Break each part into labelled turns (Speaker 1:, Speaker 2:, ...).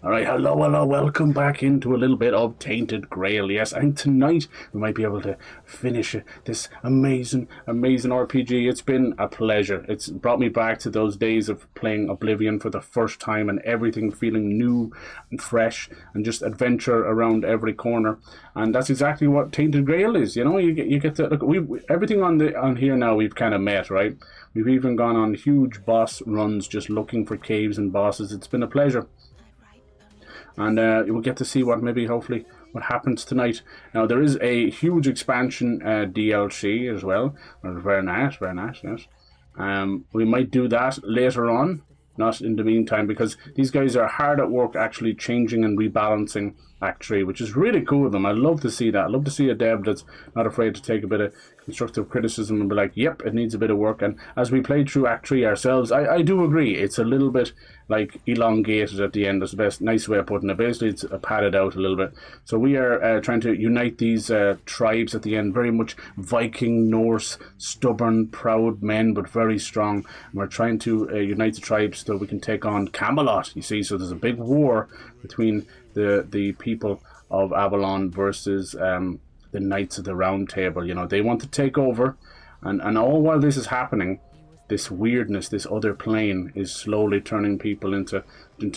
Speaker 1: All right, hello, welcome back into a little bit of Tainted Grail, yes, and tonight we might be able to finish this amazing RPG. It's been a pleasure. It's brought me back to those days of playing Oblivion for the first time and everything feeling new and fresh and just adventure around every corner. And that's exactly what Tainted Grail is, you know, you get to, look, everything on here now we've kind of met, right? We've even gone on huge boss runs just looking for caves and bosses. It's been a pleasure. And we'll get to see hopefully what happens tonight. Now there is a huge expansion DLC as well. Very nice, yes. We might do that later on, not in the meantime, because these guys are hard at work actually changing and rebalancing Act 3, which is really cool of them. I love to see that. I love to see a dev that's not afraid to take a bit of constructive criticism and be like, yep, it needs a bit of work. And as we played through Act 3 ourselves, I do agree. It's a little bit like elongated at the end. That's the best nice way of putting it. Basically, it's padded out a little bit. So we are trying to unite these tribes at the end. Very much Viking, Norse, stubborn, proud men, but very strong. And we're trying to unite the tribes so we can take on Camelot, you see. So there's a big war between the people of Avalon versus the Knights of the Round Table. You know, they want to take over, and all while this is happening, this weirdness, this other plane is slowly turning people into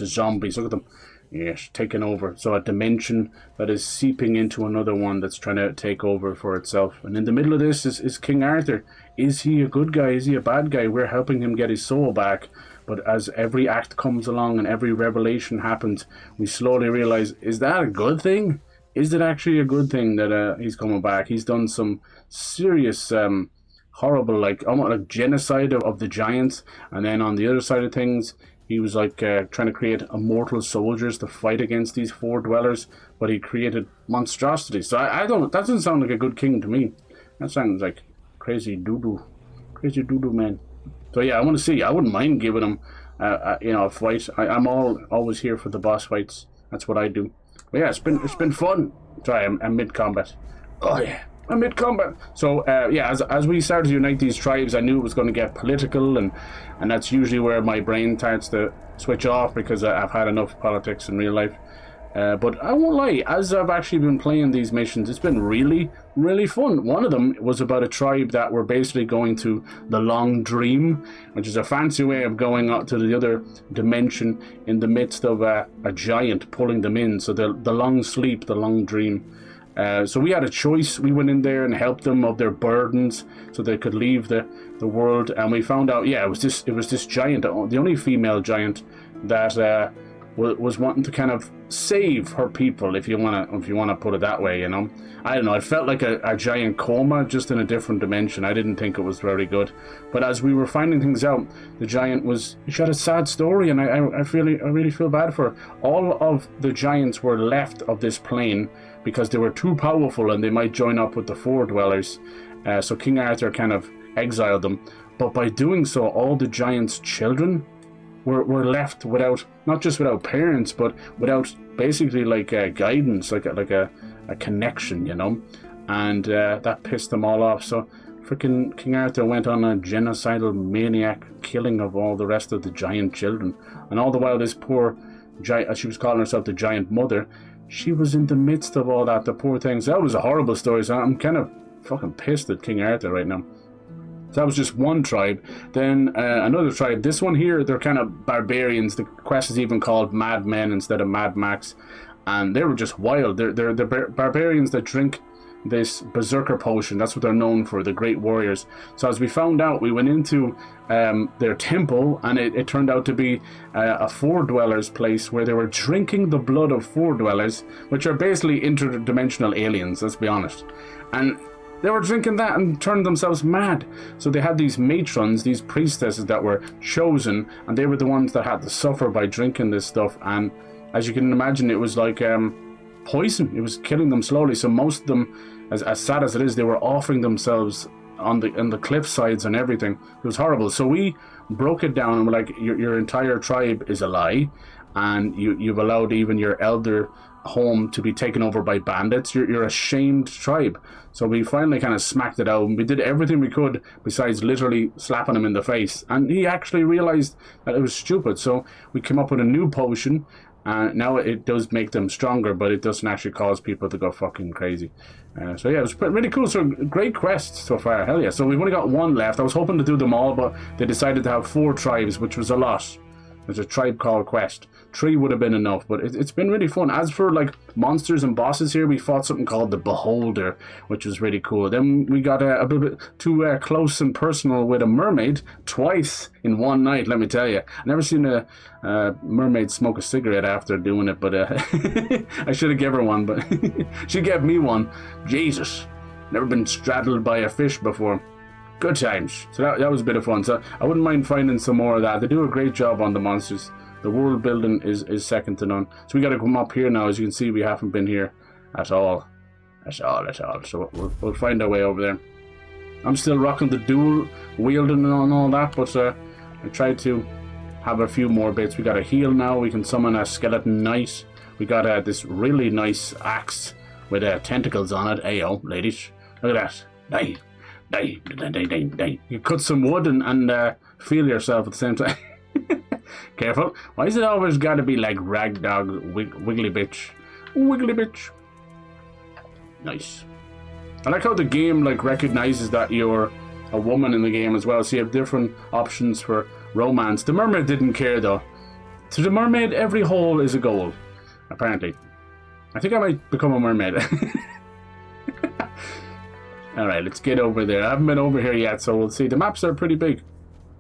Speaker 1: zombies. Look at them. Yes, taking over. So a dimension that is seeping into another one that's trying to take over for itself. And in the middle of this is King Arthur. Is he a good guy? Is he a bad guy? We're helping him get his soul back. But as every act comes along and every revelation happens, we slowly realize, is that a good thing? Is it actually a good thing that he's coming back? He's done some serious, horrible, almost like genocide of the giants. And then on the other side of things, he was trying to create immortal soldiers to fight against these four dwellers. But he created monstrosities. So that doesn't sound like a good king to me. That sounds like crazy doo-doo man. So yeah, I want to see. I wouldn't mind giving him, a fight. I'm always here for the boss fights. That's what I do. But yeah, it's been fun. Sorry, I'm mid combat. Oh yeah, I'm mid combat. So as we started to unite these tribes, I knew it was going to get political, and that's usually where my brain starts to switch off because I've had enough politics in real life. But I won't lie, as I've actually been playing these missions, it's been really, really fun. One of them was about a tribe that were basically going to the Long Dream, which is a fancy way of going up to the other dimension in the midst of a giant pulling them in. So the long sleep, the long dream. So we had a choice. We went in there and helped them of their burdens so they could leave the world. And we found out, it was this giant, the only female giant that was wanting to kind of save her people, if you wanna put it that way, you know. I don't know, it felt like a giant coma, just in a different dimension. I didn't think it was very good. But as we were finding things out, the giant she had a sad story, and I really feel bad for her. All of the giants were left of this plane because they were too powerful and they might join up with the four dwellers. So King Arthur kind of exiled them. But by doing so, all the giants' children were left not just without parents, but without basically guidance, like a connection, you know. And that pissed them all off. So freaking King Arthur went on a genocidal maniac killing of all the rest of the giant children. And all the while, this poor giant, she was calling herself the giant mother, she was in the midst of all that, the poor things. That was a horrible story. So I'm kind of fucking pissed at King Arthur right now. So that was just one tribe. Then another tribe. This one here, they're kind of barbarians. The quest is even called Mad Men instead of Mad Max. And they were just wild. They're the barbarians that drink this berserker potion. That's what they're known for, the great warriors. So as we found out, we went into their temple, and it turned out to be a four dwellers place where they were drinking the blood of four dwellers, which are basically interdimensional aliens, let's be honest. And they were drinking that and turned themselves mad. So they had these matrons, these priestesses that were chosen, and they were the ones that had to suffer by drinking this stuff. And as you can imagine, it was like poison. It was killing them slowly. So most of them, as sad as it is, they were offering themselves on the cliff sides and everything. It was horrible. So we broke it down and we're like, your entire tribe is a lie, and you've allowed even your elder home to be taken over by bandits. You're a shamed tribe. So we finally kind of smacked it out, and we did everything we could besides literally slapping him in the face. And he actually realized that it was stupid. So we came up with a new potion, And now it does make them stronger, but it doesn't actually cause people to go fucking crazy. So yeah, it was really cool. So great quests so far. Hell yeah. So we've only got one left. I was hoping to do them all, but they decided to have 4 tribes, which was a lot. There's a tribe called quest. 3 would have been enough, but it's been really fun. As for like monsters and bosses here, we fought something called the Beholder, which was really cool. Then we got a bit too close and personal with a mermaid twice in one night, let me tell you. I've never seen a mermaid smoke a cigarette after doing it, but I should have given her one, but she gave me one. Jesus, never been straddled by a fish before. Good times. So that was a bit of fun. So I wouldn't mind finding some more of that. They do a great job on the monsters. The world building is second to none. So we got to come up here now. As you can see, we haven't been here at all. At all. So we'll find our way over there. I'm still rocking the dual wielding and all that, but I tried to have a few more bits. We got a heal now. We can summon a skeleton knight. We got this really nice axe with tentacles on it. Ayo, ladies. Look at that. Die. You cut some wood and feel yourself at the same time. Careful. Why is it always got to be like ragdog, wiggly bitch? Wiggly bitch. Nice. I like how the game like recognizes that you're a woman in the game as well, so you have different options for romance. The mermaid didn't care though. To the mermaid, every hole is a goal, apparently. I think I might become a mermaid. Alright, let's get over there. I haven't been over here yet, so we'll see. The maps are pretty big.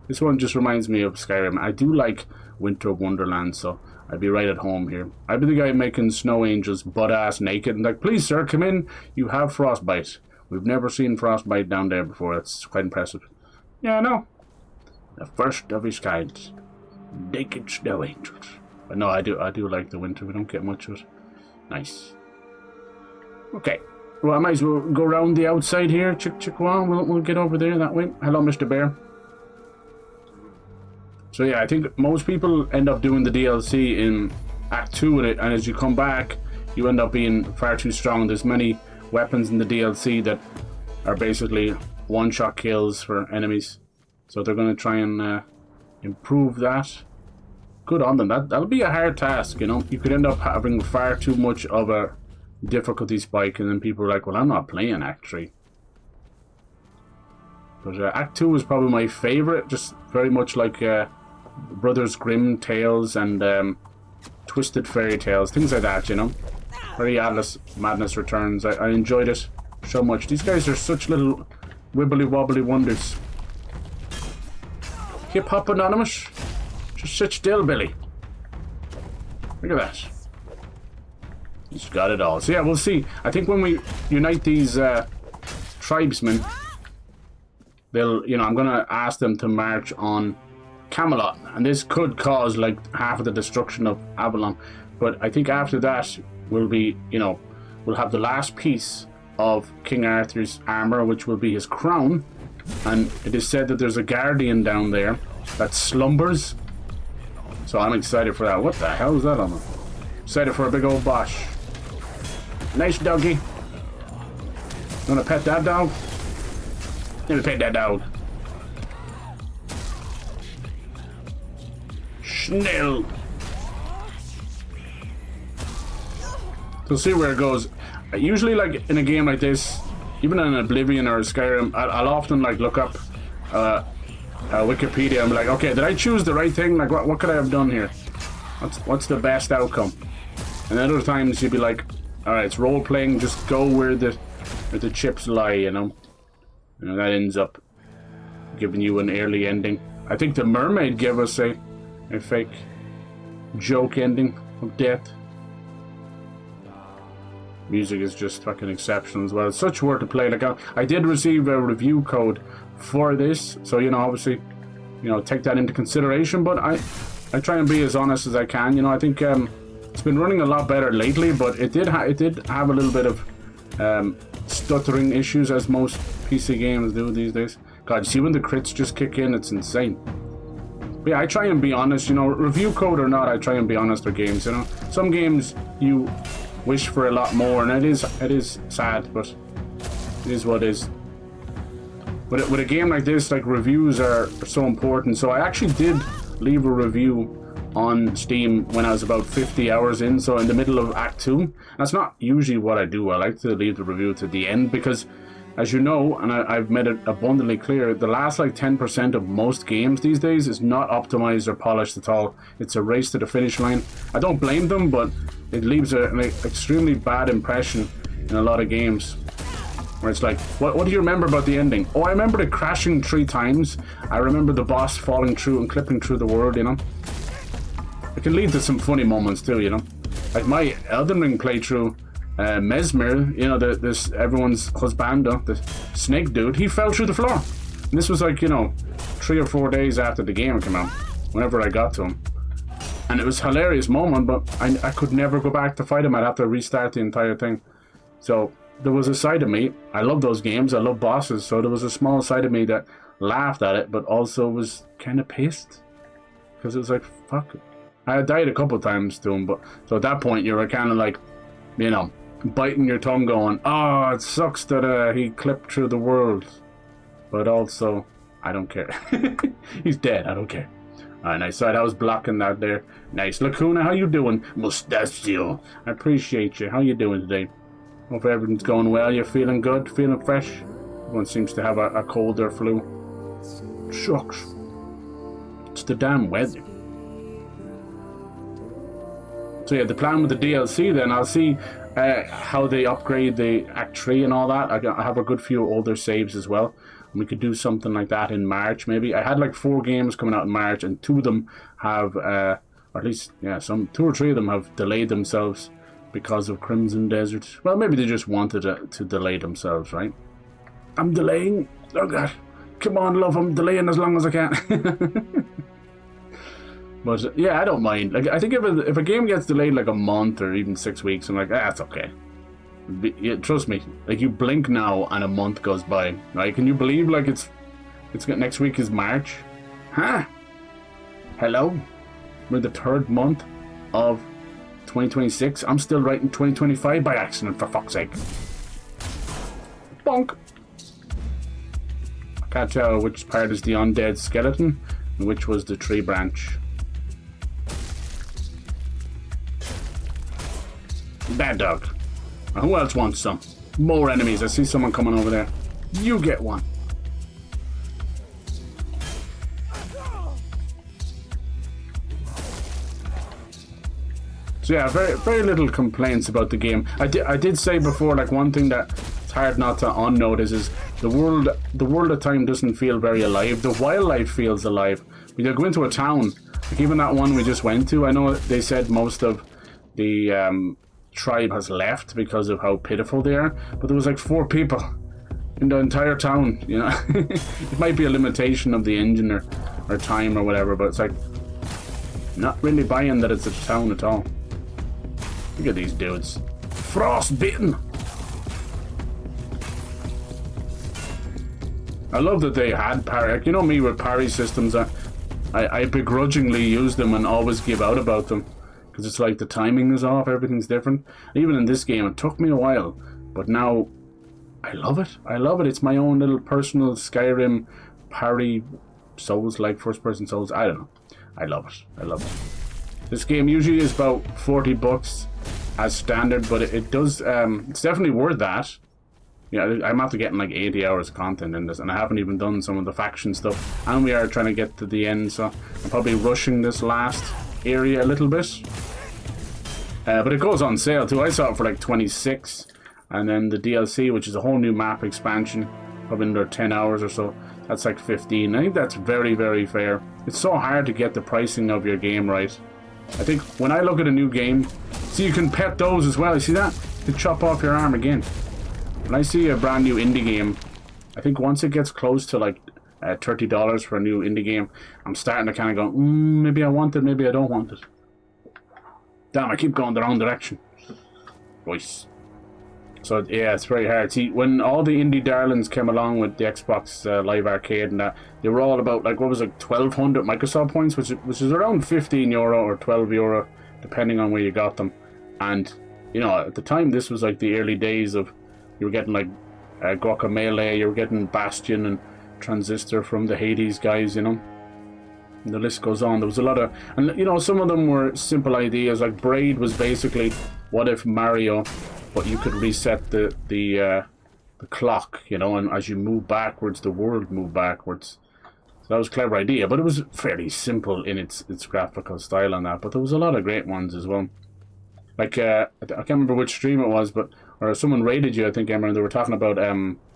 Speaker 1: This one just reminds me of Skyrim. I do like Winter Wonderland, so I'd be right at home here. I'd be the guy making snow angels butt-ass naked and like, please sir, come in. You have frostbite. We've never seen frostbite down there before. That's quite impressive. Yeah, I know. The first of his kind. Naked snow angels. But no, I do like the winter. We don't get much of it. Nice. Okay. Well, I might as well go around the outside here. Chick-chick-wah. We'll get over there that way. Hello, Mr. Bear. So yeah, I think most people end up doing the DLC in Act 2 with it, and as you come back, you end up being far too strong. There's many weapons in the DLC that are basically one-shot kills for enemies. So they're going to try and improve that. Good on them. That'll be a hard task, you know. You could end up having far too much of a difficulty spike, and then people are like, well, I'm not playing Act 3. But Act 2 is probably my favourite, just very much like Brothers Grimm tales and Twisted Fairy Tales, things like that, you know. Very Atlas Madness Returns. I enjoyed it so much. These guys are such little wibbly wobbly wonders. Hip Hop Anonymous? Just sit still, Billy. Look at that. He's got it all. So yeah, we'll see. I think when we unite these tribesmen, they'll, you know, I'm gonna ask them to march on Camelot, and this could cause like half of the destruction of Avalon. But I think after that, we'll be, you know, we'll have the last piece of King Arthur's armor, which will be his crown. And it is said that there's a guardian down there that slumbers. So I'm excited for that. What the hell is that on him? Excited for a big old bosh. Nice doggy. Wanna pet that dog? Let me pet that dog. Schnell. So see where it goes. Usually, like in a game like this, even in Oblivion or Skyrim, I'll often like look up Wikipedia and be like, okay, did I choose the right thing? Like, what could I have done here? What's the best outcome? And other times you'd be like, all right, it's role playing. Just go where the chips lie, you know. You know, that ends up giving you an early ending. I think the mermaid gave us a fake joke ending of death. Music is just fucking exceptional as well. It's such worth to play. Like I did receive a review code for this, so you know, obviously, you know, take that into consideration. But I try and be as honest as I can. You know, I think it's been running a lot better lately, but it did have a little bit of stuttering issues, as most PC games do these days. God, you see when the crits just kick in, it's insane. But yeah, I try and be honest. You know, review code or not, I try and be honest with games. You know, some games you wish for a lot more, and it is sad, but it is what it is. But with a game like this, like, reviews are so important. So I actually did leave a review on Steam when I was about 50 hours in, so in the middle of Act 2. That's not usually what I do. I like to leave the review to the end because, as you know, and I've made it abundantly clear, the last like 10% of most games these days is not optimized or polished at all. It's a race to the finish line. I don't blame them, but it leaves an extremely bad impression in a lot of games. Where it's like, what do you remember about the ending? Oh, I remember it crashing 3 times. I remember the boss falling through and clipping through the world, you know? It can lead to some funny moments too, you know? Like my Elden Ring playthrough, Mesmer, you know, this everyone's husbando, the snake dude, he fell through the floor. And this was like, you know, 3 or 4 days after the game came out, whenever I got to him. And it was a hilarious moment, but I could never go back to fight him. I'd have to restart the entire thing. So there was a side of me, I love those games, I love bosses, so there was a small side of me that laughed at it, but also was kind of pissed. Because it was like, fuck it. I had died a couple times to him, but so at that point you were kind of like, you know, biting your tongue going, oh, it sucks that he clipped through the world. But also, I don't care. He's dead, I don't care. Alright, nice. So I was blocking that there. Nice. Lacuna, how you doing? Mustachio. I appreciate you. How you doing today? Hope everything's going well. You're feeling good? Feeling fresh? Everyone seems to have a cold or flu. Shucks. It's the damn weather. So yeah, the plan with the DLC then, I'll see how they upgrade the Act 3 and all that. I have a good few older saves as well. And we could do something like that in March maybe. I had like 4 games coming out in March and 2 of them have, or at least, yeah, 2 or 3 of them have delayed themselves because of Crimson Desert. Well, maybe they just wanted to delay themselves, right? I'm delaying. Oh God. Come on, love, I'm delaying as long as I can. But yeah, I don't mind. Like, I think if a game gets delayed like a month or even 6 weeks, I'm like, that's okay. Trust me. Like, you blink now and a month goes by, right? Can you believe like it's next week is March? Huh? Hello? We're the 3rd month of 2026. I'm still writing 2025 by accident, for fuck's sake. Bonk. I can't tell which part is the undead skeleton and which was the tree branch. Bad dog. Who else wants some? More enemies. I see someone coming over there. You get one. So yeah, very little complaints about the game. I did say before, like, one thing that it's hard not to unnotice is the world at time doesn't feel very alive. The wildlife feels alive. We go into a town, like even that one we just went to. I know they said most of the tribe has left because of how pitiful they are, but there was like 4 people in the entire town, you know. It might be a limitation of the engine or time or whatever, but it's like not really buying that it's a town at all. Look at these dudes. Frostbitten! I love that they had parry. Like, you know me with parry systems, I begrudgingly use them and always give out about them. Because it's like the timing is off, everything's different. Even in this game, it took me a while. But now, I love it. I love it. It's my own little personal Skyrim parry Souls-like first-person Souls. I don't know. I love it. I love it. This game usually is about $40 as standard, but it does, it's definitely worth that. Yeah, I'm after getting like 80 hours of content in this, and I haven't even done some of the faction stuff. And we are trying to get to the end, so I'm probably rushing this last area a little bit. But it goes on sale too. I saw it for like 26, and then the DLC, which is a whole new map expansion, probably under 10 hours or so, that's like 15. I think that's very, very fair. It's so hard to get the pricing of your game right. I think when I look at a new game, see, you can pet those as well. You see that? You chop off your arm again. When I see a brand new indie game, I think once it gets close to like $30 for a new indie game, I'm starting to kind of go, maybe I want it, maybe I don't want it. Damn, I keep going the wrong direction. Voice. So yeah, it's very hard. See, when all the indie darlings came along with the Xbox Live Arcade and that, they were all about like, what was it, 1,200 Microsoft points, which is around €15 or €12, depending on where you got them. And you know, at the time, this was like the early days of, you were getting like Guacamelee, you were getting Bastion and Transistor from the Hades guys, you know. And the list goes on. There was a lot of, and you know, some of them were simple ideas. Like Braid was basically, what if Mario, but you could reset the clock, you know, and as you move backwards, the world moved backwards. So that was a clever idea, but it was fairly simple in its graphical style on that. But there was a lot of great ones as well. Like I can't remember which stream it was, but or someone rated you, I think, Emma, and they were talking about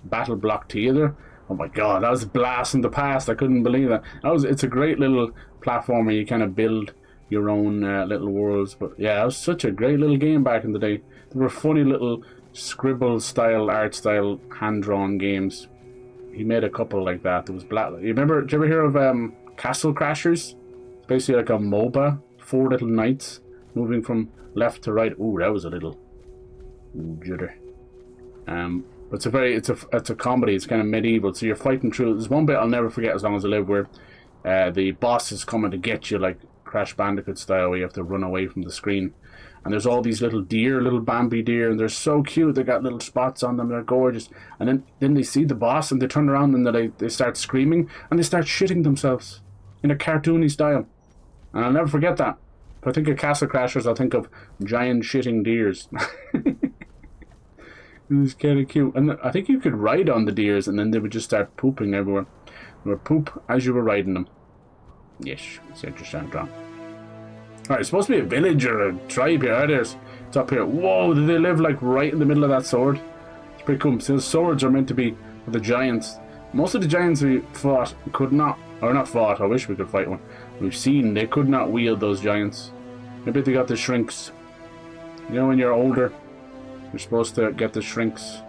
Speaker 1: Battle Block Theater. Oh my god, that was a blast in the past. I couldn't believe that. It's a great little platformer. You kind of build your own little worlds. But yeah, it was such a great little game back in the day. There were funny little scribble style, art style, hand drawn games. He made a couple like that. There was black. Did you ever hear of Castle Crashers? It's basically like a MOBA. 4 little knights moving from left to right. Ooh, that was a little judder. But it's a comedy. It's kind of medieval. So you're fighting through. There's one bit I'll never forget as long as I live, where the boss is coming to get you, like Crash Bandicoot style, where you have to run away from the screen. And there's all these little deer, little Bambi deer, and they're so cute. They got little spots on them. They're gorgeous. And then they see the boss, and they turn around and they start screaming, and they start shitting themselves in a cartoony style. And I'll never forget that. If I think of Castle Crashers, I'll think of giant shitting deers. It was kind of cute. And I think you could ride on the deers, and then they would just start pooping everywhere. They would poop as you were riding them. Yes, said your sound wrong. Alright, it's supposed to be a village or a tribe here. It's up here. Whoa, do they live like right in the middle of that sword? It's pretty cool. So the swords are meant to be the giants. Most of the giants we fought could not, or not fought, I wish we could fight one. We've seen they could not wield those giants. Maybe they got the shrinks. You know, when you're older, you're supposed to get the shrinks.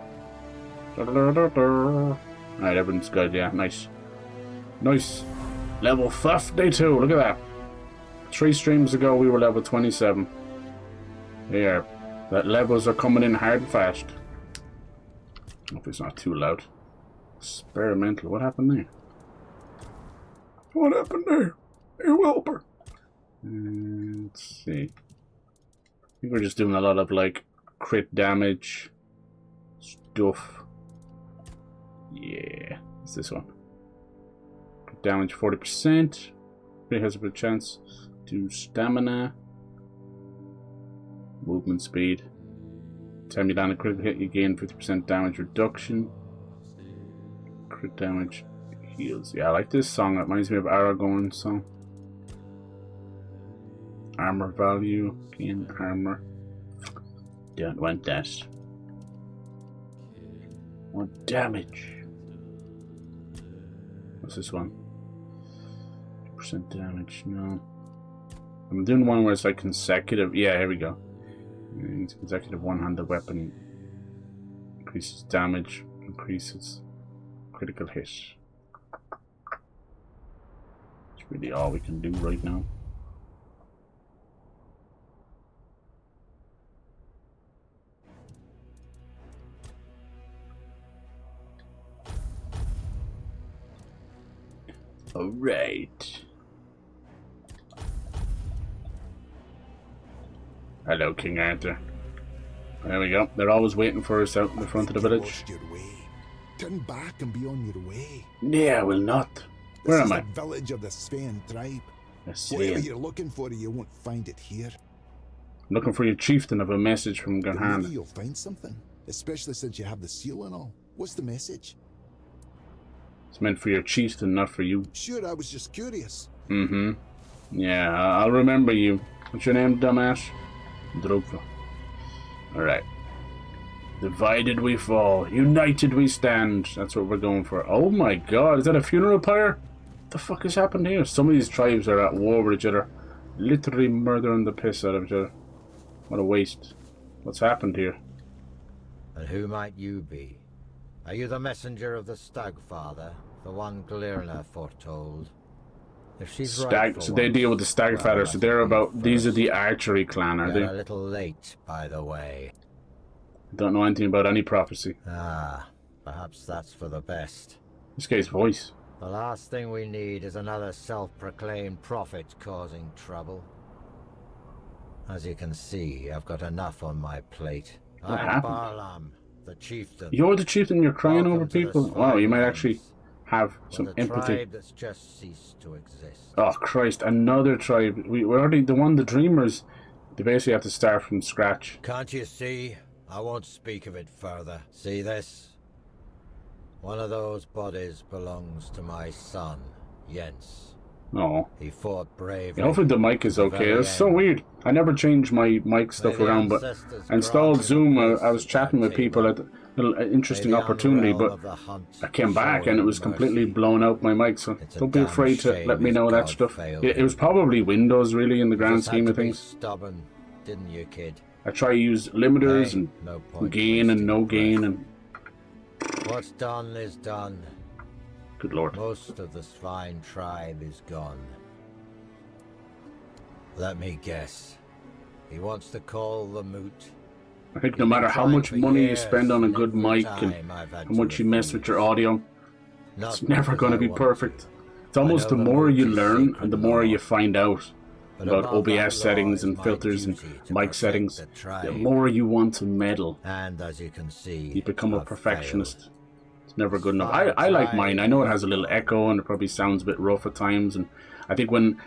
Speaker 1: Alright, everyone's good, yeah, nice. Nice. Level 52, look at that. 3 streams ago we were level 27. There. The levels are coming in hard and fast. Hope it's not too loud. Experimental. What happened there? What happened there? Hey, Welper. Let's see. I think we're just doing a lot of like crit damage stuff. Yeah. What's this one? Crit damage 40%. It has a good chance to stamina. Movement speed. Time you land a critical hit, you gain 50% damage reduction. Crit damage heals. Yeah, I like this song. It reminds me of Aragorn's song. Armor value. Gain armor. Don't want that. More damage. What's this one? 2% damage. No. I'm doing one where it's like consecutive. Yeah, here we go. It's consecutive one-handed weapon. Increases damage. Increases critical hit. It's really all we can do right now. Alright. Hello, King Arthur. There we go. They're always waiting for us out in the front of the village.
Speaker 2: Lost your way. Turn back and be on your way.
Speaker 1: Yeah, I will not. Where am I?
Speaker 2: This is the village of the Sven tribe.
Speaker 1: The
Speaker 2: Whatever
Speaker 1: Sven.
Speaker 2: you're looking for, you won't find it here.
Speaker 1: I'm looking for your chieftain of a message from
Speaker 2: But
Speaker 1: Ganhan.
Speaker 2: maybe you'll find something, especially since you have the seal and all. What's the message?
Speaker 1: It's meant for your chieftain, not for you.
Speaker 2: Sure, I was just curious.
Speaker 1: Mm-hmm. Yeah, I'll remember you. What's your name, dumbass? Drogva. Alright. Divided we fall. United we stand. That's what we're going for. Oh my god, is that a funeral pyre? What the fuck has happened here? Some of these tribes are at war with each other. Literally murdering the piss out of each other. What a waste. What's happened here?
Speaker 3: And who might you be? Are you the messenger of the Stagfather, the one Glirna foretold? If she's right for
Speaker 1: So they deal with the Stagfather, so they're about... These are the archery clan, are they?
Speaker 3: You're a little late, by the way.
Speaker 1: Don't know anything about any prophecy.
Speaker 3: Ah, perhaps that's for the best.
Speaker 1: This guy's voice.
Speaker 3: The last thing we need is another self-proclaimed prophet causing trouble. As you can see, I've got enough on my plate. I'm
Speaker 1: happened?
Speaker 3: Barlam, the chieftain.
Speaker 1: You're the chieftain, you're crying over
Speaker 3: Welcome to the
Speaker 1: people? Wow, you might actually have some
Speaker 3: the
Speaker 1: empathy.
Speaker 3: tribe that's just ceased to exist.
Speaker 1: Oh Christ, another tribe. We're already the dreamers. They basically have to start from scratch.
Speaker 3: Can't you see? I won't speak of it further. See this? One of those bodies belongs to my son, Jens.
Speaker 1: Oh.
Speaker 3: He fought bravely.
Speaker 1: Yeah, hopefully the mic is okay. It's so weird. I never change my mic stuff around, but I installed Zoom. I was chatting with people at a little interesting opportunity, but I came back and it was completely blown out my mic, so don't be afraid to let me know that stuff. It was probably Windows, really, in the grand scheme of things.
Speaker 3: Stubborn, didn't you, kid?
Speaker 1: I try to use limiters and gain and no gain, and
Speaker 3: what's done is done.
Speaker 1: good lord.
Speaker 3: Most of the swine tribe is gone. Let me guess. He wants to call the moot.
Speaker 1: I think no matter how much money you spend on a good mic and how much you mess with your audio, it's never going to be perfect. It's almost the more you learn and the more you find out about OBS settings and filters and mic settings, the more you want to meddle.
Speaker 3: And as you can see,
Speaker 1: you become a perfectionist. It's never good enough. I like mine. I know it has a little echo and it probably sounds a bit rough at times. And I think when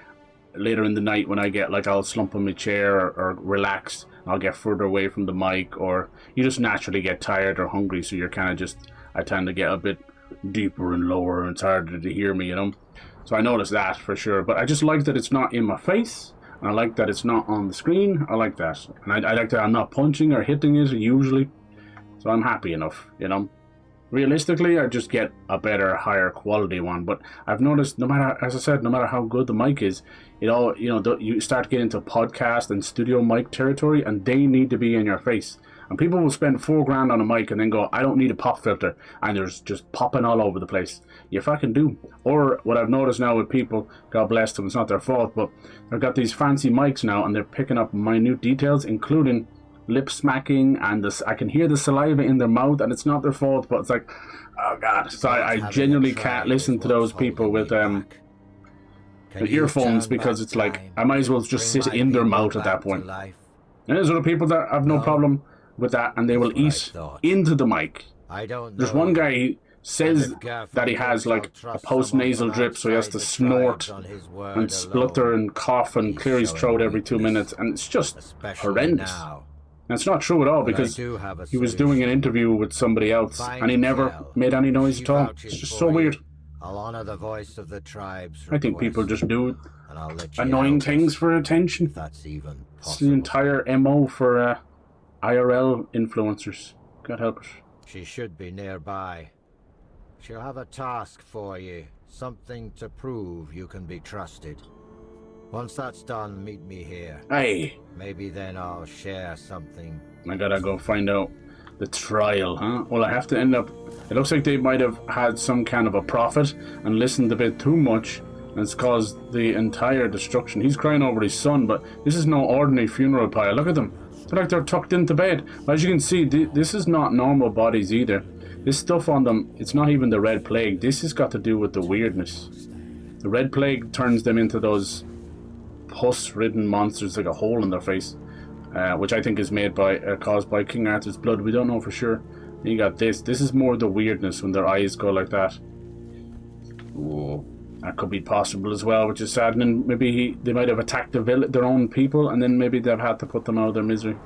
Speaker 1: later in the night when I get like I'll slump on my chair or relax, I'll get further away from the mic, or you just naturally get tired or hungry, so you're kind of just, I tend to get a bit deeper and lower and it's harder to hear me, you know. So I noticed that for sure, but I just like that it's not in my face. I like that it's not on the screen. I like that, and I like that I'm not punching or hitting it usually, so I'm happy enough, you know. Realistically, I just get a better, higher quality one. But I've noticed, no matter, as I said, no matter how good the mic is, it all, you know, you start getting into podcast and studio mic territory, and they need to be in your face. And people will spend $4,000 on a mic and then go, I don't need a pop filter, and there's just popping all over the place. You fucking do. Or what I've noticed now with people, God bless them, it's not their fault, but they've got these fancy mics now, and they're picking up minute details, including lip smacking, and this, I can hear the saliva in their mouth, and it's not their fault, but it's like, oh god. So I genuinely can't listen to those people with the earphones, because it's like I might as well just sit in their mouth at that point. And there's other people that have no problem with that, and they will eat into the mic. There's one guy, he says that he has like a post-nasal drip, so he has to snort and splutter and cough and clear his throat every 2 minutes, and it's just horrendous. And it's not true at all, because he was doing an interview with somebody else and he never made any noise at all. It's just so weird.
Speaker 3: I'll honor the voice of the tribes.
Speaker 1: I think people just do annoying things for attention.
Speaker 3: That's even possible.
Speaker 1: It's the entire MO for IRL influencers. God help us.
Speaker 3: She should be nearby. She'll have a task for you. Something to prove you can be trusted. Once that's done, meet me here.
Speaker 1: Hey.
Speaker 3: Maybe then I'll share something.
Speaker 1: I gotta go find out the trial, huh? Well, I have to end up... It looks like they might have had some kind of a prophet and listened a bit too much, and it's caused the entire destruction. He's crying over his son, but this is no ordinary funeral pyre. Look at them. They're like they're tucked into bed. As you can see, this is not normal bodies either. This stuff on them, it's not even the Red Plague. This has got to do with the weirdness. The Red Plague turns them into those pus-ridden monsters, like a hole in their face, which I think is made by caused by King Arthur's blood. We don't know for sure. And you got this. This is more the weirdness when their eyes go like that. Whoa. That could be possible as well, which is saddening. Maybe they might have attacked their own people, and then maybe they've had to put them out of their misery.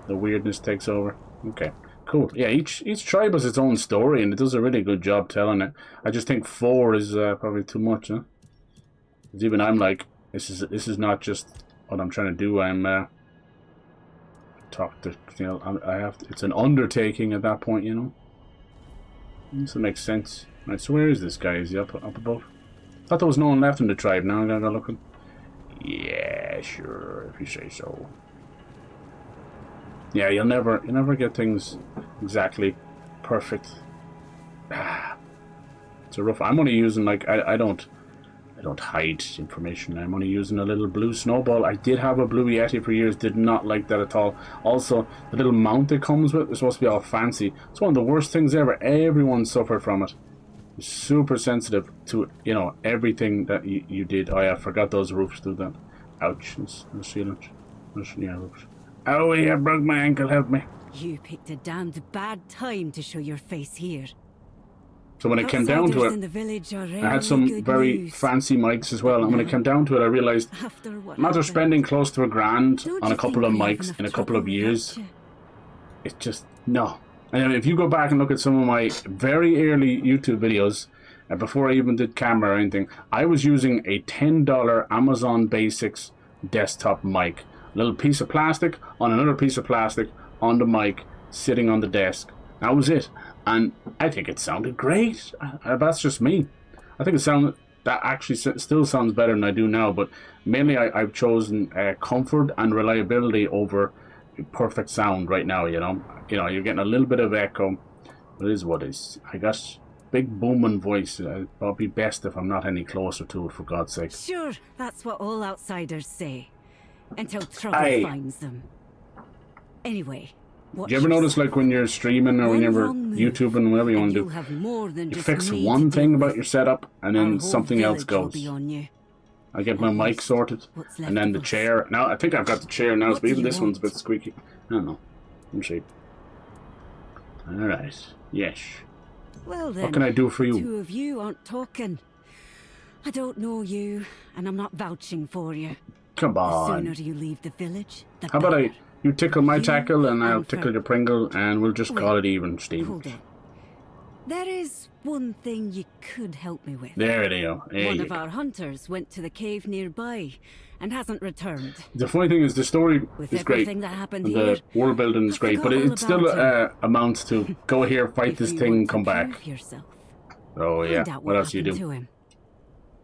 Speaker 1: The weirdness takes over. Okay, cool. Yeah, each tribe has its own story, and it does a really good job telling it. I just think 4 is probably too much, huh? Because even I'm like, this is not just what I'm trying to do. I'm talk to, you know, I have to, it's an undertaking at that point, you know. This makes sense. Right, so where is this guy? Is he up above? I thought there was no one left in the tribe. Now I gotta go looking. Yeah, sure, if you say so. Yeah, you'll never get things exactly perfect. It's a rough. I'm only using like I don't hide information. I'm only using a little blue snowball. I did have a blue Yeti for years. Did not like that at all. Also, the little mount it comes with is supposed to be all fancy. It's one of the worst things ever. Everyone suffered from it. Super sensitive to, you know, everything that you did. Oh yeah, I forgot those roofs do that. Ouch. No sealant. Yeah, roofs. Oh yeah, broke my ankle. Help me.
Speaker 4: You picked a damned bad time to show your face here.
Speaker 1: So when it came down to it, I had some very fancy mics as well. And when it came down to it, I realised after spending close to $1,000 on a couple of mics in a couple of years, it's just, no. And if you go back and look at some of my very early YouTube videos, before I even did camera or anything, I was using a $10 Amazon Basics desktop mic. A little piece of plastic on another piece of plastic on the mic, sitting on the desk. That was it. And I think it sounded great. That's just me. I think that actually still sounds better than I do now, but mainly I've chosen comfort and reliability over perfect sound right now, you know. You're getting a little bit of echo, but it is what it is. I got big booming voice. It'd probably be best if I'm not any closer to it, for God's sake.
Speaker 4: Sure, that's what all outsiders say. Until trouble finds them. Anyway,
Speaker 1: do you ever notice, like, when you're streaming or when you're YouTubing, whatever you want to do, you fix one thing about your setup and then something else goes. I get my mic sorted and then the chair. Now, I think I've got the chair now, but even this one's a bit squeaky. I don't know. I'm cheap. Alright. Yes.
Speaker 4: Well then,
Speaker 1: what can I do for you?
Speaker 4: Two of you aren't talking. I don't know you, and I'm not vouching for you.
Speaker 1: Come on.
Speaker 4: The sooner you leave the village, the
Speaker 1: How about
Speaker 4: better.
Speaker 1: you tickle my tackle and I'll tickle your Pringle and we'll just call it even, Steve.
Speaker 4: Hold it. There is one thing you could help me with.
Speaker 1: There it is.
Speaker 4: One of our hunters went to the cave nearby and hasn't returned.
Speaker 1: The funny thing is the story
Speaker 4: with
Speaker 1: is great.
Speaker 4: That happened
Speaker 1: and
Speaker 4: here,
Speaker 1: the world building is great, but it still amounts to go here, fight this thing, come back.
Speaker 4: Yourself,
Speaker 1: oh yeah, what else do you do?
Speaker 4: To him.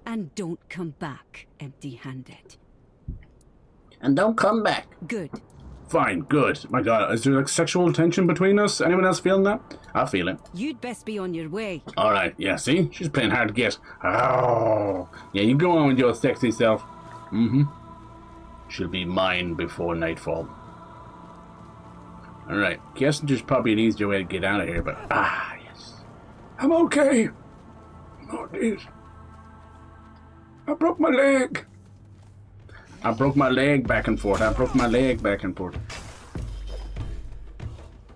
Speaker 4: And don't come back empty-handed.
Speaker 1: And don't come back.
Speaker 4: Good.
Speaker 1: Fine, good. My God, is there like sexual tension between us? Anyone else feeling that? I feel it.
Speaker 4: You'd best be on your way.
Speaker 1: All right, yeah, see? She's playing hard to get. Oh, yeah, you go on with your sexy self. Mm-hmm. She'll be mine before nightfall. All right, guessing there's probably an easier way to get out of here, but... yes. I'm okay. Oh, geez. I broke my leg. I broke my leg back and forth.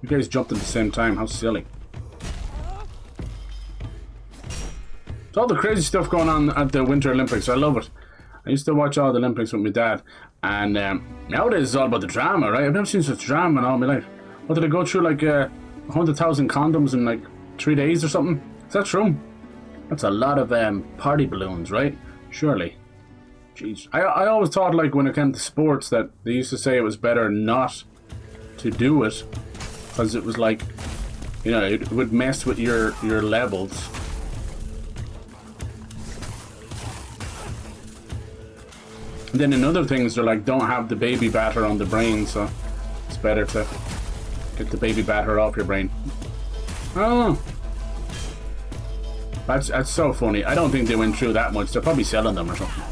Speaker 1: You guys jumped at the same time. How silly. It's all the crazy stuff going on at the Winter Olympics. I love it. I used to watch all the Olympics with my dad. And nowadays it's all about the drama, right? I've never seen such drama in all my life. What, did I go through like 100,000 condoms in like 3 days or something? Is that true? That's a lot of party balloons, right? Surely. Jeez. I always thought, like, when it came to sports, that they used to say it was better not to do it, because it was like, you know, it would mess with your levels. And then in other things, they're like, don't have the baby batter on the brain, so it's better to get the baby batter off your brain. Oh, that's so funny. I don't think they went through that much. They're probably selling them or something.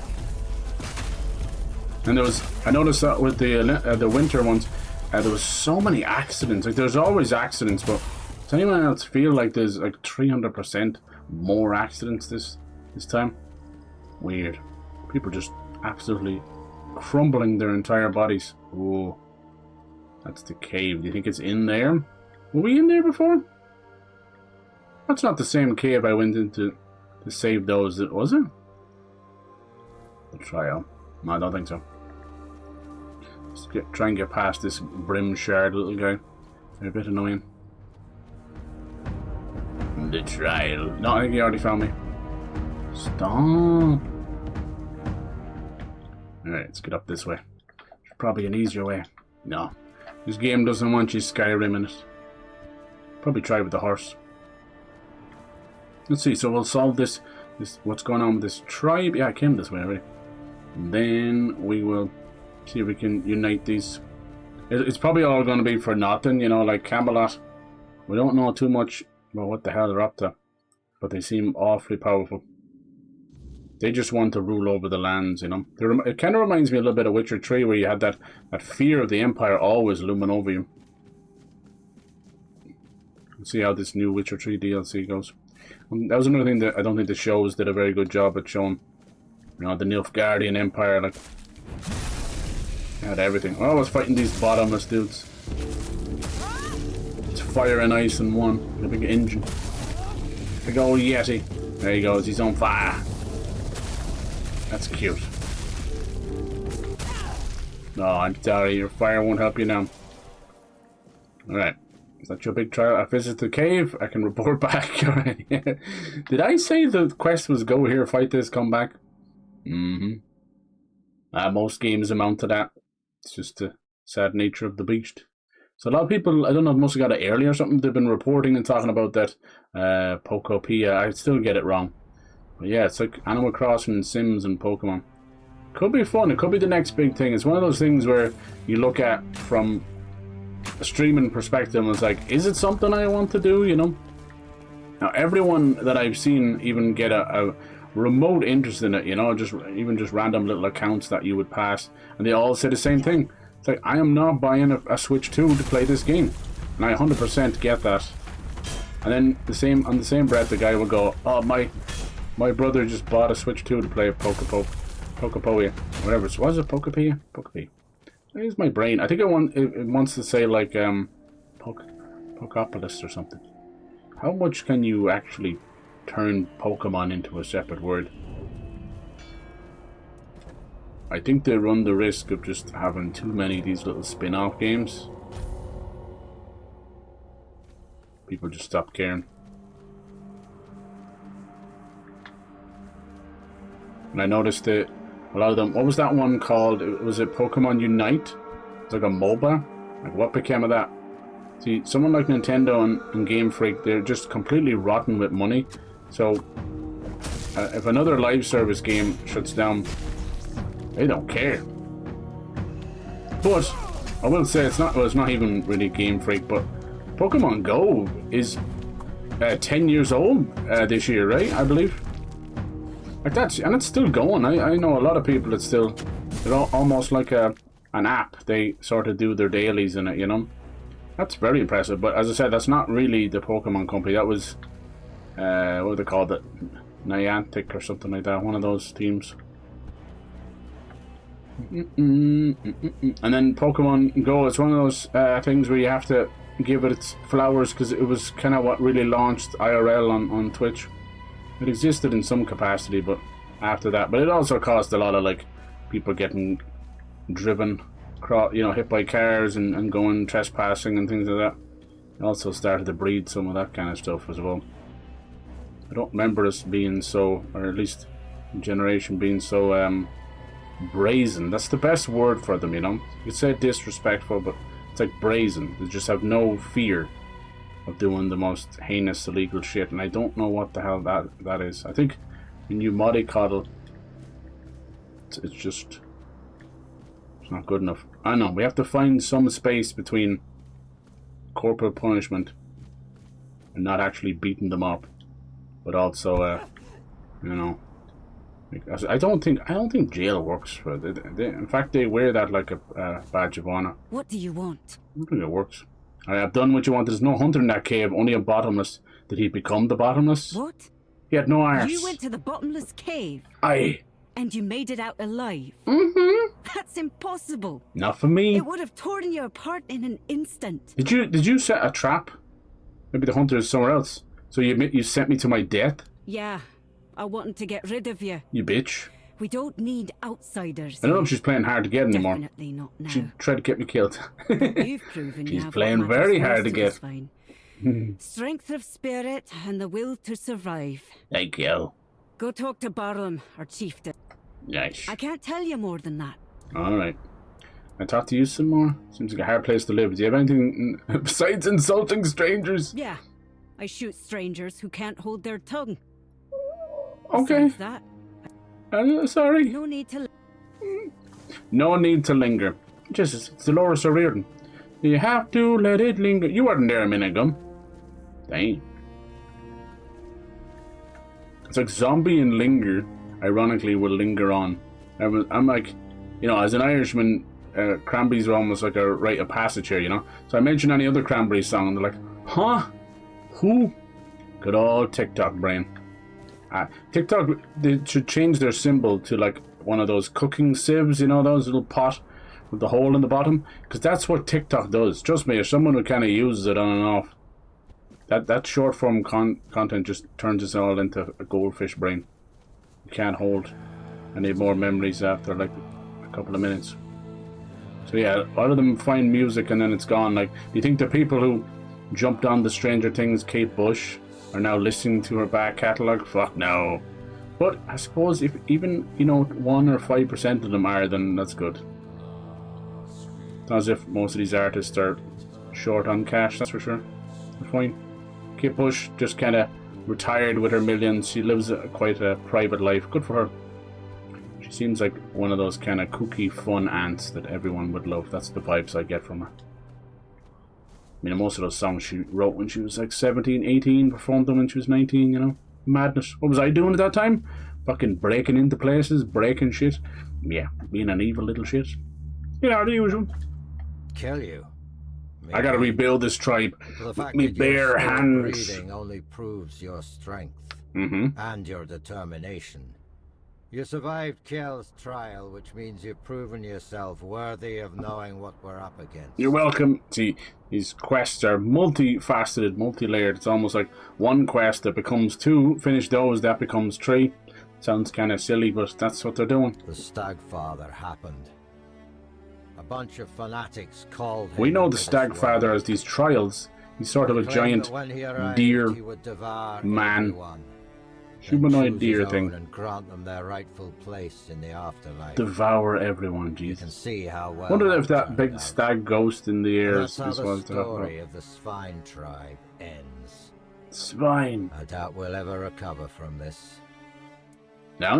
Speaker 1: And I noticed that with the winter ones, there was so many accidents. Like, there's always accidents, but does anyone else feel like there's like 300% more accidents this time? Weird. People just absolutely crumbling their entire bodies. Ooh, that's the cave. Do you think it's in there? Were we in there before? That's not the same cave I went into to save those, was it? The trial. No, I don't think so. Try and get past this brim shard little guy. They're a bit annoying. The trial. No, I think he already found me. Stop. Alright, let's get up this way. There's probably an easier way. No. This game doesn't want you Skyrim in it. Probably try with the horse. Let's see, so we'll solve this what's going on with this tribe. Yeah, I came this way already. And then we will see if we can unite these. It's probably all going to be for nothing, you know, like Camelot. We don't know too much about what the hell they're up to, but they seem awfully powerful. They just want to rule over the lands, you know. It kind of reminds me a little bit of Witcher 3, where you had that fear of the Empire always looming over you. Let's see how this new Witcher 3 DLC goes. That was another thing that I don't think the shows did a very good job at showing. You know, the Nilfgaardian Empire, like, had everything. Oh, I was fighting these bottomless dudes. It's fire and ice in one. A big engine. Big old Yeti. There he goes. He's on fire. That's cute. No, I'm sorry. Your fire won't help you now. Alright. Is that your big trial? I visited the cave. I can report back. Did I say the quest was go here, fight this, come back? Most games amount to that. It's just the sad nature of the beast. So a lot of people, I don't know, must have got it early or something. They've been reporting and talking about that Pokopia. I still get it wrong. But yeah, it's like Animal Crossing and Sims and Pokemon. Could be fun. It could be the next big thing. It's one of those things where you look at from a streaming perspective and it's like, is it something I want to do, you know? Now, everyone that I've seen even get a remote interest in it, you know, just random little accounts that you would pass, and they all say the same thing. It's like, I am not buying a Switch 2 to play this game. And I 100% get that. And then on the same breath, the guy will go, oh, my brother just bought a Switch 2 to play a Pokepoia. Whatever. Was it Pokopia? Pokopia. Here's my brain. I think it wants to say like Pokopolis or something. How much can you actually turn Pokemon into a separate word? I think they run the risk of just having too many of these little spin-off games. People just stop caring. And I noticed that a lot of them... What was that one called? Was it Pokemon Unite? It's like a MOBA? Like, what became of that? See, someone like Nintendo and Game Freak, they're just completely rotten with money. So, if another live service game shuts down, they don't care. But, I will say, it's not even really Game Freak, but Pokemon Go is 10 years old this year, right? I believe. Like that's, and it's still going. I know a lot of people that still, they're almost like an app. They sort of do their dailies in it, you know. That's very impressive. But as I said, that's not really the Pokemon company. That was, what would they call it? Niantic or something like that. One of those teams. And then Pokemon Go, it's one of those things where you have to give it its flowers because it was kind of what really launched IRL on Twitch. It existed in some capacity, but after that, but it also caused a lot of like people getting driven, you know, hit by cars and going trespassing and things like that. It also started to breed some of that kind of stuff as well. I don't remember us being so, or at least generation being so brazen. That's the best word for them, you know. You could say disrespectful, but it's like brazen. They just have no fear of doing the most heinous illegal shit, and I don't know what the hell that is. I think when you mollycoddle, it's just, it's not good enough. I know, we have to find some space between corporal punishment and not actually beating them up, but also, you know, I don't think jail works for it. In fact, they wear that like a badge of honor.
Speaker 4: What do you want?
Speaker 1: I don't think it works. I have done what you want. There's no hunter in that cave, only a bottomless. Did he become the bottomless?
Speaker 4: What?
Speaker 1: He had no arse.
Speaker 4: You went to the bottomless cave?
Speaker 1: Aye.
Speaker 4: And you made it out alive?
Speaker 1: Mm-hmm.
Speaker 4: That's impossible.
Speaker 1: Not for me.
Speaker 4: It would have torn you apart in an instant.
Speaker 1: Did you set a trap? Maybe the hunter is somewhere else. So you sent me to my death?
Speaker 4: Yeah. I wanted to get rid of you.
Speaker 1: You bitch.
Speaker 4: We don't need outsiders.
Speaker 1: I don't know if she's playing hard to get anymore.
Speaker 4: Definitely not now.
Speaker 1: She tried to get me killed.
Speaker 4: You've proven
Speaker 1: she's
Speaker 4: you have
Speaker 1: playing very hard to get.
Speaker 4: Fine. Strength of spirit and the will to survive.
Speaker 1: Thank you.
Speaker 4: Go talk to Barlam, our chieftain.
Speaker 1: Nice.
Speaker 4: I can't tell you more than that.
Speaker 1: Alright. I talk to you some more? Seems like a hard place to live. Do you have anything besides insulting strangers?
Speaker 4: Yeah. I shoot strangers who can't hold their tongue.
Speaker 1: Okay.
Speaker 4: Besides
Speaker 1: that, sorry.
Speaker 4: no need to...
Speaker 1: No need to linger. Jesus, it's Dolores O'Riordan. You have to let it linger. You weren't there a minute ago. Dang. It's like zombie and linger, ironically, will linger on. I'm like, you know, as an Irishman, Cranberries are almost like a rite of passage here, you know? So I mention any other Cranberries song, and they're like, huh? Who? Good old TikTok brain. TikTok, they should change their symbol to like one of those cooking sieves, you know, those little pot with the hole in the bottom, because that's what TikTok does. Trust me, if someone who kind of uses it on and off, that short form content just turns us all into a goldfish brain. You can't hold any more memories after like a couple of minutes. So yeah, a lot of them find music and then it's gone. Like, do you think the people who jumped on the Stranger Things Kate Bush are now listening to her back catalogue? Fuck no. But I suppose if even, 1 or 5% of them are, then that's good. It's not as if most of these artists are short on cash, that's for sure. They're fine. Kate Bush just kind of retired with her millions. She lives quite a private life. Good for her. She seems like one of those kind of kooky, fun aunts that everyone would love. That's the vibes I get from her. I mean, most of those songs she wrote when she was like 17, 18, performed them when she was 19, Madness. What was I doing at that time? Fucking breaking into places, breaking shit. Yeah, being an evil little shit. The usual.
Speaker 3: Kill you?
Speaker 1: I gotta rebuild this tribe with me bare hands.
Speaker 3: Breathing only proves your strength
Speaker 1: Mm-hmm.
Speaker 3: and your determination. You survived Kjell's trial, which means you've proven yourself worthy of knowing what we're up against.
Speaker 1: You're welcome. See, these quests are multifaceted, multi-layered. It's almost like one quest that becomes 2, finish those, that becomes 3. Sounds kind of silly, but that's what they're doing.
Speaker 3: The Stagfather happened. A bunch of fanatics called him.
Speaker 1: We know the Stagfather as these trials. He's sort of a giant deer man. Humanoid deer thing.
Speaker 3: And grant them their rightful place in the afterlife.
Speaker 1: Devour everyone,
Speaker 3: You
Speaker 1: Jesus.
Speaker 3: can see how well.
Speaker 1: Wonder if that
Speaker 3: turned
Speaker 1: big
Speaker 3: out.
Speaker 1: stag ghost in the air
Speaker 3: That's
Speaker 1: is
Speaker 3: how
Speaker 1: what
Speaker 3: the story of the Svine tribe ends.
Speaker 1: Swine.
Speaker 3: I doubt we'll ever recover from this.
Speaker 1: Now.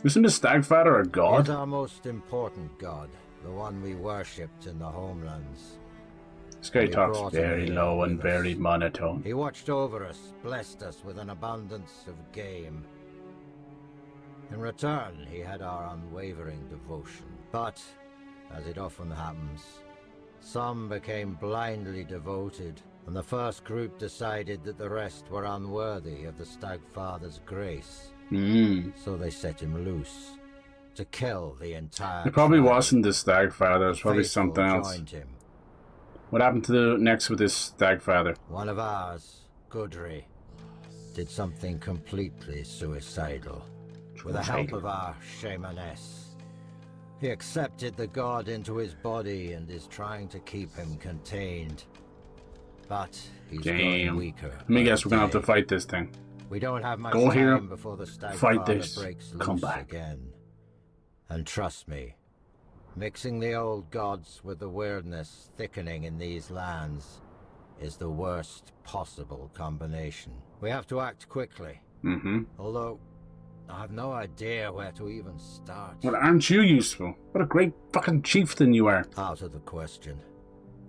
Speaker 1: Isn't the Stagfather a
Speaker 3: He's
Speaker 1: god?
Speaker 3: our most important god, the one we worshipped in the homelands.
Speaker 1: This guy
Speaker 3: we
Speaker 1: talks
Speaker 3: brought him
Speaker 1: very
Speaker 3: here
Speaker 1: low and
Speaker 3: with
Speaker 1: very
Speaker 3: us.
Speaker 1: monotone.
Speaker 3: He watched over us, blessed us with an abundance of game. In return, he had our unwavering devotion. But, as it often happens, some became blindly devoted, and the first group decided that the rest were unworthy of the Stagfather's grace. So they set him loose, to kill the entire
Speaker 1: It probably
Speaker 3: tribe.
Speaker 1: wasn't the Stagfather, it was probably
Speaker 3: Faithful
Speaker 1: something else.
Speaker 3: joined him.
Speaker 1: What happened to the next with this Stagfather?
Speaker 3: One of ours, Gudry, did something completely suicidal. With the help of our shamaness. He accepted the god into his body and is trying to keep him contained. But he's growing weaker.
Speaker 1: Let me guess, we're gonna have to
Speaker 3: day.
Speaker 1: fight this thing.
Speaker 3: We don't have much
Speaker 1: Go
Speaker 3: time
Speaker 1: here,
Speaker 3: before the
Speaker 1: fight
Speaker 3: Stagfather
Speaker 1: this,
Speaker 3: breaks
Speaker 1: come
Speaker 3: loose
Speaker 1: back.
Speaker 3: again. And trust me, mixing the old gods with the weirdness thickening in these lands is the worst possible combination. We have to act quickly.
Speaker 1: Mm-hmm.
Speaker 3: Although, I have no idea where to even start.
Speaker 1: Well, aren't you useful? What a great fucking chieftain you are.
Speaker 3: Out of the question.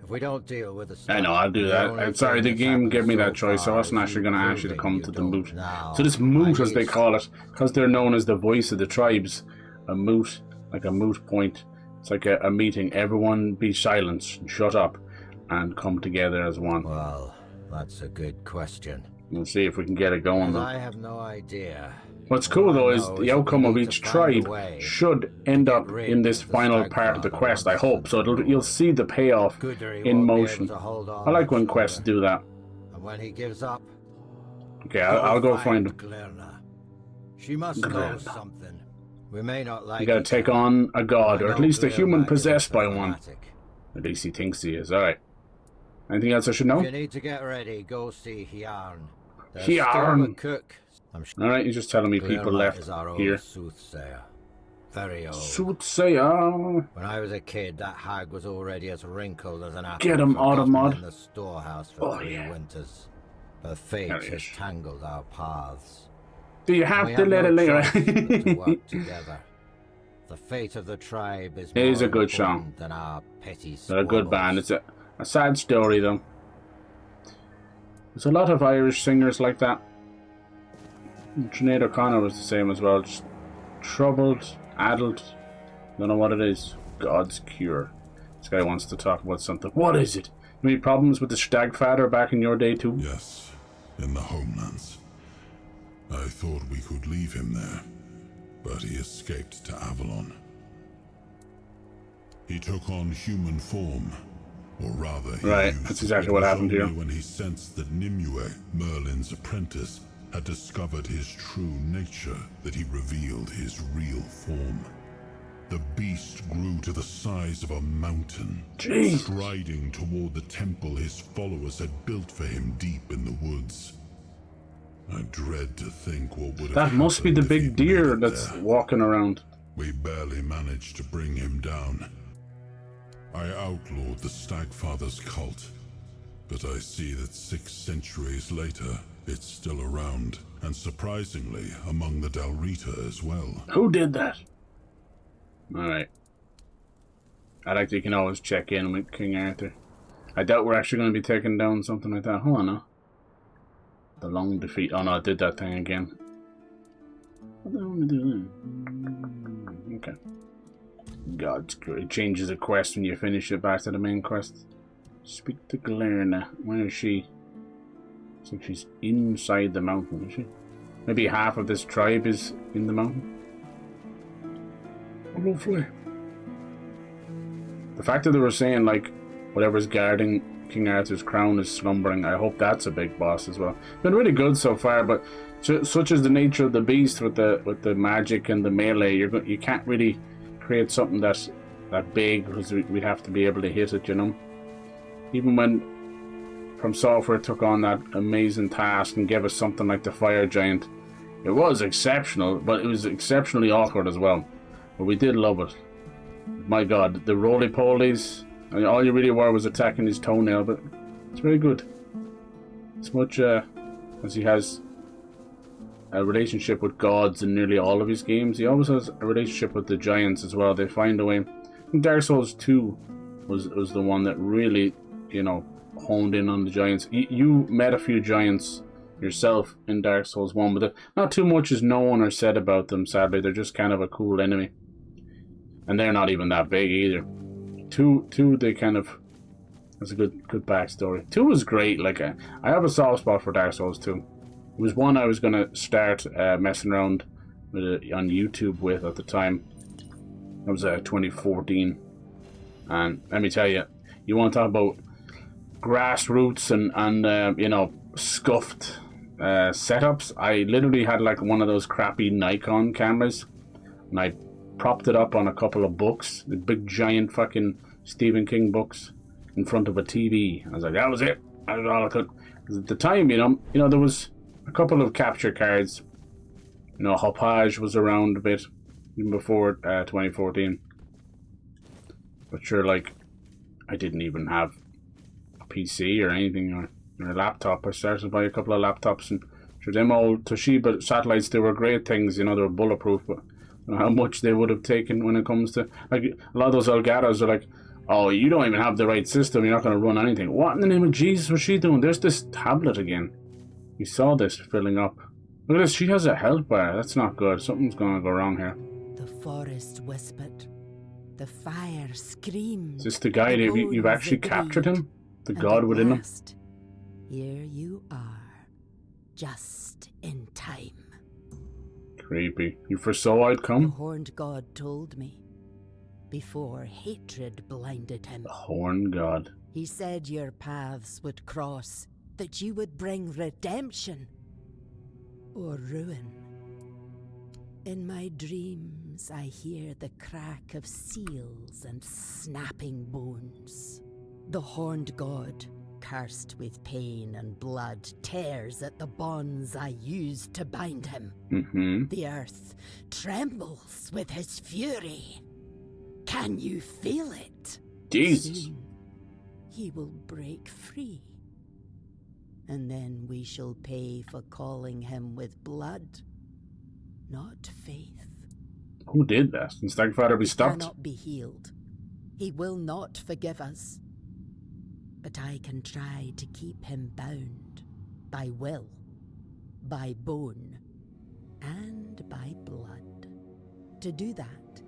Speaker 3: If we don't deal with the
Speaker 1: I know, I'll do that. I'm sorry, the game gave me that choice, so I wasn't actually going to ask you to come to the moot. So this moot, as they call it, because they're known as the voice of the tribes, a moot, like a moot point. It's like a meeting. Everyone be silent, shut up, and come together as one.
Speaker 3: Well, that's a good question.
Speaker 1: We'll see if we can get it going.
Speaker 3: I have no idea.
Speaker 1: What's cool though is the outcome of each tribe should end up in this final part of the quest, I hope. So you'll see the payoff in motion. I like when quests do that.
Speaker 3: And when he gives up,
Speaker 1: okay, I'll go find him.
Speaker 3: Glerna. She must know something. We may not like
Speaker 1: You gotta
Speaker 3: it,
Speaker 1: take on a god,
Speaker 3: I
Speaker 1: or at
Speaker 3: know
Speaker 1: least a
Speaker 3: Glerna
Speaker 1: human
Speaker 3: is
Speaker 1: possessed by
Speaker 3: a
Speaker 1: one.
Speaker 3: fanatic.
Speaker 1: At least he thinks he is. Alright. Anything else I should know?
Speaker 3: If you need to get ready, go see Hjarn. There's
Speaker 1: Hjarn.
Speaker 3: still a cook. I'm sure
Speaker 1: Alright, you're just telling me people
Speaker 3: Glerna
Speaker 1: left
Speaker 3: is our old
Speaker 1: here.
Speaker 3: soothsayer. Very old.
Speaker 1: Soothsayer.
Speaker 3: When I was a kid, that hag was already as wrinkled as an apple.
Speaker 1: Get 'em,
Speaker 3: forgotten
Speaker 1: Automod.
Speaker 3: in the storehouse for
Speaker 1: Oh,
Speaker 3: 3
Speaker 1: yeah.
Speaker 3: winters. Her fate
Speaker 1: There
Speaker 3: has
Speaker 1: he is.
Speaker 3: tangled our paths.
Speaker 1: Do you
Speaker 3: And
Speaker 1: have
Speaker 3: we
Speaker 1: to let
Speaker 3: no
Speaker 1: it later?
Speaker 3: choice but to work together. The fate of the tribe is
Speaker 1: It is
Speaker 3: more
Speaker 1: a good song.
Speaker 3: important than our petty
Speaker 1: They're a good
Speaker 3: squabbles.
Speaker 1: band. It's a sad story though. There's a lot of Irish singers like that. Sinead O'Connor was the same as well. Just troubled, addled. Don't know what it is. God's cure. This guy wants to talk about something. What is it? Any problems with the Stagfather back in your day too?
Speaker 2: Yes, in the homelands. I thought we could leave him there, but he escaped to Avalon. He took on human form Or rather, he
Speaker 1: Right,
Speaker 2: used
Speaker 1: that's
Speaker 2: it.
Speaker 1: exactly
Speaker 2: It
Speaker 1: what
Speaker 2: was
Speaker 1: happened
Speaker 2: only
Speaker 1: here.
Speaker 2: when he sensed that Nimue, Merlin's apprentice, had discovered his true nature that he revealed his real form. The beast grew to the size of a mountain,
Speaker 1: Jeez.
Speaker 2: striding toward the temple his followers had built for him deep in the woods. I dread to think what would have
Speaker 1: That must be
Speaker 2: happened
Speaker 1: the
Speaker 2: if
Speaker 1: big
Speaker 2: he'd
Speaker 1: deer
Speaker 2: made it
Speaker 1: that's
Speaker 2: there.
Speaker 1: walking around.
Speaker 2: We barely managed to bring him down. I outlawed the Stagfather's cult, but I see that 6 centuries later, it's still around, and surprisingly, among the Dalrita as well.
Speaker 1: Who did that? Alright. I like that you can always check in with King Arthur. I doubt we're actually going to be taking down something like that. Hold on now. The long defeat. Oh no, I did that thing again. What the hell am I doing? Okay. God, it changes the quest when you finish it back to the main quest. Speak to Glerna. Where is she? Looks like she's inside the mountain, is she? Maybe half of this tribe is in the mountain. Lovely. The fact that they were saying, like, whatever's guarding King Arthur's crown is slumbering, I hope that's a big boss as well. Been really good so far, but such is the nature of the beast with the magic and the melee. You can't really create something that big because we'd have to be able to hit it, you know. Even when From Software took on that amazing task and gave us something like the Fire Giant, it was exceptional, but it was exceptionally awkward as well. But we did love it. My God, the roly-polies. I mean, all you really were was attacking his toenail, but it's very good. As much as he has a relationship with gods in nearly all of his games, he always has a relationship with the giants as well. They find a way. I think Dark Souls 2 was the one that really, you know, honed in on the giants. You met a few giants yourself in Dark Souls 1, but not too much is known or said about them, sadly. They're just kind of a cool enemy. And they're not even that big either. 2 they kind of... That's a good backstory. 2 was great. Like, I have a soft spot for Dark Souls 2. It was one I was going to start messing around with it on YouTube with at the time. That was 2014. And let me tell you, you want to talk about grassroots and you know, scuffed setups. I literally had like one of those crappy Nikon cameras, and I propped it up on a couple of books, the big giant fucking Stephen King books, in front of a TV. I was like, that was it. That was all I could. 'Cause at the time, you know, there was a couple of capture cards. You know, Hopage was around a bit even before 2014. But sure, like, I didn't even have a PC or anything or a laptop. I started to buy a couple of laptops, and sure, them old Toshiba satellites, they were great things. You know, they were bulletproof, but I don't know how much they would have taken when it comes to, like, a lot of those Elgatos are like, oh, you don't even have the right system, you're not going to run anything. What in the name of Jesus was she doing? There's this tablet again. You saw this filling up. Look at this, she has a health bar. That's not good. Something's going to go wrong here.
Speaker 5: The forest whispered. The fire screamed.
Speaker 1: Is this the guy that you've actually captured him? The god within him?
Speaker 5: Here you are. Just in time.
Speaker 1: Creepy. You foresaw I'd
Speaker 5: The
Speaker 1: come?
Speaker 5: horned god told me. Before hatred blinded him.
Speaker 1: The horned god.
Speaker 5: He said your paths would cross, that you would bring redemption or ruin. In my dreams, I hear the crack of seals and snapping bones. The horned god, cursed with pain and blood, tears at the bonds I used to bind him. The earth trembles with his fury. Can you feel it?
Speaker 1: Jesus.
Speaker 5: Soon, he will break free. And then we shall pay for calling him with blood, not faith.
Speaker 1: Who did that? Can Stagfather be stopped?
Speaker 5: Cannot be healed. He will not forgive us. But I can try to keep him bound by will, by bone, and by blood. To do that,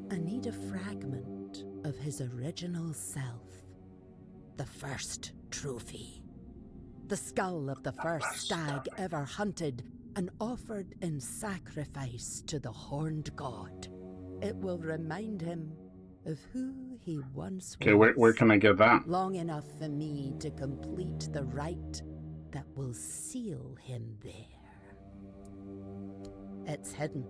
Speaker 5: I need a fragment of his original self. The first trophy. The skull of the first stag ever hunted and offered in sacrifice to the horned god. It will remind him of who he once
Speaker 1: Okay,
Speaker 5: was.
Speaker 1: where can I get that?
Speaker 5: Long enough for me to complete the rite that will seal him there. It's hidden,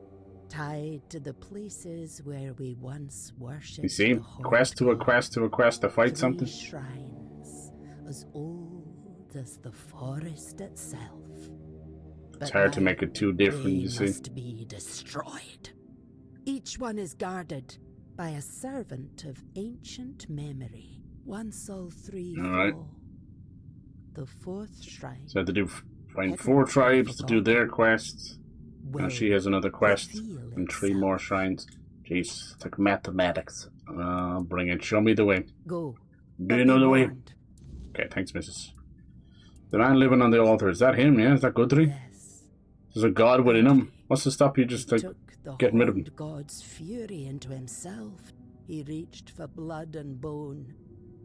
Speaker 5: tied to the places where we once worshipped.
Speaker 1: You see?
Speaker 5: the horde
Speaker 1: Quest to a
Speaker 5: god.
Speaker 1: quest to a quest to fight
Speaker 5: 3
Speaker 1: something.
Speaker 5: shrines, as old as the forest itself.
Speaker 1: It's hard to make it too different, you see.
Speaker 5: Must be destroyed. Each one is guarded by a servant of ancient memory. Once all 3
Speaker 1: Alright.
Speaker 5: fall, the 4th shrine.
Speaker 1: So I have to do find 4 tribes to do their quests. Now
Speaker 5: will
Speaker 1: she has another quest
Speaker 5: reveal
Speaker 1: and 3
Speaker 5: itself.
Speaker 1: more shrines. Jeez, it's like mathematics. Bring it. Show me the way.
Speaker 5: Go.
Speaker 1: Do
Speaker 5: but
Speaker 1: you know
Speaker 5: be
Speaker 1: the way?
Speaker 5: warned.
Speaker 1: Okay, thanks, missus. The man living on the altar, is that him? Yeah, is that Guthrie?
Speaker 5: Yes.
Speaker 1: There's a god within him. What's to stop you just like
Speaker 5: Took the
Speaker 1: getting rid of him?
Speaker 5: horde god's fury into himself. He reached for blood and bone,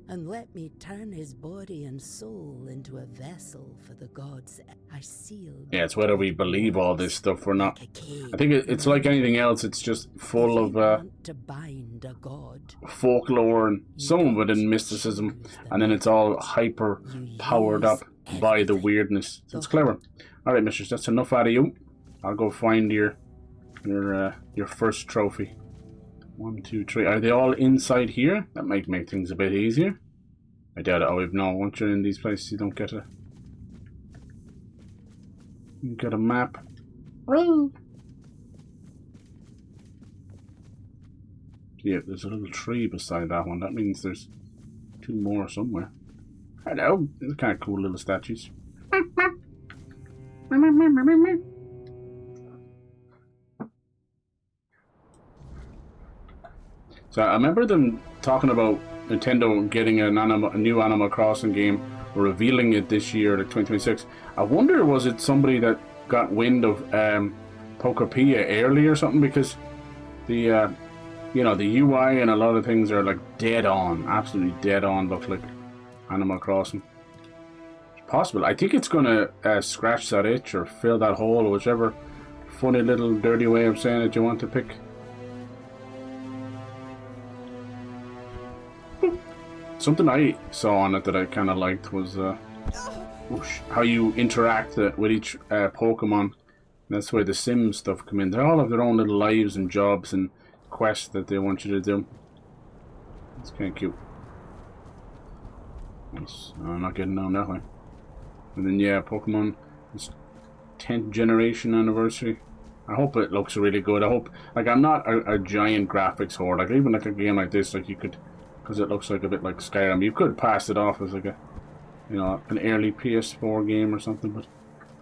Speaker 5: and let me turn his body and soul into a vessel for the gods. I sealed.
Speaker 1: Yeah, it's whether we believe all this stuff or not.
Speaker 5: like a cage.
Speaker 1: I think it's like anything else. It's just full
Speaker 5: If
Speaker 1: of
Speaker 5: you want to bind a god,
Speaker 1: folklore and some of it in mysticism, and then it's all hyper powered up by the weirdness. So it's clever. All right, mistress, that's enough out of you. I'll go find your first trophy. 1, 2, 3. Are they all inside here? That might make things a bit easier. I doubt it. Oh, no. Once you're in these places, you don't get a map. Yeah, there's a little tree beside that one. That means there's 2 more somewhere. Hello. These are kind of cool little statues. So I remember them talking about Nintendo getting a new Animal Crossing game, or revealing it this year, like 2026. I wonder, was it somebody that got wind of Pokopia early or something? Because the the UI and a lot of things are like dead on, absolutely dead on. Look like Animal Crossing. It's possible. I think it's gonna scratch that itch or fill that hole, or whichever funny little dirty way of saying it you want to pick. Something I saw on it that I kind of liked was how you interact with each Pokemon. That's where the Sims stuff come in. They all have their own little lives and jobs and quests that they want you to do. It's kind of cute. Nice. I'm not getting down that way. And then yeah, Pokemon, it's 10th generation anniversary. I hope it looks really good. I hope, like, I'm not a giant graphics whore. Like, even like a game like this, like you could, because it looks like a bit like Skyrim, you could pass it off as like a, an early PS4 game or something, but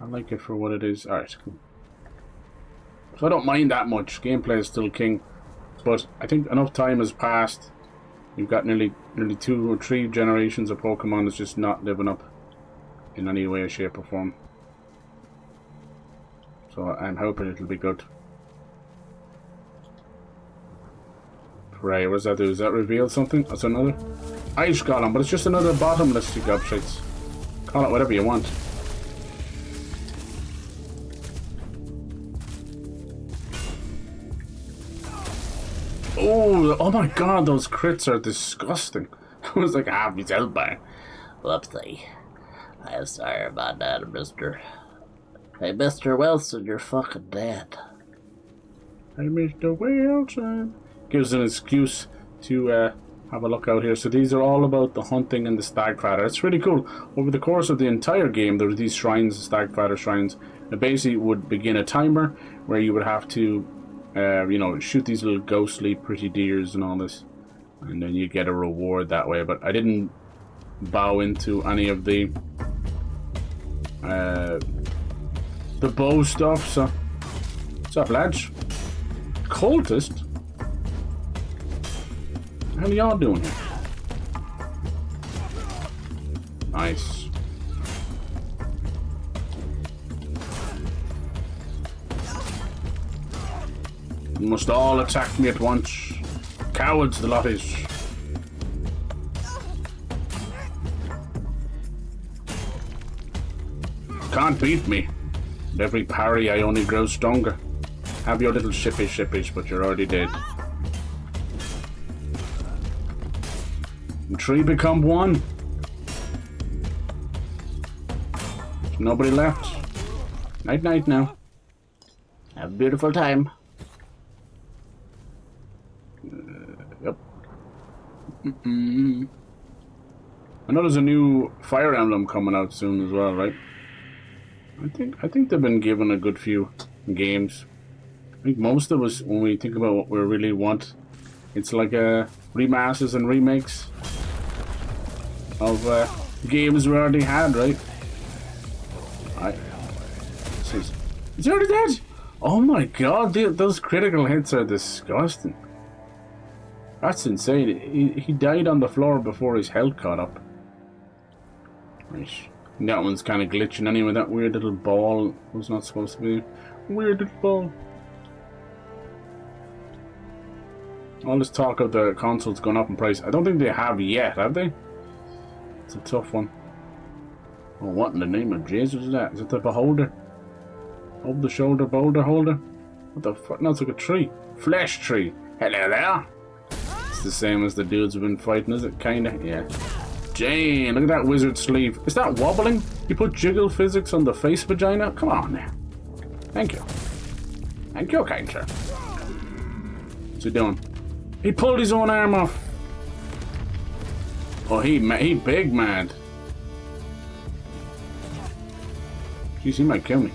Speaker 1: I like it for what it is. Alright, cool. So I don't mind that much. Gameplay is still king, but I think enough time has passed. You've got nearly 2 or 3 generations of Pokemon that's just not living up in any way, shape or form. So I'm hoping it'll be good. Right, what does that do? Does that reveal something? That's another ice golem, but it's just another bottomless, you gobshites. Call it whatever you want. Oh my god, those crits are disgusting. I was like, he's elbow.
Speaker 6: Whoopsie. I'm sorry about that, mister. Hey, Mr. Wilson, you're fucking dead.
Speaker 1: Hey, Mr. Wilson. Gives an excuse to have a look out here. So these are all about the hunting and the Stagfather. It's really cool. Over the course of the entire game, there were these shrines, the Stagfather shrines. It basically would begin a timer where you would have to, shoot these little ghostly pretty deers and all this. And then you get a reward that way. But I didn't bow into any of the bow stuff, so... What's up, lads? Cultist? What are y'all doing here? Nice. You must all attack me at once. Cowards, the lot is. Can't beat me. With every parry, I only grow stronger. Have your little shippish, but you're already dead. Three become one. There's nobody left. Night night now.
Speaker 6: Have a beautiful time.
Speaker 1: Yep. I know there's a new Fire Emblem coming out soon as well, right? I think they've been given a good few games. I think most of us, when we think about what we really want, it's like remasters and remakes of games we already had, right? Is he already dead? Oh my god, those critical hits are disgusting. That's insane. He died on the floor before his health caught up. Right. That one's kind of glitching anyway. That weird little ball was not supposed to be. Weird little ball. All this talk of the consoles going up in price. I don't think they have yet, have they? It's a tough one. Oh, what in the name of Jesus is that? Is it the beholder? Over the shoulder boulder holder? What the fuck? No, it's like a tree. Flesh tree. Hello there. It's the same as the dudes we've been fighting, is it? Kinda, yeah. Jane, look at that wizard sleeve. Is that wobbling? You put jiggle physics on the face vagina? Come on now. Thank you. Thank you, kind sir. What's he doing? He pulled his own arm off. Oh, he big mad. Jeez, he might kill me.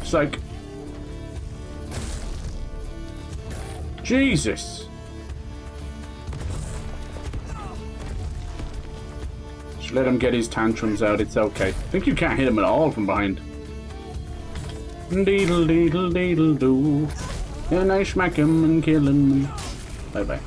Speaker 1: Psych. Jesus. Just let him get his tantrums out, it's okay. I think you can't hit him at all from behind. Deedle deedle deedle doo. And I smack him and kill him. Bye bye.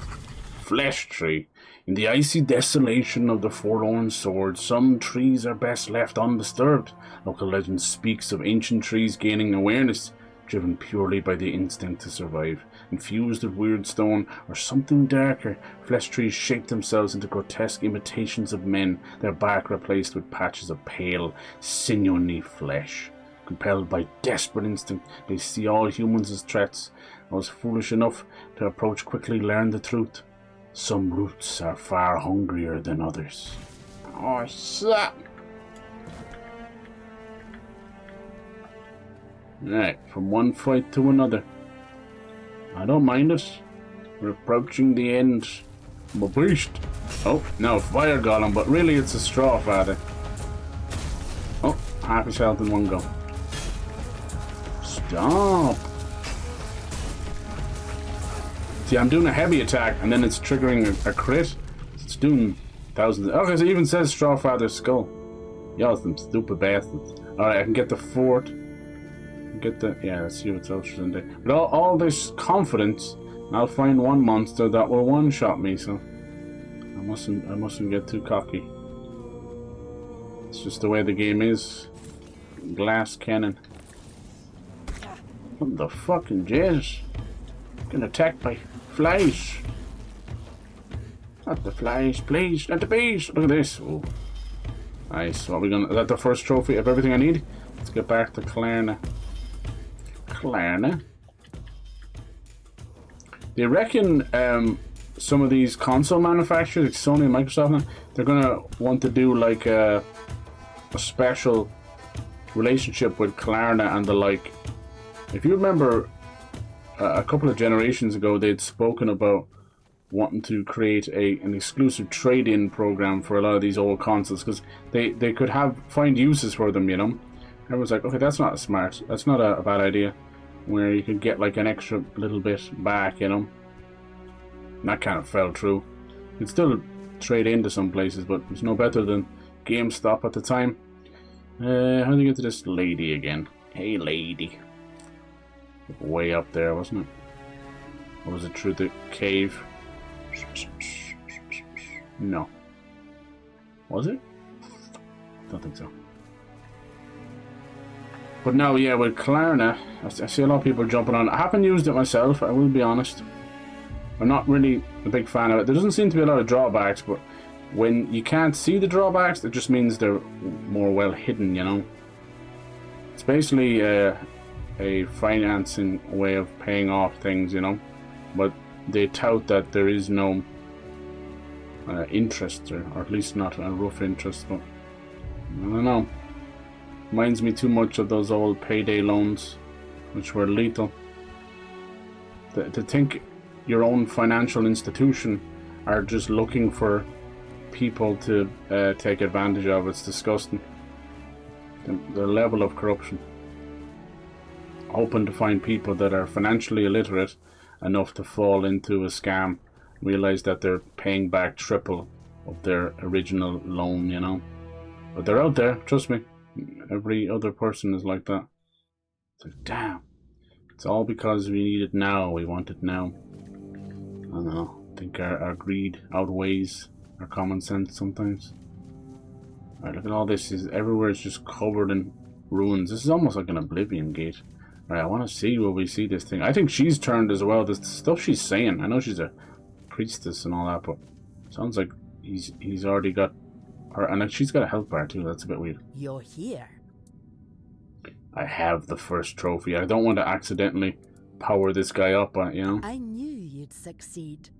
Speaker 1: Flesh tree. In the icy desolation of the forlorn sword, some trees are best left undisturbed. Local legend speaks of ancient trees gaining awareness, driven purely by the instinct to survive. Infused with weird stone or something darker, flesh trees shape themselves into grotesque imitations of men, their bark replaced with patches of pale, sinewy flesh. Compelled by desperate instinct, they see all humans as threats. Those foolish enough to approach quickly learn the truth. Some roots are far hungrier than others.
Speaker 6: Oh shit!
Speaker 1: Right, from one fight to another. I don't mind it. We're approaching the end. I'm a beast. Oh, no, fire golem, but really it's a straw father. Oh, half his health in one go. Stop. See, I'm doing a heavy attack and then it's triggering a crit. It's doing thousands. Okay, so it even says straw father's skull. Y'all some stupid bastards. Alright, I can get the fort. Get the, yeah, let's see what's else in there. But all this confidence, I'll find one monster that will one-shot me, so I mustn't get too cocky. It's just the way the game is. Glass cannon. What the fucking Jesus? Getting attacked by flies. Not the flies, please, not the bees. Look at this. Oh. Nice. What are we gonna? Is that the first trophy of everything I need? Let's get back to Klarna. They reckon some of these console manufacturers, like Sony and Microsoft, they're gonna want to do like a special relationship with Klarna and the like. If you remember, a couple of generations ago, they'd spoken about wanting to create an exclusive trade-in program for a lot of these old consoles because they could find uses for them, you know. Everyone's like, okay, that's not smart. That's not a bad idea. Where you could get like an extra little bit back, you know. And that kind of fell through. You could still trade into some places, but it's no better than GameStop at the time. How do you get to this lady again? Hey, lady. Way up there, wasn't it? Or was it through the cave? No. Was it? Don't think so. But now, yeah, with Klarna, I see a lot of people jumping on. I haven't used it myself, I will be honest. I'm not really a big fan of it. There doesn't seem to be a lot of drawbacks, but when you can't see the drawbacks, it just means they're more well hidden, you know. It's basically a financing way of paying off things, you know. But they tout that there is no interest, or at least not a rough interest, but I don't know. Reminds me too much of those old payday loans, which were lethal. To think your own financial institution are just looking for people to take advantage of, it's disgusting. The level of corruption. Hoping to find people that are financially illiterate enough to fall into a scam, realize that they're paying back triple of their original loan, you know. But they're out there, trust me. Every other person is like that. It's like, damn. It's all because we need it now. We want it now. I don't know. I think our greed outweighs our common sense sometimes. Alright, look at all this. Everywhere is just covered in ruins. This is almost like an Oblivion gate. Alright, I want to see where we see this thing. I think she's turned as well. The stuff she's saying. I know she's a priestess and all that, but sounds like he's already got her. And she's got a health bar too. That's a bit weird.
Speaker 5: You're here.
Speaker 1: I have the first trophy. I don't want to accidentally power this guy up, you know?
Speaker 5: I knew you'd succeed.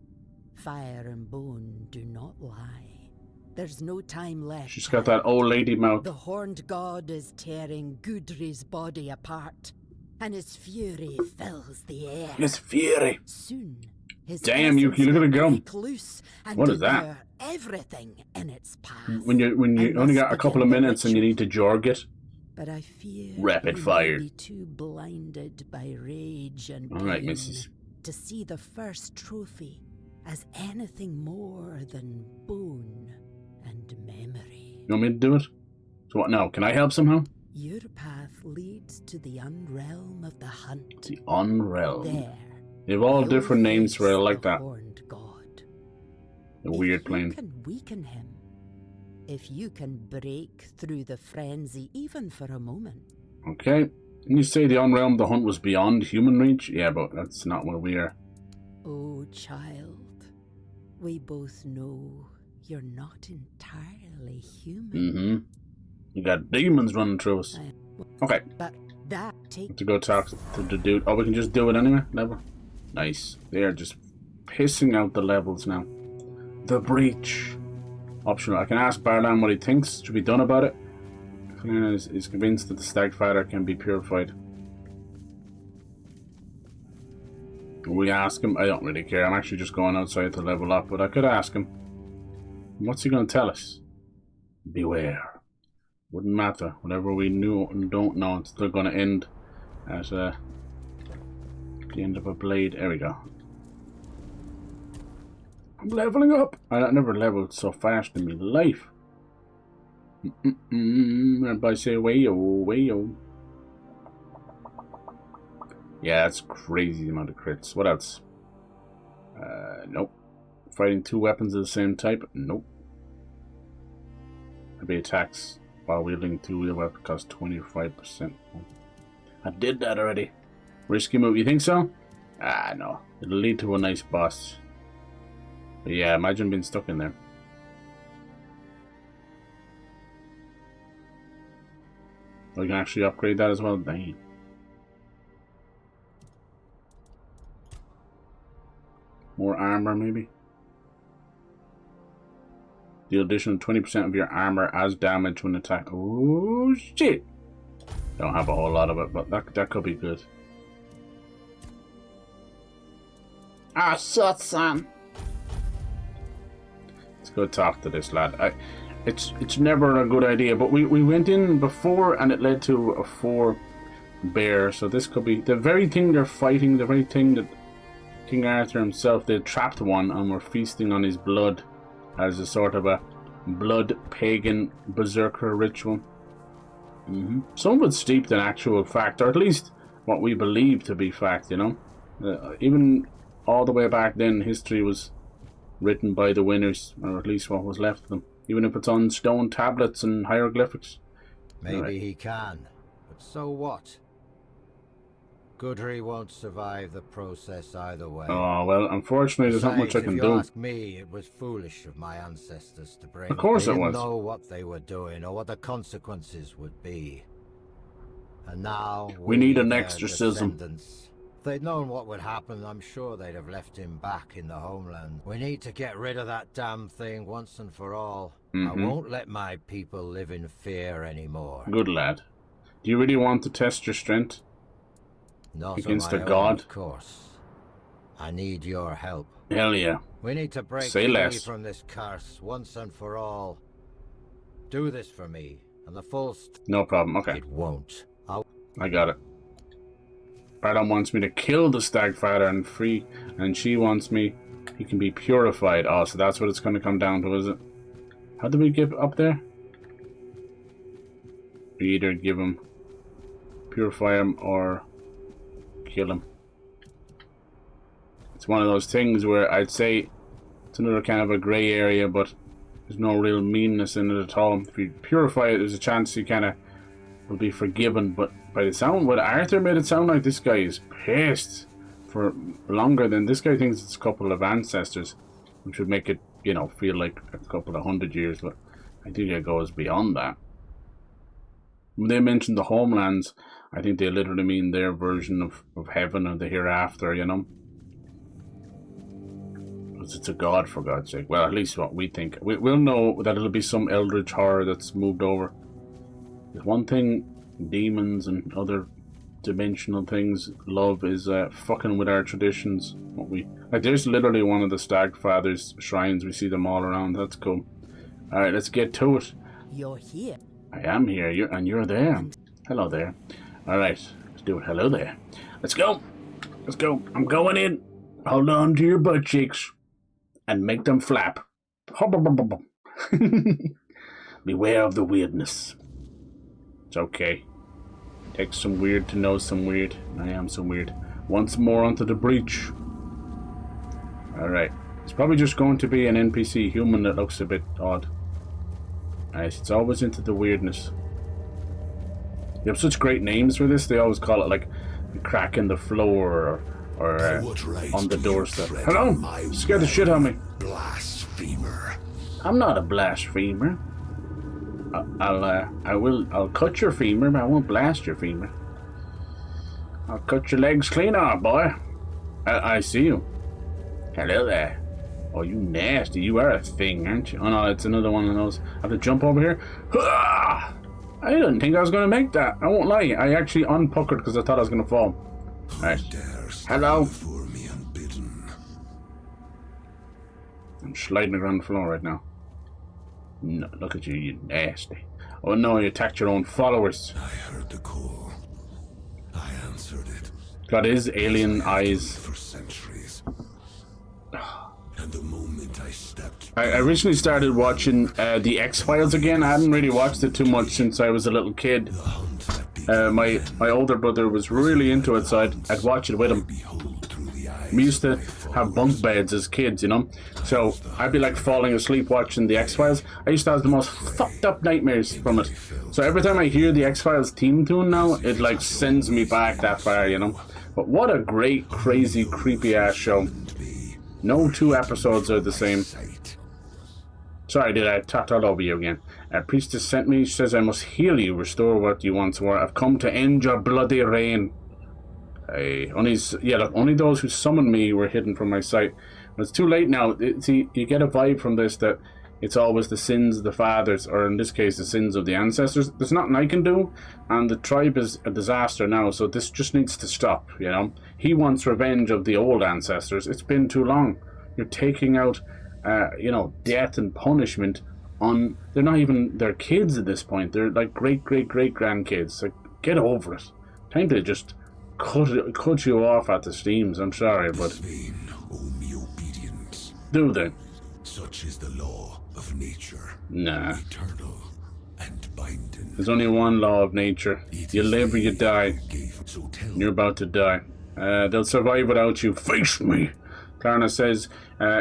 Speaker 5: Fire and bone do not lie. There's no time left.
Speaker 1: She's got that old lady mouth.
Speaker 5: The horned god is tearing Gudri's body apart, and his fury fills the air.
Speaker 1: His fury.
Speaker 5: Soon, his
Speaker 1: damn, you look at it go.
Speaker 5: Loose and
Speaker 1: what is that?
Speaker 5: Everything in its path.
Speaker 1: When you only got a couple of minutes and you need to jorg it.
Speaker 5: But I fear
Speaker 1: rapid
Speaker 5: you
Speaker 1: fire.
Speaker 5: may be too blinded by rage and
Speaker 1: all right,
Speaker 5: pain
Speaker 1: Mrs.
Speaker 5: to see the first trophy as anything more than bone and memory.
Speaker 1: You want me to do it? So what now? Can I help somehow?
Speaker 5: Your path leads to the unrealm of the hunt.
Speaker 1: The unrealm.
Speaker 5: There.
Speaker 1: They have all different names for it. I like that.
Speaker 5: Horned god.
Speaker 1: The weird
Speaker 5: If
Speaker 1: plane.
Speaker 5: you can weaken him, if you can break through the frenzy even for a moment.
Speaker 1: Okay. And you say the unrealm, the hunt was beyond human reach? Yeah, but that's not where we are.
Speaker 5: Oh, child, we both know you're not entirely human.
Speaker 1: Mm-hmm. You got demons running through us. Okay.
Speaker 5: But that takes...
Speaker 1: To go talk to the dude. Oh, we can just do it anyway? Level? Nice. They are just pissing out the levels now. The breach. Optional. I can ask Barlan what he thinks should be done about it. Is convinced that the Stagfather can be purified. We ask him. I don't really care. I'm actually just going outside to level up, but I could ask him. What's he going to tell us? Beware. Wouldn't matter. Whatever we knew and don't know, it's still going to end at the end of a blade. There we go. I'm leveling up. I never leveled so fast in my life. Everybody say wayo, wayo. Yeah, that's crazy amount of crits. What else? Nope. Fighting two weapons of the same type? Nope. Maybe attacks while wielding two wheel weapons cost 25%. I did that already. Risky move, you think so? Ah, no. It'll lead to a nice boss. But yeah, imagine being stuck in there. We can actually upgrade that as well. Dang. More armor, maybe. Deal additional 20% of your armor as damage when attacked. Oh shit! Don't have a whole lot of it, but that could be good.
Speaker 6: Ah, shit, son.
Speaker 1: Let's go talk to this lad. It's never a good idea, but we went in before and it led to a 4 bear, so this could be the very thing they're fighting, the very thing that King Arthur himself, they trapped one and were feasting on his blood as a sort of a blood pagan berserker ritual. Some of it's steeped in actual fact, or at least what we believe to be fact, you know. Even all the way back then, history was written by the winners, or at least what was left of them. Even if it's on stone tablets and hieroglyphics.
Speaker 3: Maybe he can, but so what? Gudri won't survive the process either way.
Speaker 1: Oh, well, unfortunately, there's not much I can
Speaker 3: if
Speaker 1: do.
Speaker 3: you ask me, it was foolish of my ancestors to bring.
Speaker 1: Of course
Speaker 3: they
Speaker 1: it was.
Speaker 3: didn't know what they were doing or what the consequences would be. And now
Speaker 1: we need an
Speaker 3: their
Speaker 1: exorcism.
Speaker 3: descendants If they'd known what would happen, I'm sure they'd have left him back in the homeland. We need to get rid of that damn thing once and for all. I won't let my people live in fear anymore.
Speaker 1: Good lad. Do you really want to test your strength?
Speaker 3: Not
Speaker 1: against
Speaker 3: on
Speaker 1: a
Speaker 3: my
Speaker 1: god?
Speaker 3: own, of course. I need your help.
Speaker 1: Hell yeah.
Speaker 3: We need to break
Speaker 1: Say
Speaker 3: free
Speaker 1: less.
Speaker 3: from this curse once and for all. Do this for me, and the full
Speaker 1: No problem. Okay.
Speaker 3: It won't.
Speaker 1: I got it. Bardon wants me to kill the Stagfather and free, and she wants me. He can be purified. Oh, so that's what it's going to come down to, is it? How do we get up there? We either give him, purify him, or kill him. It's one of those things where I'd say it's another kind of a grey area, but there's no real meanness in it at all. If you purify it, there's a chance you kind of will be forgiven, but by the sound, what Arthur made it sound like, this guy is pissed for longer than this guy thinks it's a couple of ancestors, which would make it, you know, feel like a couple of 100 years, but I think it goes beyond that. When they mention the homelands, I think they literally mean their version of heaven or the hereafter, you know? Because it's a god, for God's sake. Well, at least what we think. We'll know that it'll be some eldritch horror that's moved over. There's one thing demons and other dimensional things love is fucking with our traditions. What we like, there's literally one of the Stagfather's shrines. We see them all around. That's cool. All right, let's get to it.
Speaker 5: You're here.
Speaker 1: I am here. You're there. Hello there. All right, let's do it. Hello there. Let's go. Let's go. I'm going in. Hold on to your butt cheeks and make them flap. Beware of the weirdness. It's okay. Takes some weird to know some weird. I am some weird. Once more onto the breach. Alright. It's probably just going to be an NPC human that looks a bit odd. Nice. It's always into the weirdness. You have such great names for this. They always call it like a crack in the floor or on the doorstep. Hello? Scared the shit out of me.
Speaker 2: Blasphemer.
Speaker 1: I'm not a blasphemer. I'll cut your femur, but I won't blast your femur. I'll cut your legs clean off, boy. I see you. Hello there. Oh, you nasty. You are a thing, aren't you? Oh no, it's another one of those. I have to jump over here. I didn't think I was going to make that. I won't lie. I actually unpuckered because I thought I was going to fall. Alright. Hello. I'm sliding around the floor right now. No, look at you, you nasty. Oh no, you attacked your own followers.
Speaker 2: I heard the call. I answered it.
Speaker 1: Got his alien eyes.
Speaker 2: For centuries. And the moment I stepped...
Speaker 1: I recently started watching the X-Files again. I hadn't really watched it too much since I was a little kid. My older brother was really into it, so I'd watch it with him. We used to have bunk beds as kids, you know? So I'd be like falling asleep watching the X-Files. I used to have the most fucked up nightmares from it. So every time I hear the X-Files theme tune now, it like sends me back that far, you know? But what a great, crazy, creepy ass show. No two episodes are the same. Sorry, did I talk all over you again? A priestess sent me. She says I must heal you, restore what you once were. I've come to end your bloody reign. Only those who summoned me were hidden from my sight. But it's too late now. See, you get a vibe from this that it's always the sins of the fathers, or in this case, the sins of the ancestors. There's nothing I can do, and the tribe is a disaster now, so this just needs to stop, you know? He wants revenge of the old ancestors. It's been too long. You're taking out, death and punishment on... They're not even their kids at this point. They're like great-great-great-grandkids. Like, get over it. Time to just... Cut you off at the steams. I'm sorry, but do they?
Speaker 2: Such is the law of nature.
Speaker 1: Nah.
Speaker 2: Eternal and binding.
Speaker 1: There's only one law of nature. You live or you die. You're about to die. They'll survive without you. Face me. Klarna says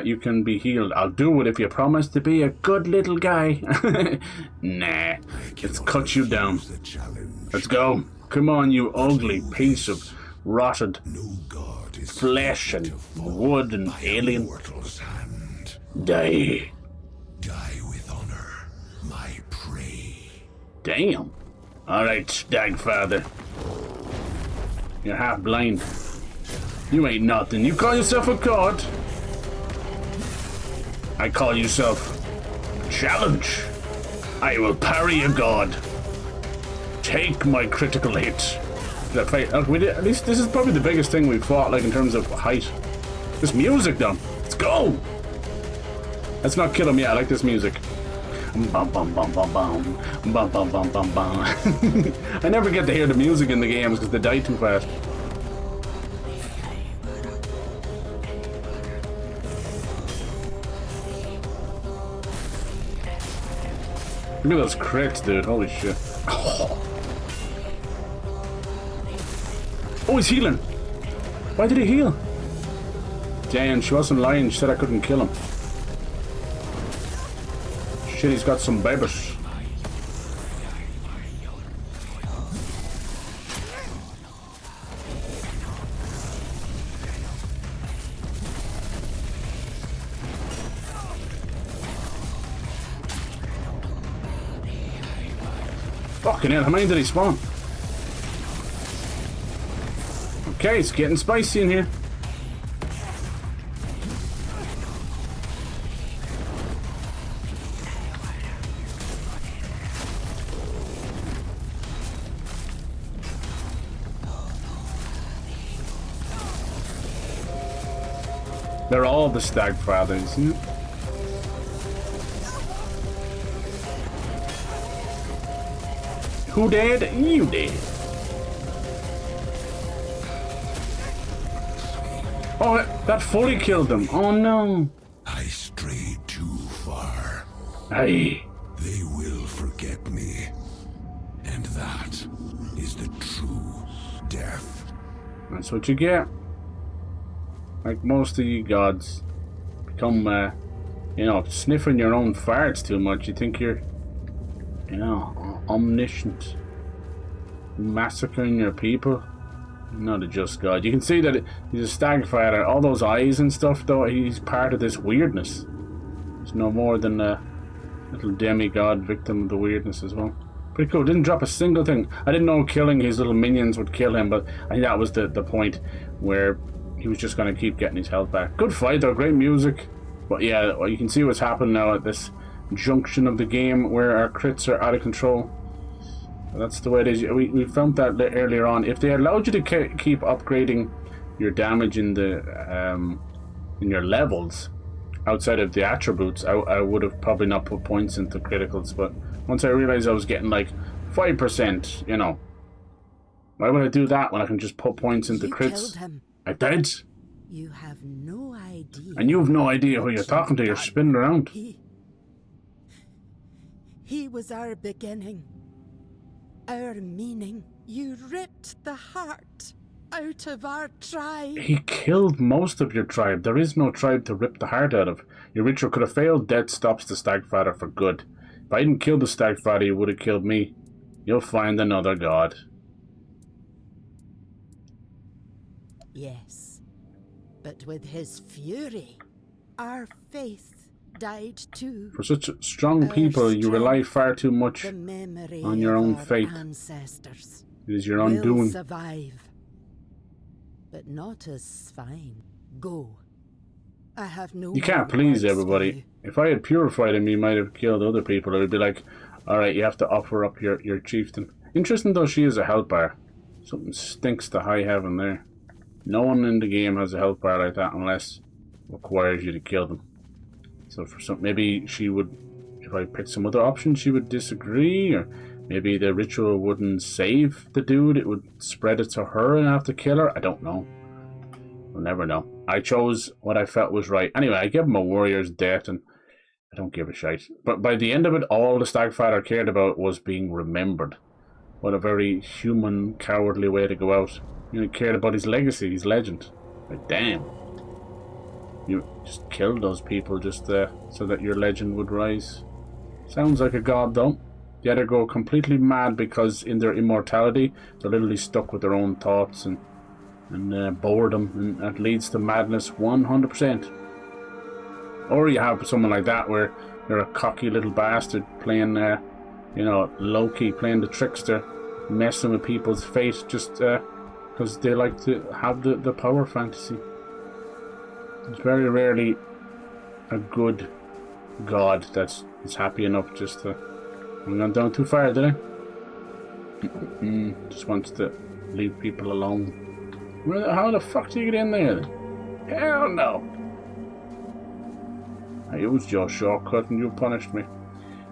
Speaker 1: you can be healed. I'll do it if you promise to be a good little guy. Nah. Let's cut you down. Let's go. Come on, you ugly piece of rotted flesh and wood and alien. Die.
Speaker 2: Die with honor, my prey.
Speaker 1: Damn. Alright, Stagfather. You're half blind. You ain't nothing. You call yourself a god? I call yourself challenge. I will parry a god. Take my critical hit. That fight. At least this is probably the biggest thing we've fought, like in terms of height. This music, though. Let's go. Let's not kill him yet. I like this music. Bum bum bum bum bum bum bum bum bum bum. I never get to hear the music in the games because they die too fast. Look at those crits, dude. Holy shit. Oh, he's healing. Why did he heal? Damn, she wasn't lying. She said I couldn't kill him. Shit, he's got some babies. Fucking hell, how many did he spawn? Okay, it's getting spicy in here. They're all the Stag Fathers, isn't it? Who did? You did. Oh, that fully killed them. Oh no.
Speaker 2: I strayed too far.
Speaker 1: Aye.
Speaker 2: They will forget me. And that is the true death.
Speaker 1: That's what you get. Like most of you gods become, you know, sniffing your own farts too much. You think you're, you know, omniscient. Massacring your people. Not a just god. You can see that he's a stag fighter. All those eyes and stuff, though, he's part of this weirdness. He's no more than a little demigod victim of the weirdness as well. Pretty cool. Didn't drop a single thing. I didn't know killing his little minions would kill him, but I think that was the point where he was just going to keep getting his health back. Good fight, though. Great music. But yeah, well, you can see what's happened now at this junction of the game where our crits are out of control. That's the way it is. We found that earlier on. If they allowed you to keep upgrading your damage in the in your levels outside of the attributes, I would have probably not put points into criticals. But once I realized I was getting like 5%, you know, why would I do that when I can just put points into crits?
Speaker 5: Killed him.
Speaker 1: I did.
Speaker 5: You have no idea.
Speaker 1: And you have no idea who you're talking to. You're spinning around.
Speaker 5: He was our beginning. Our meaning. You ripped the heart out of our tribe.
Speaker 1: He killed most of your tribe. There is no tribe to rip the heart out of. Your ritual could have failed. Death stops the Stagfather for good. If I didn't kill the Stagfather, he would have killed me. You'll find another god.
Speaker 5: Yes, but with his fury, our faith died too.
Speaker 1: For such strong people, you rely far too much on your own faith.
Speaker 5: Ancestors
Speaker 1: It is your
Speaker 5: will
Speaker 1: undoing.
Speaker 5: survive, but not as fine. Go. I have no.
Speaker 1: You can't please everybody. If I had purified him, he might have killed other people. It would be like, alright, you have to offer up your chieftain. Interesting though, she is a health bar. Something stinks to high heaven there. No one in the game has a health bar like that unless it requires you to kill them. So for some, maybe she would, if I picked some other option, she would disagree, or maybe the ritual wouldn't save the dude, it would spread it to her and have to kill her. I don't know. We'll never know. I chose what I felt was right. Anyway, I gave him a warrior's death, and I don't give a shite. But by the end of it, all the Stagfather cared about was being remembered. What a very human, cowardly way to go out. You know, he cared about his legacy, his legend. Like, damn. You just killed those people just so that your legend would rise. Sounds like a god, though. The other go completely mad because in their immortality, they're literally stuck with their own thoughts and boredom, and that leads to madness 100%. Or you have someone like that where you're a cocky little bastard playing, you know, low-key, playing the trickster, messing with people's fate just because they like to have the power fantasy. There's very rarely a good god that's happy enough just to... I'm not down too far, did I? Just wants to leave people alone. How the fuck do you get in there? Hell no! I used your shortcut and you punished me.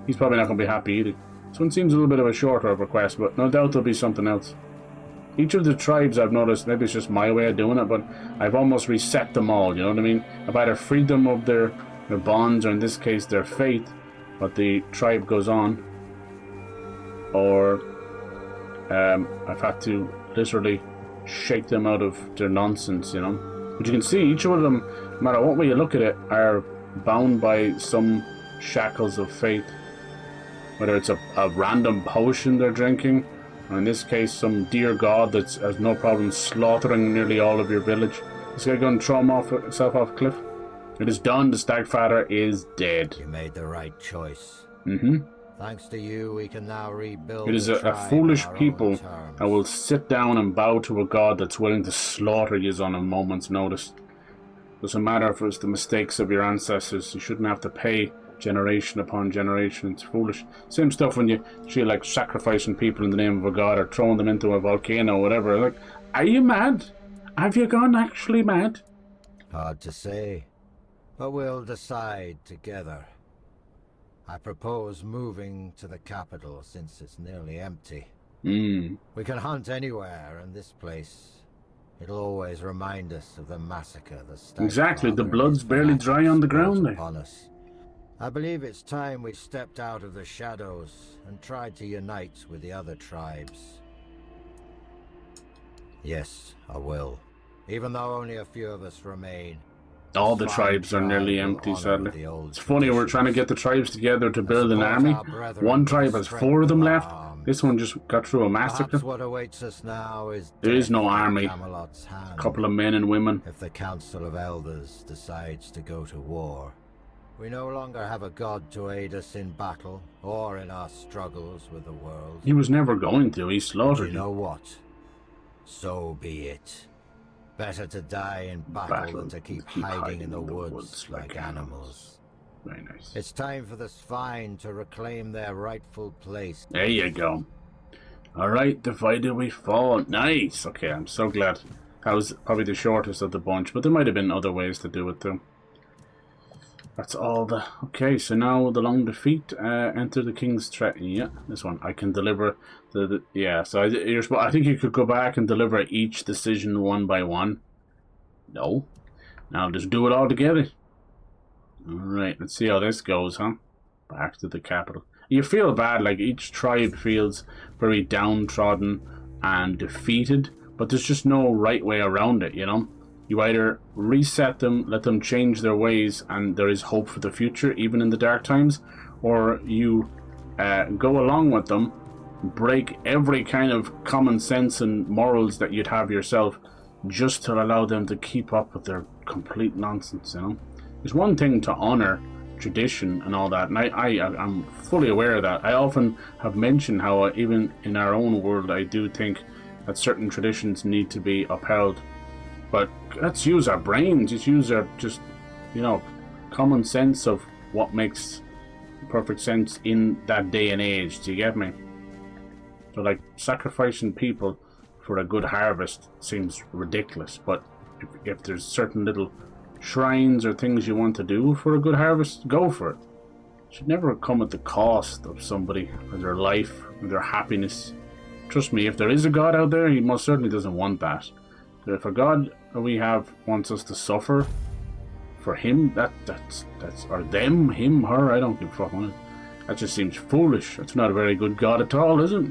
Speaker 1: He's probably not going to be happy either. This one seems a little bit of a shorter request, but no doubt there'll be something else. Each of the tribes I've noticed, maybe it's just my way of doing it, but I've almost reset them all, you know what I mean? I've either freed them of their bonds, or in this case their faith, but the tribe goes on. Or I've had to literally shake them out of their nonsense, you know? But you can see each of them, no matter what way you look at it, are bound by some shackles of faith. Whether it's a random potion they're drinking, or in this case some dear god that has no problem slaughtering nearly all of your village. This guy going to throw himself off a cliff. It is done. The Stagfather is dead.
Speaker 3: You made the right choice.
Speaker 1: Mm-hmm.
Speaker 3: Thanks to you, we can now rebuild.
Speaker 1: It is a foolish people that will sit down and bow to a god that's willing to slaughter you on a moment's notice. Doesn't matter if it's the mistakes of your ancestors. You shouldn't have to pay generation upon generation. It's foolish. Same stuff when you see like sacrificing people in the name of a god, or throwing them into a volcano or whatever. Like, are you mad? Have you gone actually mad?
Speaker 3: Hard to say, but we'll decide together. I propose moving to the capital since it's nearly empty. We can hunt anywhere, and this place, it'll always remind us of the massacre the Stagfather
Speaker 1: exactly, the blood's barely dry on the ground there.
Speaker 3: Upon us. I believe it's time we stepped out of the shadows and tried to unite with the other tribes. Yes, I will. Even though only a few of us remain.
Speaker 1: All the tribes are nearly empty, sadly. It's funny, we're trying to get the tribes together to build an army. One tribe has 4 of them left. This one just got through a massacre.
Speaker 3: What awaits us now is
Speaker 1: there is no army. A couple of men and women.
Speaker 3: If the Council of Elders decides to go to war, we no longer have a god to aid us in battle or in our struggles with the world.
Speaker 1: He was never going to. He slaughtered
Speaker 3: you. You know what? So be it. Better to die in battle than to keep hiding in the woods like animals.
Speaker 1: Very nice.
Speaker 3: It's time for the swine to reclaim their rightful place.
Speaker 1: There you go. Alright, divided we fall. Nice! Okay, I'm so glad. That was probably the shortest of the bunch, but there might have been other ways to do it too. That's all the... Okay, so now the long defeat. Enter the king's threat. Yeah, this one. I can deliver the yeah, so I think you could go back and deliver each decision one by one. No. Now just do it all together. Alright, let's see how this goes, huh? Back to the capital. You feel bad, like each tribe feels very downtrodden and defeated, but there's just no right way around it, you know? You either reset them, let them change their ways, and there is hope for the future, even in the dark times, or you go along with them, break every kind of common sense and morals that you'd have yourself, just to allow them to keep up with their complete nonsense, you know? There's one thing to honor tradition and all that, and I'm fully aware of that. I often have mentioned how even in our own world, I do think that certain traditions need to be upheld. But let's use our brains, just use our, you know, common sense of what makes perfect sense in that day and age. Do you get me? So, like, sacrificing people for a good harvest seems ridiculous. But if there's certain little shrines or things you want to do for a good harvest, go for it. It should never come at the cost of somebody, or their life, or their happiness. Trust me, if there is a God out there, he most certainly doesn't want that. If a God we have wants us to suffer for him, that's or them, him, her, I don't give a fuck on it. That just seems foolish. That's not a very good God at all, is it?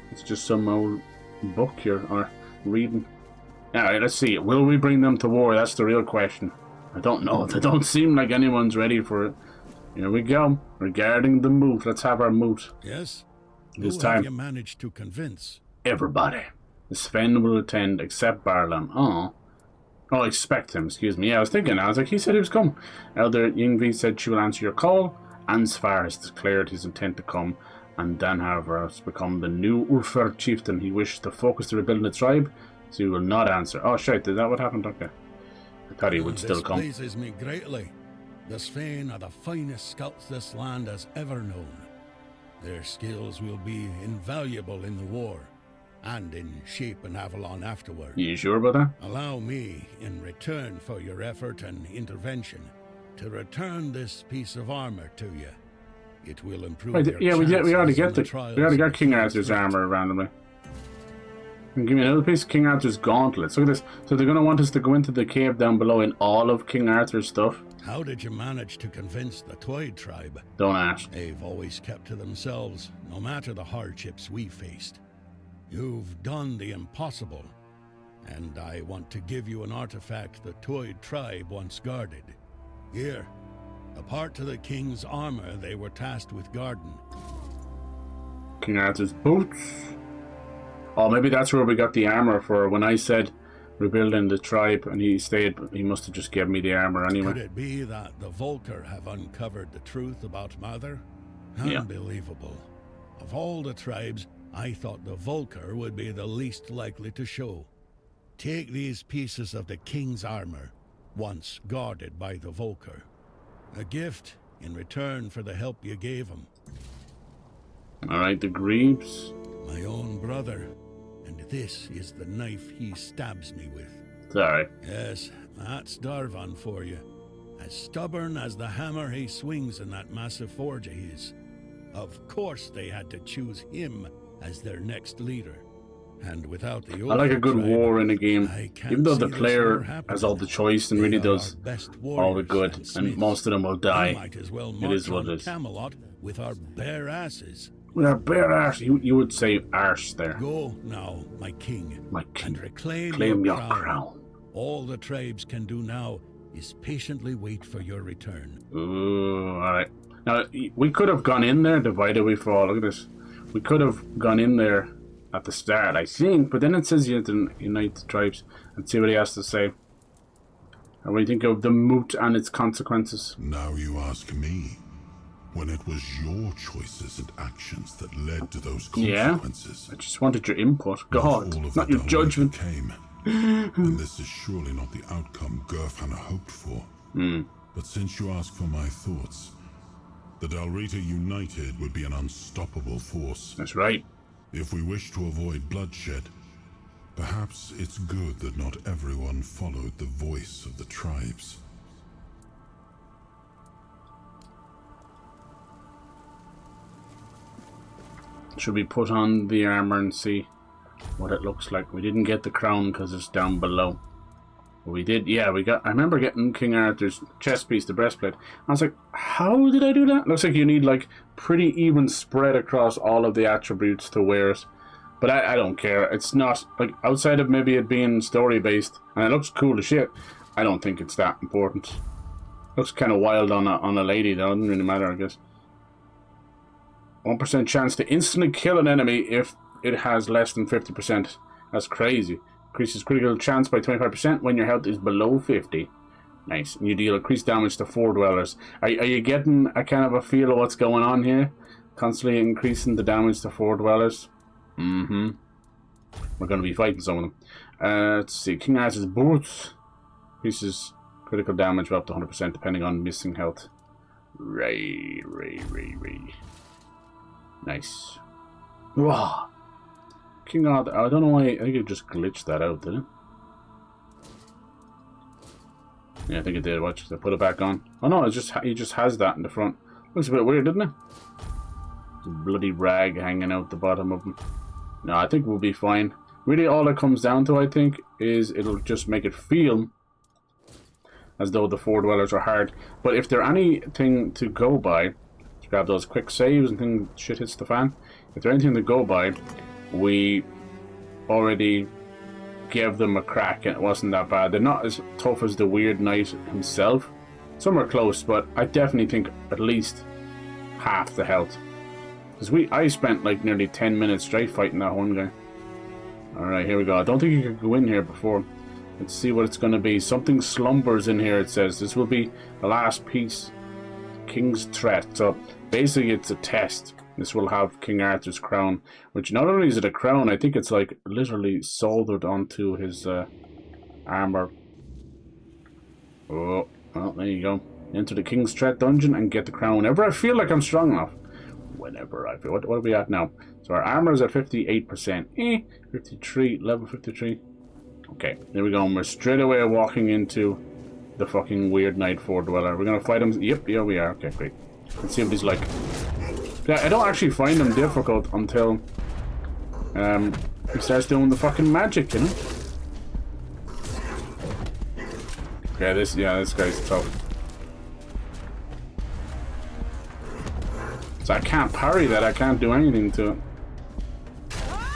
Speaker 1: It's just some old book you're reading. Alright, let's see. Will we bring them to war? That's the real question. I don't know. They don't seem like anyone's ready for it. Here we go. Regarding the moot. Let's have our moot.
Speaker 7: Yes?
Speaker 1: This
Speaker 7: Who
Speaker 1: time.
Speaker 7: have you managed to convince?
Speaker 1: Everybody. The Sven will attend except Barlam. Oh, expect him, excuse me. Yeah, I was like, he said he was coming. Elder Yingvi said she will answer your call. Ansvar has declared his intent to come. and Danharver has become the new Ulfar chieftain. He wishes to focus the rebuilding the tribe, so he will not answer. Oh shit, is that what happened? Okay. I thought he would still come.
Speaker 7: This pleases me greatly. The Svein are the finest scouts this land has ever known. Their skills will be invaluable in the war, and in shaping Avalon afterward.
Speaker 1: You sure about that?
Speaker 7: Allow me, in return for your effort and intervention, to return this piece of armor to you. It will improve your
Speaker 1: yeah, we already got King Arthur's
Speaker 7: threat.
Speaker 1: armor randomly. And give me another piece of King Arthur's gauntlets. Look at this. So they're going to want us to go into the cave down below in all of King Arthur's stuff.
Speaker 7: How did you manage to convince the Twyde tribe?
Speaker 1: Don't ask.
Speaker 7: They've always kept to themselves, no matter the hardships we faced. You've done the impossible, and I want to give you an artifact the Twyde tribe once guarded. Here, a part to the king's armor they were tasked with guarding.
Speaker 1: King Arthur's boots. Oh, maybe that's where we got the armor for when I said rebuilding the tribe, and he stayed. He must have just given me the armor anyway.
Speaker 7: Could it be that the Volker have uncovered the truth about Mother?
Speaker 1: Yeah.
Speaker 7: Unbelievable. Of all the tribes, I thought the Volker would be the least likely to show. Take these pieces of the king's armor, once guarded by the Volker. A gift in return for the help you gave him.
Speaker 1: Alright, the greaves.
Speaker 7: My own brother. And this is the knife he stabs me with.
Speaker 1: Sorry.
Speaker 7: Yes, that's Darvan for you. As stubborn as the hammer he swings in that massive forge of his. Of course they had to choose him as their next leader. And without the
Speaker 1: I like a good
Speaker 7: tribe,
Speaker 1: war in a game.
Speaker 7: I can't
Speaker 1: Even though
Speaker 7: see
Speaker 1: the
Speaker 7: this
Speaker 1: player
Speaker 7: war happening.
Speaker 1: has all the choice and
Speaker 7: They
Speaker 1: really
Speaker 7: are
Speaker 1: does
Speaker 7: our best
Speaker 1: all the
Speaker 7: warriors
Speaker 1: good,
Speaker 7: and
Speaker 1: and
Speaker 7: smiths.
Speaker 1: most of them will
Speaker 7: We
Speaker 1: die.
Speaker 7: might as well
Speaker 1: It
Speaker 7: march
Speaker 1: is what
Speaker 7: on
Speaker 1: it is.
Speaker 7: Camelot with our bare asses.
Speaker 1: With our bare arse, you would say arse there.
Speaker 7: Go now, my king,
Speaker 1: My king,
Speaker 7: and reclaim
Speaker 1: claim
Speaker 7: your
Speaker 1: your
Speaker 7: crown.
Speaker 1: crown.
Speaker 7: All the tribes can do now is patiently wait for your return.
Speaker 1: Ooh, alright. Now, we could have gone in there, divided we fall. Look at this. We could have gone in there at the start, I think, but then it says you have to unite the tribes and see what he has to say. And what do you think of the moot and its consequences?
Speaker 2: Now you ask me, when it was your choices and actions that led to those
Speaker 1: Yeah.
Speaker 2: consequences.
Speaker 1: I just wanted your input.
Speaker 2: Not
Speaker 1: God,
Speaker 2: all of
Speaker 1: not
Speaker 2: the
Speaker 1: your
Speaker 2: damage
Speaker 1: judgment.
Speaker 2: Came. And this is surely not the outcome Gerfana hoped for. But since you ask for my thoughts, the Dalrita United would be an unstoppable force.
Speaker 1: That's right.
Speaker 2: If we wish to avoid bloodshed, perhaps it's good that not everyone followed the voice of the tribes.
Speaker 1: Should we put on the armor and see what it looks like? We didn't get the crown because it's down below. But we did, yeah, we got. I remember getting King Arthur's chest piece, the breastplate. I was like, how did I do that? Looks like you need like pretty even spread across all of the attributes to wear it. But I don't care. It's not, like, outside of maybe it being story based, and it looks cool as shit, I don't think it's that important. Looks kind of wild on a lady, though. Doesn't really matter, I guess. 1% chance to instantly kill an enemy if it has less than 50%. That's crazy. Increases critical chance by 25% when your health is below 50. Nice. And you deal increased damage to 4 dwellers. Are you getting a kind of a feel of what's going on here? Constantly increasing the damage to 4 dwellers. We're going to be fighting some of them. Let's see. King Arthur's boots. Increases critical damage by up to 100% depending on missing health. Ray. Nice. Wow. King Arthur. I don't know why. I think it just glitched that out, did it? Yeah, I think it did. Watch. I put it back on. Oh no, it's just he just has that in the front. Looks a bit weird, doesn't it? There's a bloody rag hanging out the bottom of him. No, I think we'll be fine. Really, all it comes down to, I think, is it'll just make it feel as though the 4 dwellers are hard. But if there's anything to go by, let's grab those quick saves and things, shit hits the fan. If there's anything to go by, we already gave them a crack and it wasn't that bad. They're not as tough as the Weird Knight himself. Some are close, but I definitely think at least half the health. Because I spent like nearly 10 minutes straight fighting that one guy. Alright, here we go. I don't think you could go in here before. Let's see what it's going to be. Something slumbers in here, it says. This will be the last piece. King's Threat. So basically it's a test. This will have King Arthur's crown, which not only is it a crown, I think it's like literally soldered onto his armor. Oh, well, there you go. Enter the King's Threat dungeon and get the crown whenever I feel like I'm strong enough. Whenever I feel. What are we at now? So our armor is at 58%. 53, level 53. Okay, there we go. And we're straight away walking into the fucking weird Night Four Dweller. We're gonna fight him. Yep, here we are. Okay, great. Let's see what he's like. Yeah, I don't actually find him difficult until he starts doing the fucking magic, you know? Okay, this guy's tough. So I can't parry that, I can't do anything to it.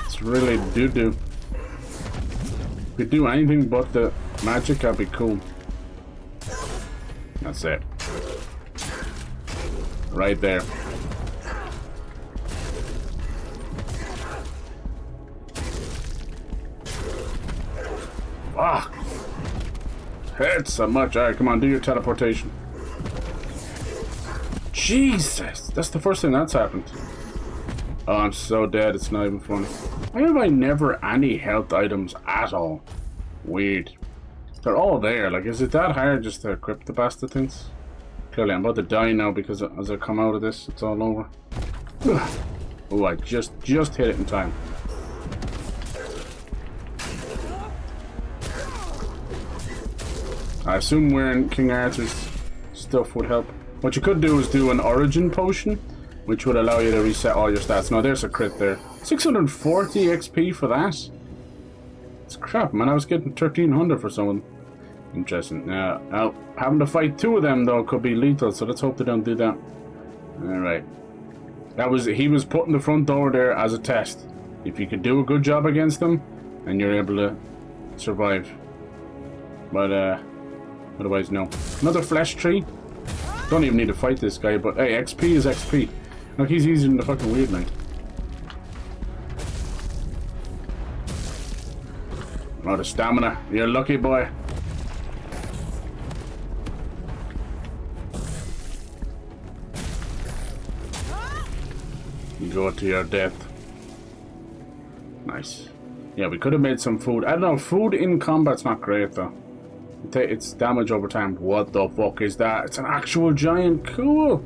Speaker 1: It's really doo-doo. If we do anything but the magic, that'd be cool. That's it. Right there. Fuck! Hurts so much. Alright, come on, do your teleportation. Jesus! That's the first thing that's happened. Oh, I'm so dead, it's not even funny. Why have I never any health items at all? Weird. They're all there. Like, is it that hard just to equip the bastard things? Clearly, I'm about to die now because as I come out of this, it's all over. Oh, I just hit it in time. I assume wearing King Arthur's stuff would help. What you could do is do an origin potion, which would allow you to reset all your stats. Now, there's a crit there. 640 XP for that? It's crap, man. I was getting 1300 for someone. Interesting. Now, having to fight two of them, though, could be lethal, so let's hope they don't do that. Alright. He was put in the front door there as a test. If you could do a good job against them, and you're able to survive. But, otherwise, no. Another flesh tree? Don't even need to fight this guy, but hey, XP is XP. Look, he's easier than the fucking weird knight. Oh, the stamina. You're lucky, boy. Go to your death. Nice. Yeah, we could have made some food. I don't know, food in combat's not great, though. It's damage over time. What the fuck is that? It's an actual giant. Cool.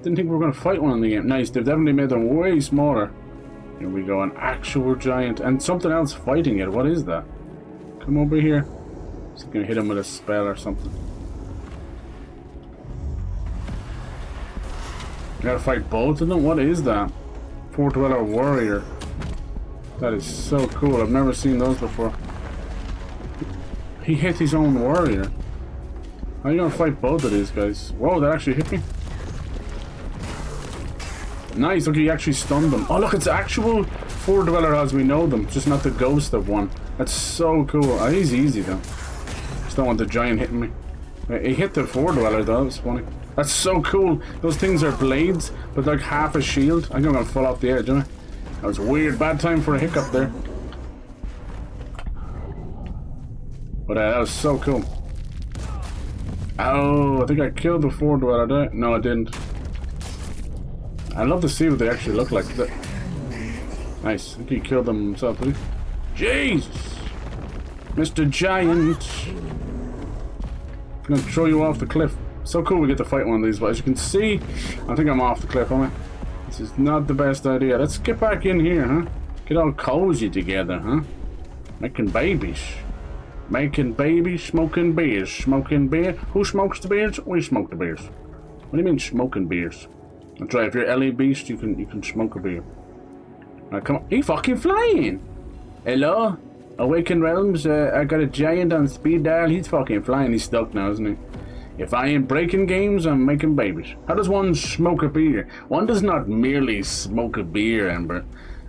Speaker 1: Didn't think we were going to fight one in the game. Nice. They've definitely made them way smaller. Here we go. An actual giant. And something else fighting it. What is that? Come over here. Is it going to hit him with a spell or something? You gotta fight both of them? What is that? Four Dweller Warrior. That is so cool. I've never seen those before. He hit his own warrior. How are you gonna fight both of these guys? Whoa, that actually hit me. Nice, look, he actually stunned them. Oh, look, it's actual Four Dweller as we know them, just not the ghost of one. That's so cool. Oh, he's easy, though. Just don't want the giant hitting me. He hit the Four Dweller, though. That's funny. That's so cool. Those things are blades, but like half a shield. I think I'm gonna fall off the edge, aren't I? That was weird. Bad time for a hiccup there. But that was so cool. Oh, I think I killed the Four Dweller, did I? No, I didn't. I'd love to see what they actually look like. Nice. I think he killed them himself, did he? Jesus! Mr. Giant! I'm gonna throw you off the cliff. So cool we get to fight one of these, but as you can see, I think I'm off the cliff, am I? This is not the best idea. Let's get back in here, huh? Get all cozy together, huh? Making babies. Making babies, smoking beers. Smoking beer. Who smokes the beers? We smoke the beers. What do you mean smoking beers? That's right, if you're LA Beast, you can smoke a beer. Alright, come on. He fucking flying! Hello? Awakened Realms, I got a giant on speed dial. He's fucking flying. He's stuck now, isn't he? If I ain't breaking games, I'm making babies. How does one smoke a beer? One does not merely smoke a beer, Amber.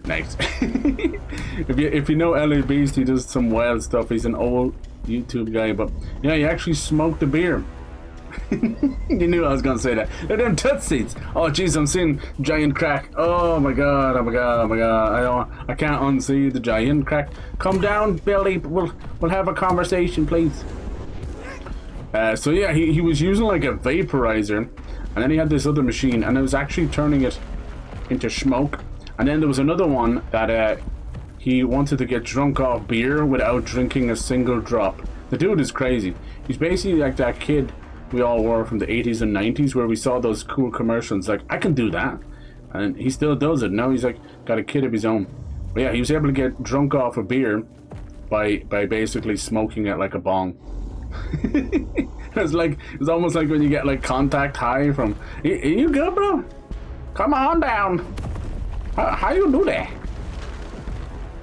Speaker 1: Nice. if you know LA Beast, he does some wild stuff. He's an old YouTube guy, but yeah, he actually smoked a beer. You knew I was gonna say that. They're them tootsies. Oh jeez, I'm seeing giant crack. Oh my god, oh my god, oh my god. I can't unsee the giant crack. Come down, Billy. We'll have a conversation, please. So yeah, he was using like a vaporizer, And then he had this other machine, and it was actually turning it into smoke. And then there was another one that he wanted to get drunk off beer without drinking a single drop. The dude is crazy. He's basically like that kid we all were from the 80s and 90s where we saw those cool commercials like, I can do that. And he still does it. Now he's like got a kid of his own. But yeah, he was able to get drunk off a beer by basically smoking it like a bong. It's almost like when you get like contact high from, you good, bro? Come on down. How you do that?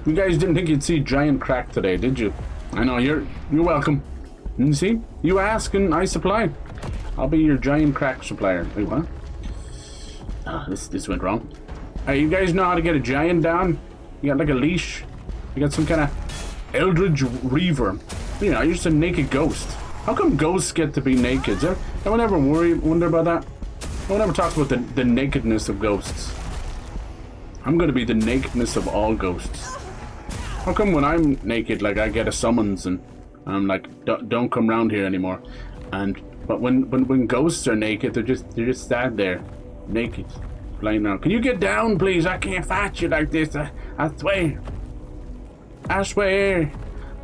Speaker 1: You guys didn't think you'd see giant crack today, did you? I know, you're welcome. And see, you ask and I supply. I'll be your giant crack supplier. Wait, what? Oh, this went wrong. Hey, you guys know how to get a giant down? You got like a leash? You got some kind of eldritch reaver? You know, you're just a naked ghost. How come ghosts get to be naked? Does anyone ever wonder about that? No one ever talks about the nakedness of ghosts. I'm gonna be the nakedness of all ghosts. How come when I'm naked, like I get a summons and I'm like, don't come round here anymore? But when ghosts are naked, they're just sat there, naked, flying around. Can you get down, please? I can't fight you like this. I swear. I swear.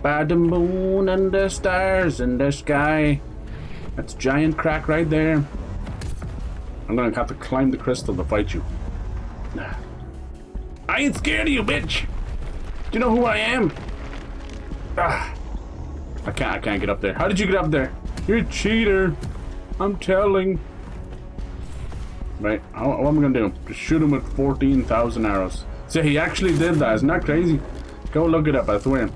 Speaker 1: By the moon and the stars in the sky. That's giant crack right there. I'm gonna have to climb the crystal to fight you. I ain't scared of you, bitch. Do you know who I am? I can't get up there. How did you get up there? You're a cheater. I'm telling. Right, what am I gonna do? Just shoot him with 14,000 arrows. See, he actually did that. Isn't that crazy? Go look it up, I swear.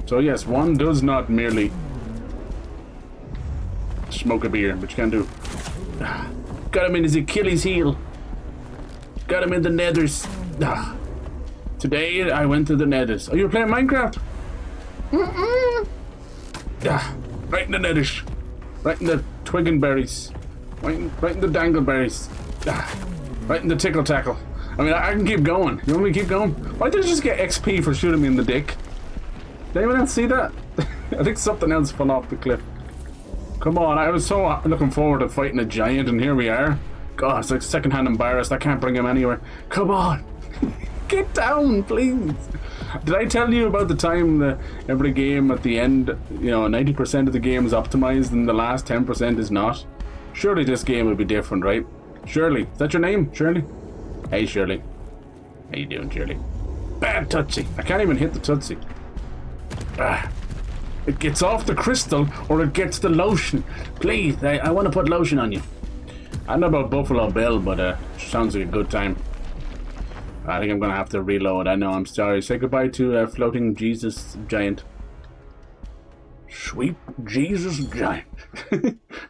Speaker 1: So yes, one does not merely smoke a beer, but you can do. Got him in his Achilles heel. Got him in the nethers. Today I went to the nethers. Oh, you were playing Minecraft? Right in the nethers. Right in the twiggenberries. Right in the dangleberries. Right in the tickle tackle. I mean, I can keep going. You want me to keep going? Why did I just get XP for shooting me in the dick? Did anyone else see that? I think something else fell off the cliff. Come on, I was so looking forward to fighting a giant, and here we are. God, it's like secondhand embarrassed. I can't bring him anywhere. Come on. Get down, please. Did I tell you about the time that every game at the end, 90% of the game is optimized and the last 10% is not? Surely this game would be different, right? Shirley. Is that your name? Shirley? Hey, Shirley. How you doing, Shirley? Bad Tootsie. I can't even hit the Tootsie. It gets off the crystal or it gets the lotion. Please, I want to put lotion on you. I don't know about Buffalo Bill, but sounds like a good time. I think I'm gonna have to reload. I know, I'm sorry. Say goodbye to floating Jesus giant. Sweet Jesus giant.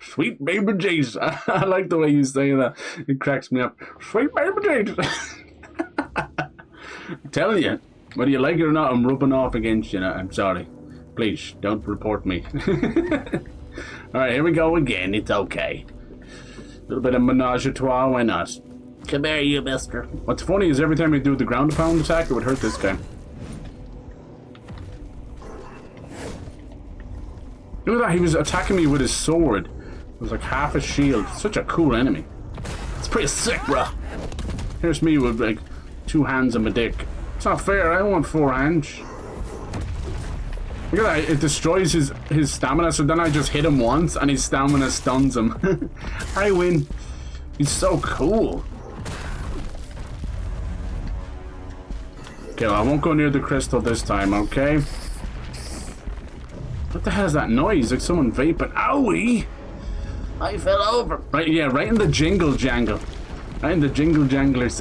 Speaker 1: Sweet baby Jesus. I like the way you say that. It cracks me up. Sweet baby Jesus. I'm telling you, whether you like it or not, I'm rubbing off against you. I'm sorry. Please, don't report me. Alright, here we go again. It's okay. A little bit of menage a trois, why not?
Speaker 6: Come here, you mister.
Speaker 1: What's funny is every time you do the ground pound attack, it would hurt this guy. Look at that, he was attacking me with his sword. It was like half a shield. Such a cool enemy.
Speaker 6: It's pretty sick, bro.
Speaker 1: Here's me with like 2 hands on my dick. It's not fair, I don't want 4 hands. Look at that, it destroys his stamina, so then I just hit him once and his stamina stuns him. I win. He's so cool. Okay, well, I won't go near the crystal this time, okay? What the hell is that noise? Like someone vaping. Owie!
Speaker 6: I fell over.
Speaker 1: Right, yeah, right in the jingle jangle. Right in the jingle janglers.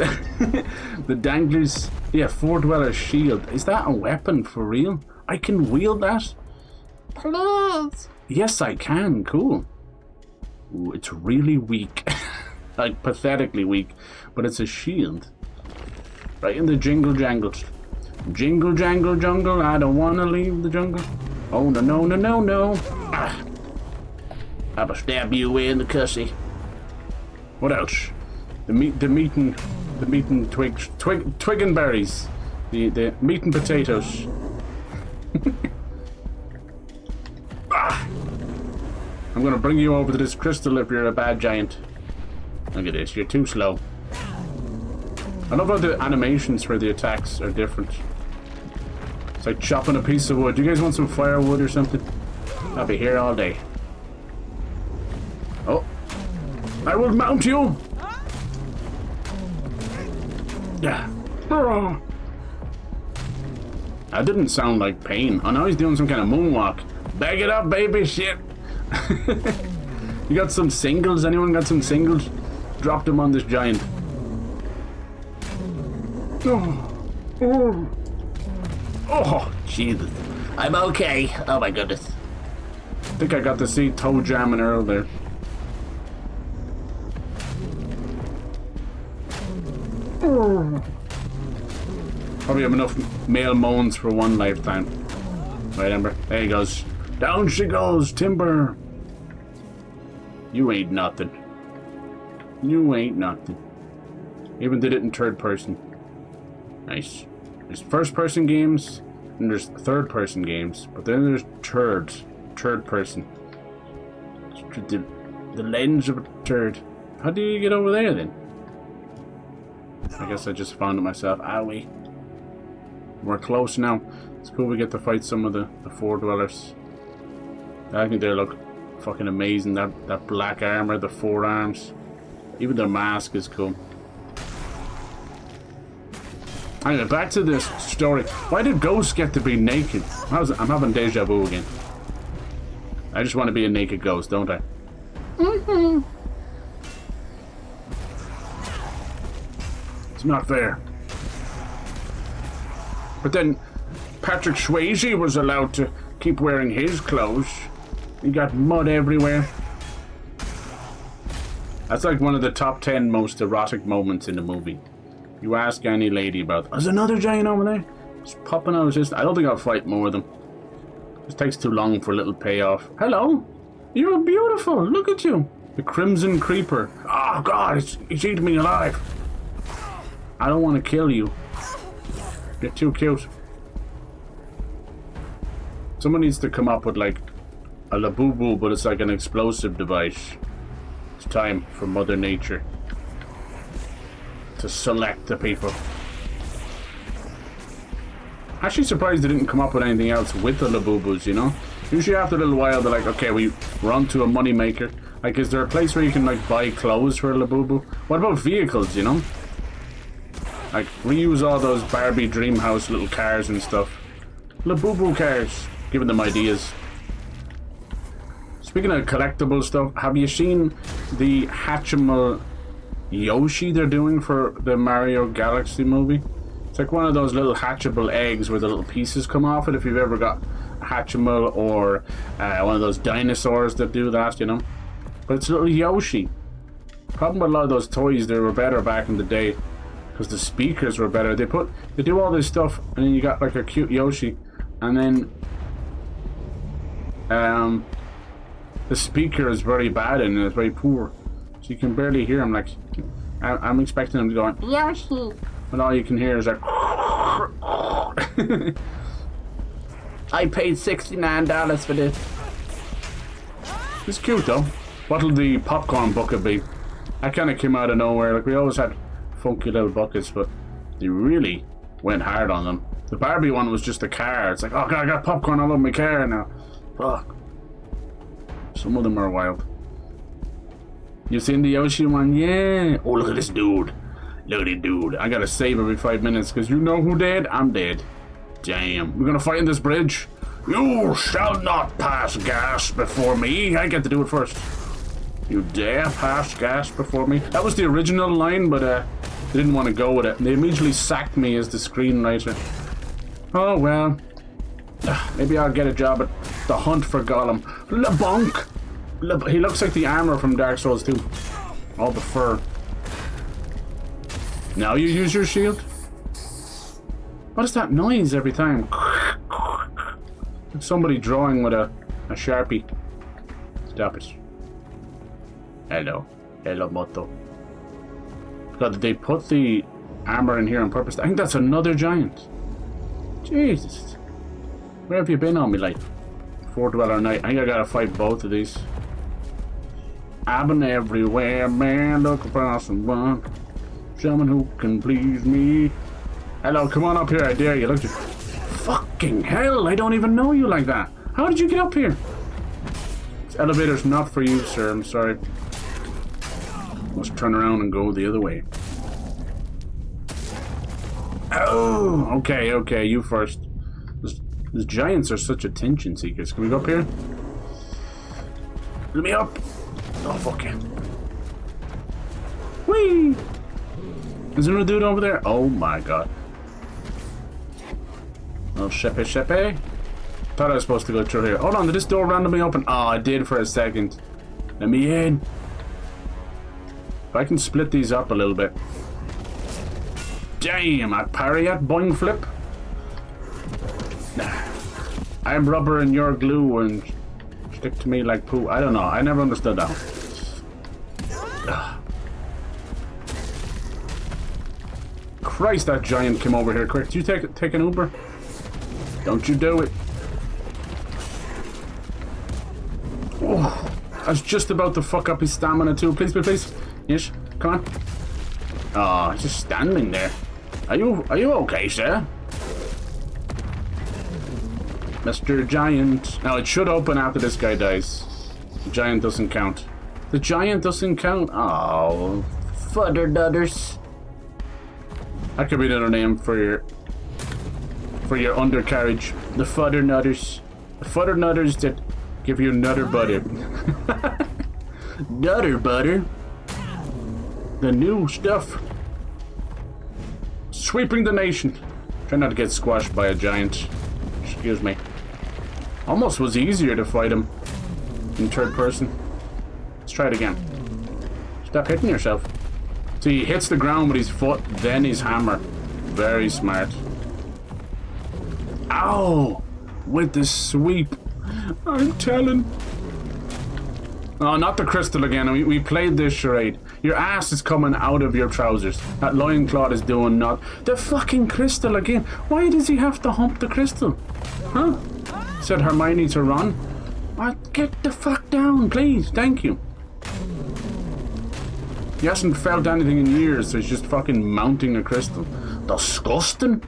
Speaker 1: The danglers. Yeah, 4 dweller shield. Is that a weapon for real? I can wield that?
Speaker 6: Please.
Speaker 1: Yes, I can. Cool. Ooh, it's really weak. Like, pathetically weak. But it's a shield. Right in the jingle jangles. Jingle jangle jungle, I don't wanna leave the jungle. Oh, no, no, no, no, no.
Speaker 6: I'll stab you in the cussy.
Speaker 1: What else? The meat and twigs. Twig and berries. The meat and potatoes. I'm I'm gonna bring you over to this crystal if you're a bad giant. Look at this, you're too slow. I love how the animations for the attacks are different. It's like chopping a piece of wood. Do you guys want some firewood or something? I'll be here all day. Oh. I will mount you! Yeah. That didn't sound like pain. Oh, now he's doing some kind of moonwalk. Bag it up, baby, shit. You got some singles? Anyone got some singles? Drop them on this giant. Oh, Jesus.
Speaker 6: I'm okay. Oh my goodness.
Speaker 1: I think I got to see toe jamming Earl there. Probably have enough male moans for one lifetime. Right, Ember? There he goes. Down she goes, Timber. You ain't nothing. You ain't nothing. Even did it in third person. Nice. There's first person games and there's third person games, but then there's third person. The lens of a turd. How do you get over there then? I guess I just found it myself. Owie. We're close now. It's cool we get to fight some of the Four Dwellers. I think they look fucking amazing. That black armor, the forearms. Even their mask is cool. Anyway, back to this story. Why did ghosts get to be naked? I'm having deja vu again. I just want to be a naked ghost, don't I? Mm-hmm. It's not fair. But then Patrick Swayze was allowed to keep wearing his clothes. He got mud everywhere. That's like one of the top 10 most erotic moments in the movie. You ask any lady about, there's another giant over there. Just popping out. I don't think I'll fight more of them. This takes too long for a little payoff. Hello? You're beautiful. Look at you. The Crimson Creeper. Oh, God. It's eating me alive. I don't want to kill you. You're too cute. Someone needs to come up with like a Labubu, but it's like an explosive device. It's time for Mother Nature to select the people. Actually surprised they didn't come up with anything else with the Labubus, you know? Usually after a little while they're like, okay, we're on to a money maker. Like, is there a place where you can like buy clothes for a Labubu? What about vehicles, you know? Like, reuse all those Barbie Dreamhouse little cars and stuff. Labubu cars. Giving them ideas. Speaking of collectible stuff, have you seen the Hatchimal Yoshi they're doing for the Mario Galaxy movie? It's like one of those little hatchable eggs where the little pieces come off it, if you've ever got a Hatchimal or one of those dinosaurs that do that, you know? But it's a little Yoshi. Problem with a lot of those toys, they were better back in the day because the speakers were better. They do all this stuff and then you got like a cute Yoshi and then the speaker is very bad and it's very poor, so you can barely hear him. Like I'm expecting him to go Yoshi, and all you can hear is like
Speaker 6: I paid $69 for this.
Speaker 1: It's cute though. What'll the popcorn bucket be? That kind of came out of nowhere. Like we always had funky little buckets, but they really went hard on them. The Barbie one was just a car. It's like, oh God, I got popcorn all over my car now. Fuck. Some of them are wild. You seen the Yoshi one? Yeah. Oh, look at this dude. Look at this dude. I gotta save every 5 minutes because you know who dead? I'm dead. Damn. We're gonna fight in this bridge. You shall not pass gas before me. I get to do it first. You dare pass gas before me? That was the original line, but they didn't want to go with it. They immediately sacked me as the screenwriter. Oh well. Maybe I'll get a job at the hunt for Gollum. LeBonk! He looks like the armor from Dark Souls 2. All the fur. Now you use your shield? What is that noise every time? Like somebody drawing with a Sharpie. Stop it. Hello. Hello, Moto. God, did they put the armor in here on purpose? I think that's another giant. Jesus. Where have you been all my life? Four Dweller Knight. I think I gotta fight both of these. I've been everywhere, man, looking for someone who can please me. Hello, come on up here, I dare you. Look, fucking hell, I don't even know you like that. How did you get up here? This elevator's not for you, sir, I'm sorry. Must turn around and go the other way. Oh, okay, you first. These giants are such attention seekers. Can we go up here? Let me up. Oh, fuck yeah. Whee! Is there a dude over there? Oh my god. Oh, shepe. Thought I was supposed to go through here. Hold on, did this door randomly open? Oh, I did for a second. Let me in. If I can split these up a little bit. Damn, I parry at boing flip. I'm rubber and you're glue and stick to me like poo. I don't know. I never understood that. Christ, that giant came over here quick. Did you take an Uber? Don't you do it. Oh, I was just about to fuck up his stamina too. Please. Yes, come on. Oh, he's just standing there. Are you okay, sir? Mr. Giant. Now, it should open after this guy dies. The giant doesn't count. The giant doesn't count? Oh, fudder dudders. That could be another name for your undercarriage. The fudder nutters. The fudder nutters that give you nutter butter. Nutter butter. The new stuff. Sweeping the nation. Try not to get squashed by a giant. Excuse me. Almost was easier to fight him in third person. Let's try it again. Stop hitting yourself. So he hits the ground with his foot, then his hammer. Very smart. Ow! With the sweep. I'm telling. Oh, not the crystal again. We played this charade. Your ass is coming out of your trousers. That loincloth is doing not. The fucking crystal again. Why does he have to hump the crystal? Huh? Said Hermione to Ron. What? Get the fuck down, please. Thank you. He hasn't felt anything in years, so he's just fucking mounting a crystal. Disgusting.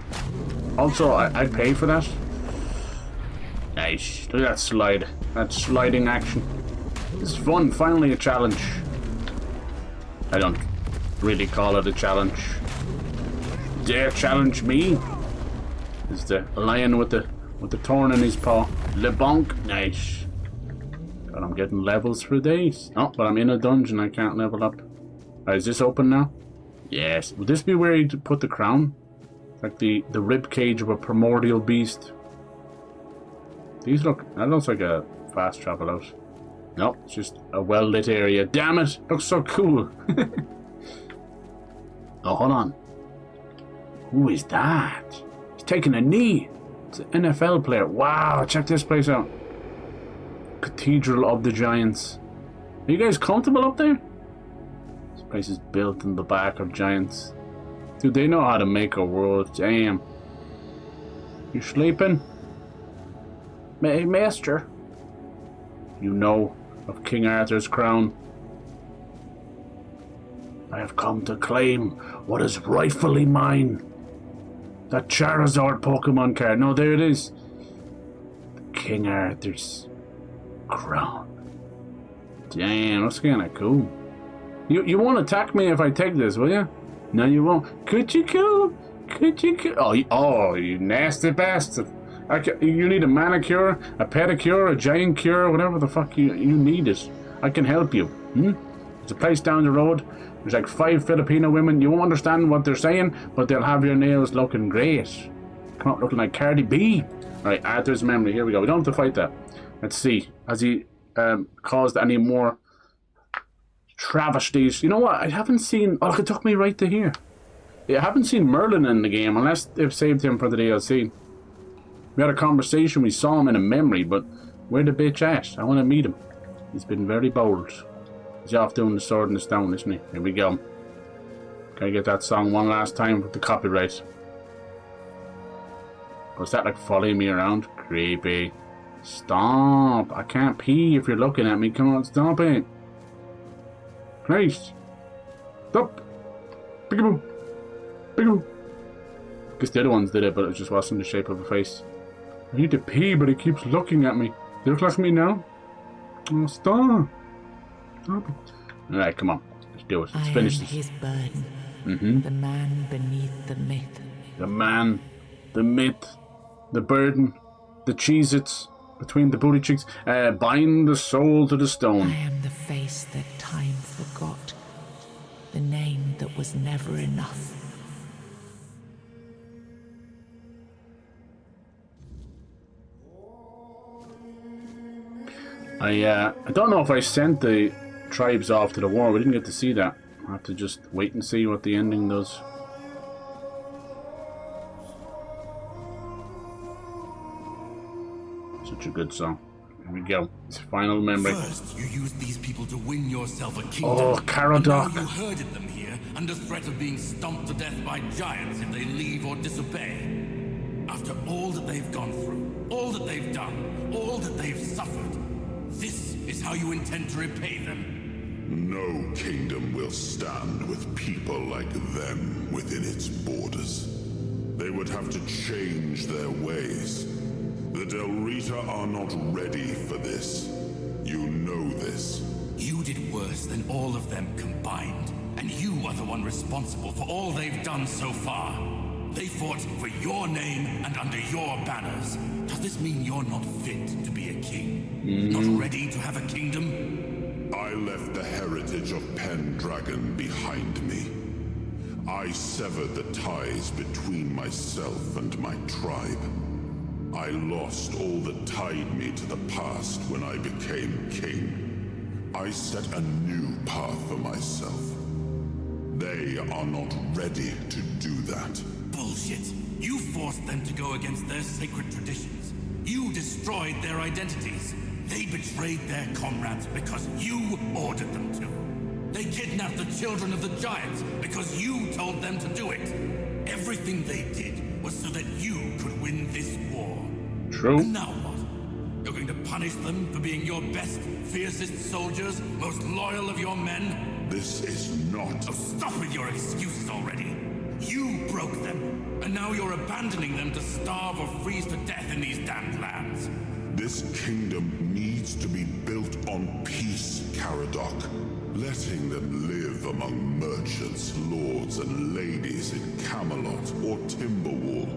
Speaker 1: Also, I'd pay for that. Nice. Look at that slide. That sliding action. It's fun. Finally a challenge. I don't really call it a challenge. Dare challenge me? Is the lion with the thorn in his paw. Le bonk. Nice. God, I'm getting levels for days. Oh, but I'm in a dungeon. I can't level up. Is this open now? Yes. Would this be where you put the crown? Like the rib cage of a primordial beast. That looks like a fast travel out. Nope, it's just a well-lit area. Damn it! Looks so cool. Oh, hold on. Who is that? He's taking a knee. It's an NFL player. Wow, check this place out. Cathedral of the Giants. Are you guys comfortable up there? This place is built in the back of giants. Dude, they know how to make a world. Damn. You sleeping? Master. You know of King Arthur's crown. I have come to claim what is rightfully mine. That Charizard Pokemon card. No, there it is. King Arthur's crown. Damn, that's kind of cool. You won't attack me if I take this, will you? No, you won't. Could you kill? Oh, you nasty bastard. You need a manicure, a pedicure, a giant cure, whatever the fuck you need it. I can help you. There's a place down the road. There's like 5 Filipino women. You won't understand what they're saying, but they'll have your nails looking great. Come on, looking like Cardi B. Alright, Arthur's memory. Here we go. We don't have to fight that. Let's see. Has he caused any more travesties? You know what? I haven't seen... Oh, it took me right to here. Yeah, I haven't seen Merlin in the game, unless they've saved him for the DLC. We had a conversation, we saw him in a memory, but where the bitch at? I want to meet him. He's been very bold. He's off doing the sword and the stone, isn't he? Here we go. Can I get that song one last time with the copyright? Was that like following me around? Creepy. Stop. I can't pee if you're looking at me. Come on, stop it. Nice. Stop. Peekaboo. Peekaboo. I guess the other ones did it, but it just wasn't the shape of a face. I need to pee, but he keeps looking at me. Do you look like me now? Oh, stop. Stop it. Alright, come on. Let's do it. Let's finish this.
Speaker 8: His burden.
Speaker 1: Mm-hmm.
Speaker 8: The man beneath the myth.
Speaker 1: The man, the myth, the burden, the Cheez-Its between the booty cheeks. Bind the soul to the stone.
Speaker 8: I am the face that time forgot. The name that was never enough.
Speaker 1: I don't know if I sent the tribes off to the war. We didn't get to see that. I'll have to just wait and see what the ending does. Such a good song. Here we go. It's final memory.
Speaker 9: First, you used these people to win yourself a kingdom.
Speaker 1: Oh, Caradoc.
Speaker 9: And now you herded them here under threat of being stomped to death by giants if they leave or disobey. After all that they've gone through, all that they've done, all that they've suffered, this is how you intend to repay them.
Speaker 2: No kingdom will stand with people like them within its borders. They would have to change their ways. The Del Rita are not ready for this. You know this.
Speaker 9: You did worse than all of them combined, and you are the one responsible for all they've done so far. They fought for your name and under your banners. Does this mean you're not fit to be a king? Not ready to have a kingdom?
Speaker 2: I left the heritage of Pendragon behind me. I severed the ties between myself and my tribe. I lost all that tied me to the past when I became king. I set a new path for myself. They are not ready to do that.
Speaker 9: Bullshit. You forced them to go against their sacred traditions. You destroyed their identities. They betrayed their comrades because you ordered them to. They kidnapped the children of the giants because you told them to do it. Everything they did was so that you could win this war.
Speaker 1: True.
Speaker 9: And now what? You're going to punish them for being your best, fiercest soldiers, most loyal of your men?
Speaker 2: This is not...
Speaker 9: Oh, stop with your excuses already. You broke them, and now you're abandoning them to starve or freeze to death in these damned lands.
Speaker 2: This kingdom needs to be built on peace, Caradoc. Letting them live among merchants, lords, and ladies in Camelot or Timberwall.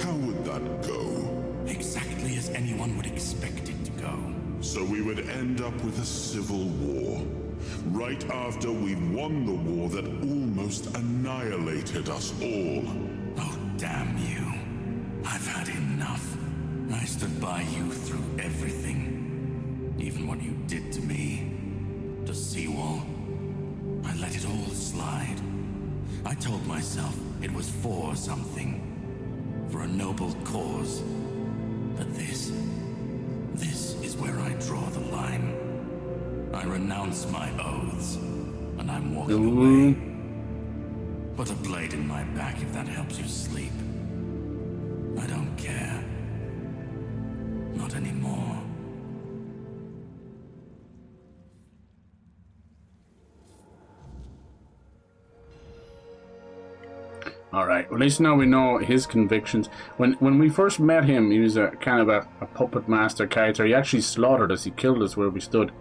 Speaker 2: How would that go?
Speaker 9: Exactly as anyone would expect it to go.
Speaker 2: So we would end up with a civil war. Right after we'd won the war that almost annihilated us all.
Speaker 9: Oh, damn you. I've had enough. I stood by you through everything. Even what you did to me. To Seawall. I let it all slide. I told myself it was for something. For a noble cause. But this is where I draw the line. I renounce my oaths, and I'm walking away. Put a blade in my back if that helps you sleep. I don't care. Not anymore.
Speaker 1: Alright, well, at least now we know his convictions. When we first met him, he was a kind of a puppet master character. He actually slaughtered us, he killed us where we stood.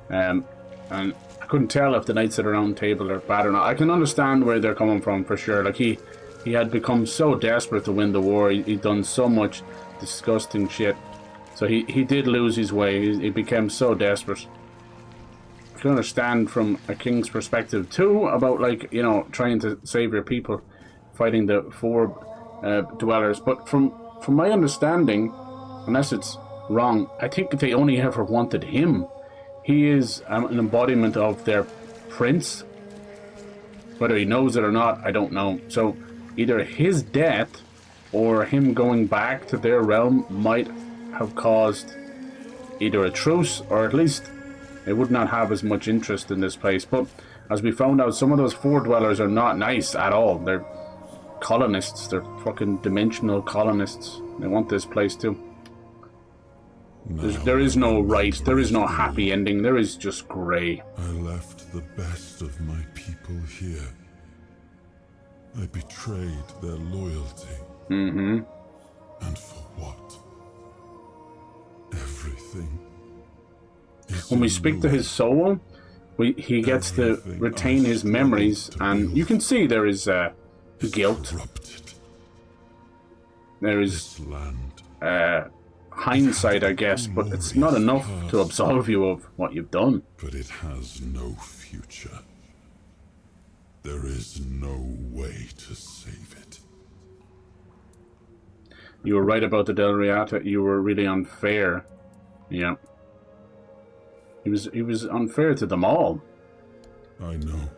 Speaker 1: And I couldn't tell if the Knights of the Round Table are bad or not. I can understand where they're coming from for sure. Like he had become so desperate to win the war. He'd done so much disgusting shit. So he did lose his way. He became so desperate. I can understand from a king's perspective too about, like, you know, trying to save your people, fighting the four dwellers. But from my understanding, unless it's wrong, I think they only ever wanted him. He is an embodiment of their prince. Whether he knows it or not, I don't know. So either his death or him going back to their realm might have caused either a truce, or at least they would not have as much interest in this place. But as we found out, some of those four dwellers are not nice at all. They're colonists. They're fucking dimensional colonists. They want this place too. There is no right, there is no happy ending, there is just grey.
Speaker 2: I left the best of my people here. I betrayed their loyalty.
Speaker 1: Mm-hmm.
Speaker 2: And for what? Everything.
Speaker 1: When we speak to his soul, he gets to retain his memories, and you can see there is guilt. There is hindsight, I guess, but it's not enough to absolve you of what you've done.
Speaker 2: But it has no future. There is no way to save it.
Speaker 1: You were right about the Del Riata. You were really unfair. Yeah. He was unfair to them all.
Speaker 2: I know.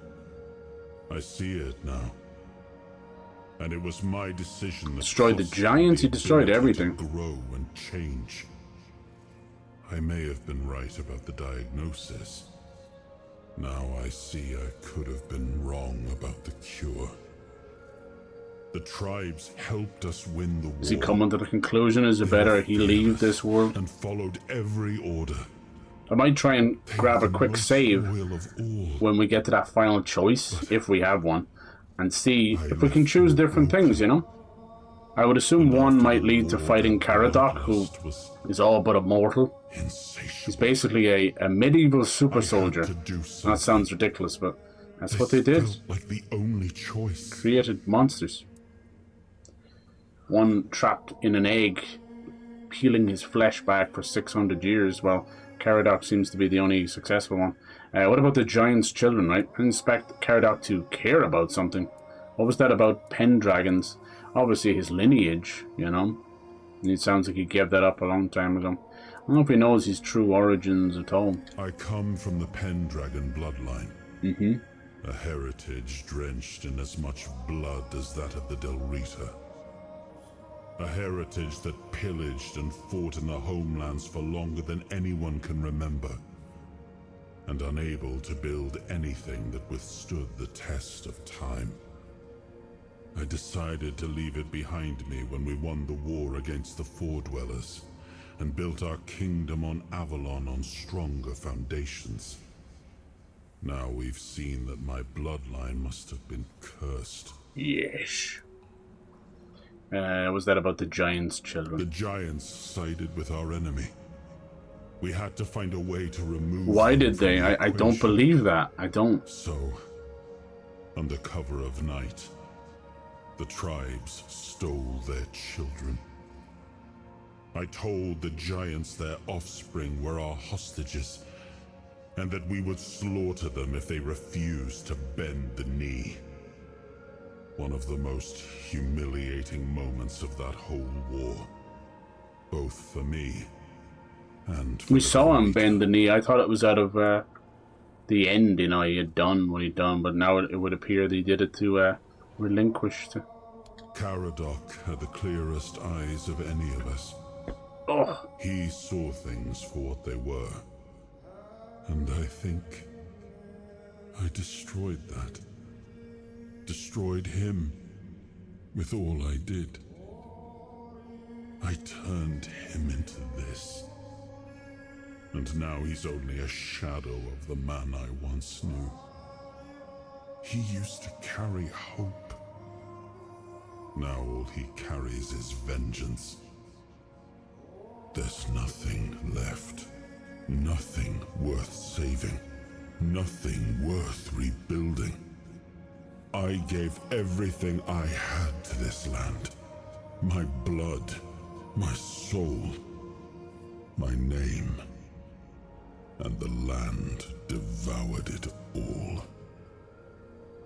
Speaker 2: I see it now. And it was my decision that
Speaker 1: destroyed the giants. He destroyed everything.
Speaker 2: Grow and change. I may have been right about the diagnosis. Now I see I could have been wrong about the cure. The tribes helped us win the war.
Speaker 1: Is he coming to the conclusion? Is it better he leave this world?
Speaker 2: And followed every order.
Speaker 1: I might try and grab a quick save when we get to that final choice, if we have one, and see if we can choose different things, you know? I would assume one might lead to fighting Caradoc, who is all but immortal. He's basically a medieval super soldier. That sounds ridiculous, but that's what they did.
Speaker 2: Like the only choice.
Speaker 1: Created monsters. One trapped in an egg, peeling his flesh back for 600 years, while Caradoc seems to be the only successful one. What about the giant's children, right? I expect Caradoc to care about something. What was that about Pendragons? Obviously his lineage, you know? It sounds like he gave that up a long time ago. I don't know if he knows his true origins at all.
Speaker 2: I come from the Pendragon bloodline.
Speaker 1: Mm-hmm.
Speaker 2: A heritage drenched in as much blood as that of the Del Rita. A heritage that pillaged and fought in the homelands for longer than anyone can remember, and unable to build anything that withstood the test of time. I decided to leave it behind me when we won the war against the Four-Dwellers, and built our kingdom on Avalon on stronger foundations. Now we've seen that my bloodline must have been cursed.
Speaker 1: Yes. Was that about the giant's children?
Speaker 2: The giants sided with our enemy. We had to find a way to remove.
Speaker 1: Why did they? I don't believe that. I don't.
Speaker 2: So, under cover of night, the tribes stole their children. I told the giants their offspring were our hostages, and that we would slaughter them if they refused to bend the knee. One of the most humiliating moments of that whole war, both for me and for
Speaker 1: we saw him bend the knee. I thought it was out of the end, you know, he had done what he'd done, but now it would appear that he did it to relinquish to...
Speaker 2: Caradoc had the clearest eyes of any of us.
Speaker 1: Oh.
Speaker 2: He saw things for what they were, and I think I destroyed that. Destroyed him with all I did. I turned him into this. And now he's only a shadow of the man I once knew. He used to carry hope. Now all he carries is vengeance. There's nothing left. Nothing worth saving. Nothing worth rebuilding. I gave everything I had to this land. My blood, my soul, my name. And the land devoured it all.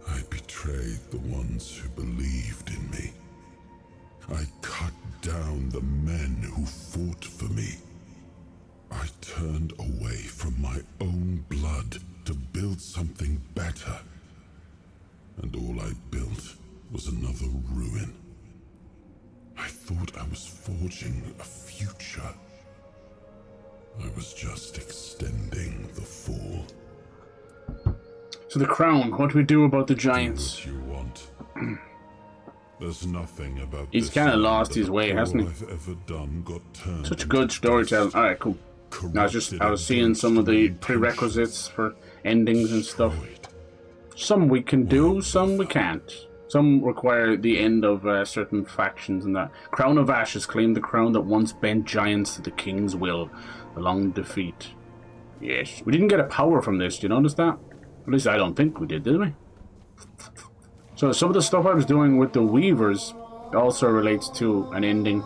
Speaker 2: I betrayed the ones who believed in me. I cut down the men who fought for me. I turned away from my own blood to build something better. And all I built was another ruin. I thought I was forging a future. I was just extending the fall.
Speaker 1: So the crown, what do we do about the giants?
Speaker 2: Do what you want. There's nothing about
Speaker 1: He's
Speaker 2: this
Speaker 1: kind of
Speaker 2: land
Speaker 1: lost
Speaker 2: that
Speaker 1: his way, hasn't he?
Speaker 2: all I've ever done got turned
Speaker 1: Such
Speaker 2: into
Speaker 1: good storytelling.
Speaker 2: dust,
Speaker 1: Alright, cool. I was seeing some of the prerequisites for endings and stuff. Some we can do, some we can't. Some require the end of certain factions and that. Crown of Ashes claimed the crown that once bent giants to the king's will. A long defeat. Yes. We didn't get a power from this, do you notice that? At least I don't think we did we? So some of the stuff I was doing with the Weavers also relates to an ending.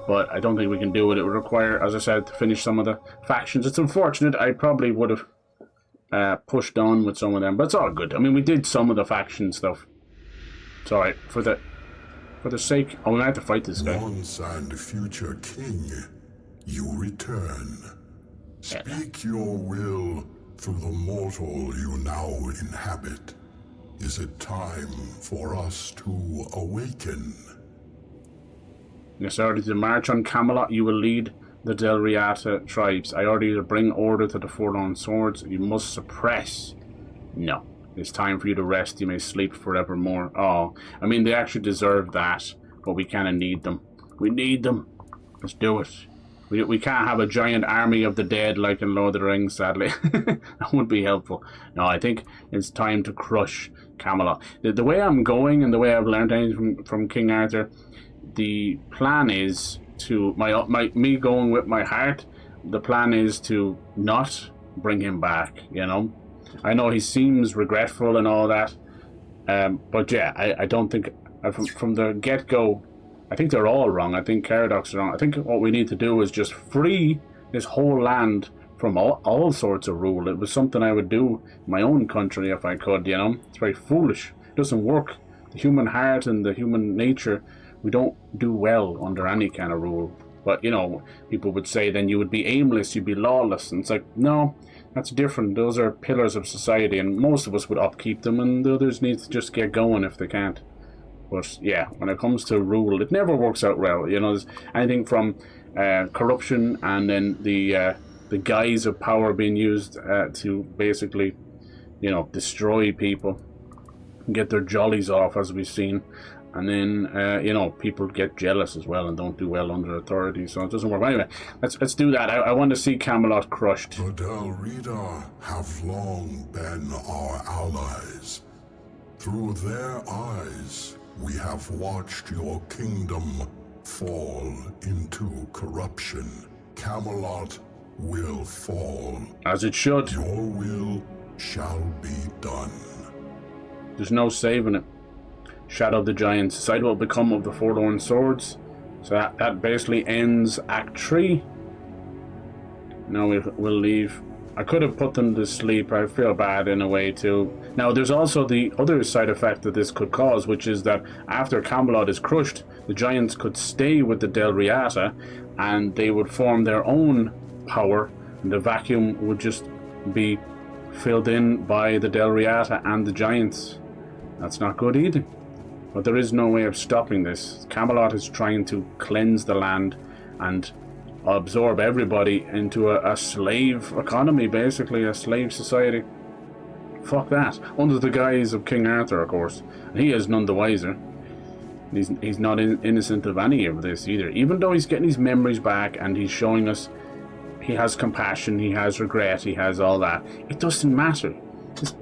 Speaker 1: But I don't think we can do it. It would require, as I said, to finish some of the factions. It's unfortunate. I probably would have pushed on with some of them. But it's all good. I mean, we did some of the faction stuff. It's alright. For the sake... Oh, we might have to fight this guy.
Speaker 2: Once and future king, you return. Speak your will through the mortal you now inhabit. Is it time for us to awaken?
Speaker 1: Yes, I ordered to march on Camelot. You will lead the Del Riata tribes. I order you to bring order to the Forlorn Swords. You must suppress. No. It's time for you to rest. You may sleep forevermore. Oh, I mean, they actually deserve that, but we kind of need them. We need them. Let's do it. We can't have a giant army of the dead like in Lord of the Rings, sadly. That would be helpful. No, I think it's time to crush Camelot. The way I'm going and the way I've learned anything from King Arthur, the plan is to me going with my heart. The plan is to not bring him back. You know, I know he seems regretful and all that, but yeah, I don't think from the get-go. I think they're all wrong. I think Caradox are wrong. I think what we need to do is just free this whole land from all sorts of rule. It was something I would do in my own country if I could. You know, it's very foolish. It doesn't work. The human heart and the human nature. We don't do well under any kind of rule. But, you know, people would say then you would be aimless, you'd be lawless. And it's like, no, that's different. Those are pillars of society, and most of us would upkeep them, and the others need to just get going if they can't. But, yeah, when it comes to rule, it never works out well. You know, there's anything from corruption and then the guise of power being used to basically, you know, destroy people and get their jollies off, as we've seen. And then, you know, people get jealous as well and don't do well under authority, so it doesn't work. Anyway, let's do that. I want to see Camelot crushed.
Speaker 2: The Del Rita have long been our allies. Through their eyes, we have watched your kingdom fall into corruption. Camelot will fall.
Speaker 1: As it should.
Speaker 2: Your will shall be done.
Speaker 1: There's no saving it. Shadow of the Giants. Decide what will become of the Forlorn Swords. So that basically ends Act 3. Now we'll leave. I could have put them to sleep. I feel bad in a way too. Now there's also the other side effect that this could cause, which is that after Camelot is crushed, the Giants could stay with the Del Riata and they would form their own power, and the vacuum would just be filled in by the Del Riata and the Giants. That's not good either. But there is no way of stopping this. Camelot is trying to cleanse the land and absorb everybody into a slave economy, basically, a slave society. Fuck that. Under the guise of King Arthur, of course. And he is none the wiser. He's not innocent of any of this either. Even though he's getting his memories back and he's showing us he has compassion, he has regret, he has all that. It doesn't matter.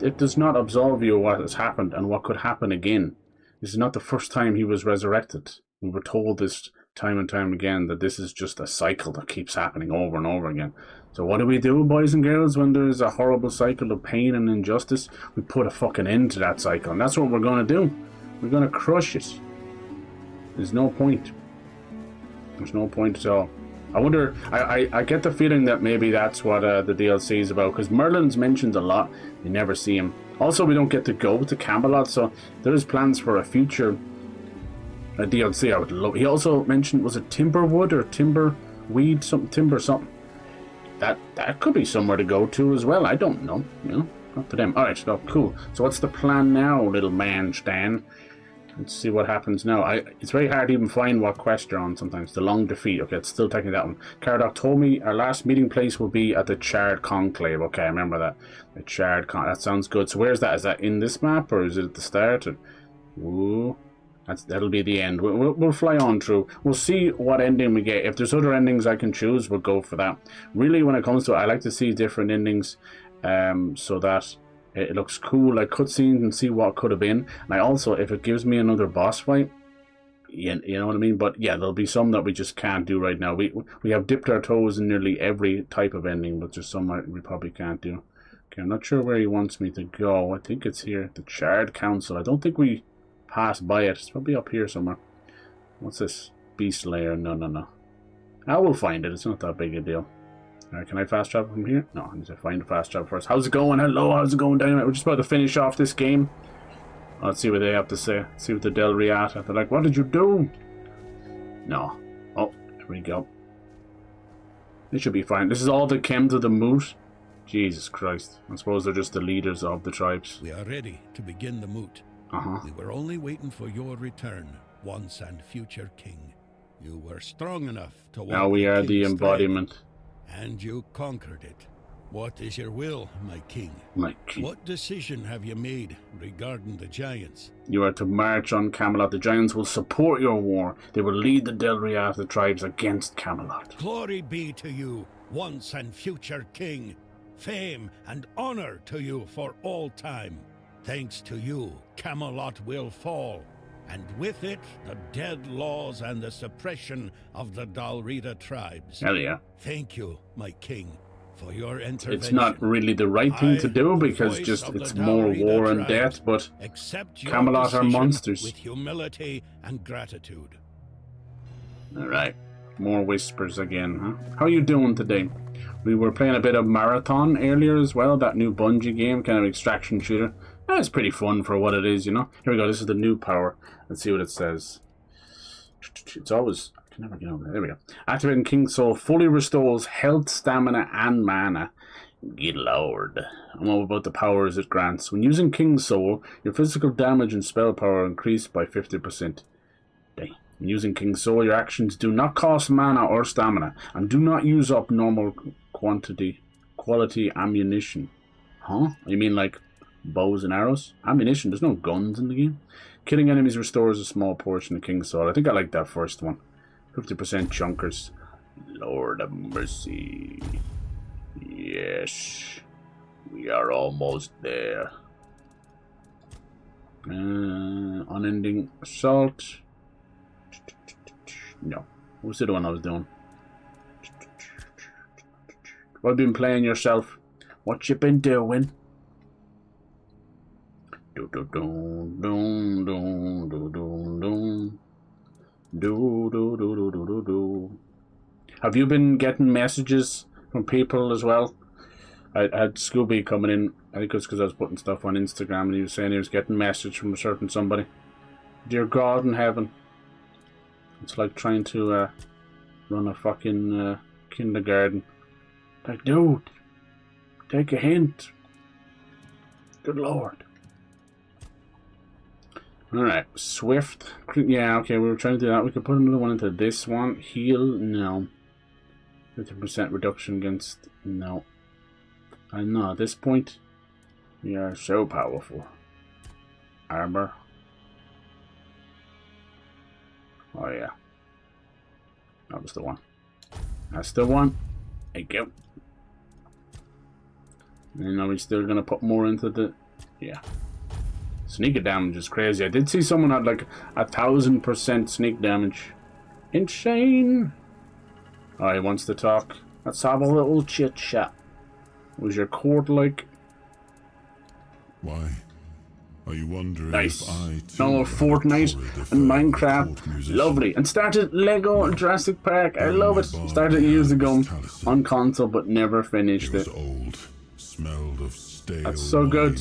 Speaker 1: It does not absolve you of what has happened and what could happen again. This is not the first time he was resurrected. We were told this time and time again that this is just a cycle that keeps happening over and over again. So what do we do, boys and girls, when there's a horrible cycle of pain and injustice? We put a fucking end to that cycle, and that's what we're going to do. We're going to crush it. There's no point. There's no point at all. I wonder, I get the feeling that maybe that's what the DLC is about, because Merlin's mentioned a lot. You never see him. Also, we don't get to go to Camelot, so there's plans for a future DLC I would love. He also mentioned, was it Timberwood or Timberweed? Timber something. That could be somewhere to go to as well. I don't know. You know, up to them. Alright, so cool. So what's the plan now, little man Stan? Let's see what happens now. It's very hard to even find what quest you're on sometimes. The Long Defeat. Okay, it's still taking that one. Caradoc told me our last meeting place will be at the Charred Conclave. Okay, I remember that. The Charred Conclave. That sounds good. So where's that? Is that in this map or is it at the start? Or... Ooh. That'll be the end. We'll fly on through. We'll see what ending we get. If there's other endings I can choose, we'll go for that. Really, when it comes to it, I like to see different endings so that it looks cool, like cutscenes, and see what could have been. And I also, if it gives me another boss fight, you know what I mean? But yeah, there'll be some that we just can't do right now. We have dipped our toes in nearly every type of ending, but there's some we probably can't do. Okay, I'm not sure where he wants me to go. I think it's here, the Charred Council. I don't think we pass by it. It's probably up here somewhere. What's this? Beast Lair? No. I will find it. It's not that big a deal. Alright, can I fast travel from here? No, I need to find a fast travel first. How's it going? Hello, how's it going, Dynamite? We're just about to finish off this game. Let's see what they have to say. See what the Del Riata. They're like, what did you do? No. Oh, here we go. This should be fine. This is all that came to the moot. Jesus Christ. I suppose they're just the leaders of the tribes.
Speaker 7: We are ready to begin the moot. We were only waiting for your return, once and future king. You were strong enough to walk.
Speaker 1: Now we are the embodiment.
Speaker 7: And you conquered it. What is your will, my king?
Speaker 1: My king.
Speaker 7: What decision have you made regarding the giants?
Speaker 1: You are to march on Camelot. The giants will support your war. They will lead the Del Riata tribes against Camelot.
Speaker 7: Glory be to you, once and future king. Fame and honor to you for all time. Thanks to you, Camelot will fall, and with it, the dead laws and the suppression of the Dalrita tribes.
Speaker 1: Hell yeah.
Speaker 7: Thank you, my king, for your intervention.
Speaker 1: It's not really the right thing to do, because it's more war and death, but Camelot are monsters.
Speaker 7: With humility and gratitude.
Speaker 1: Alright, more whispers again, huh? How are you doing today? We were playing a bit of Marathon earlier as well, that new Bungie game, kind of extraction shooter. It's pretty fun for what it is, you know. Here we go, this is the new power. Let's see what it says. It's always... I can never get over there. There we go. Activating King Soul fully restores health, stamina, and mana. Good lord. And what about the powers it grants? When using King Soul, your physical damage and spell power increase by 50%. Dang. When using King Soul, your actions do not cost mana or stamina, and do not use up normal quality ammunition. Huh? You mean like bows and arrows? Ammunition? There's no guns in the game. Killing enemies restores a small portion of King Soul. I think I like that first one. 50% chunkers. Lord of mercy. Yes. We are almost there. Unending assault. No. What's the other one I was doing? What have you been playing yourself? What you been doing? Have you been getting messages from people as well? I had Scooby coming in. I think it's because I was putting stuff on Instagram, and he was saying he was getting a message from a certain somebody. Dear God in heaven. It's like trying to run a fucking kindergarten. Like, dude, take a hint. Good lord. Alright, Swift. Yeah, okay, we were trying to do that. We could put another one into this one. Heal, no. 50% reduction against, no. I know, at this point, we are so powerful. Armor. Oh yeah. That was the one. That's the one. Thank you. And are we still gonna put more into the... Yeah. Sneak damage is crazy. I did see someone had like 1,000% sneak damage. Insane. Oh, he wants to talk. Let's have a little chit chat. Was your court like?
Speaker 2: Why? Are you wondering
Speaker 1: nice.
Speaker 2: If I too
Speaker 1: no, Fortnite and Minecraft. Lovely. And started Lego and Jurassic Park. I love it. Started years ago on console, but never finished it.
Speaker 2: Old, smelled of stale
Speaker 1: That's so
Speaker 2: wine,
Speaker 1: good.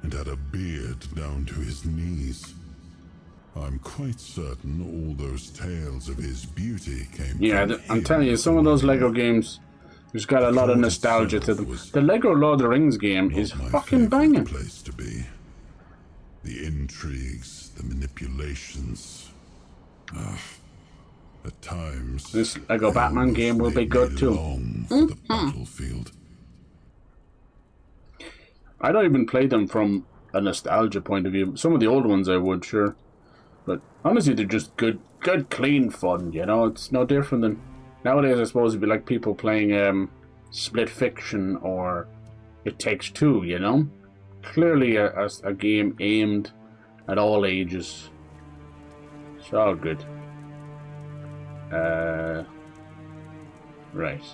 Speaker 2: And had a beard down to his knees. I'm quite certain all those tales of his beauty came from
Speaker 1: I'm telling you, some of those Lego games, there's got a lot of nostalgia to them. The Lego Lord of the Rings game is fucking banging.
Speaker 2: Place to be. The intrigues, the manipulations. At times,
Speaker 1: this Lego Batman game will be good too.
Speaker 2: The battlefield.
Speaker 1: I don't even play them from a nostalgia point of view. Some of the old ones I would, sure. But honestly, they're just good, clean fun, you know? It's no different than... Nowadays, I suppose it'd be like people playing Split Fiction or It Takes Two, you know? Clearly a game aimed at all ages. It's all good. Right.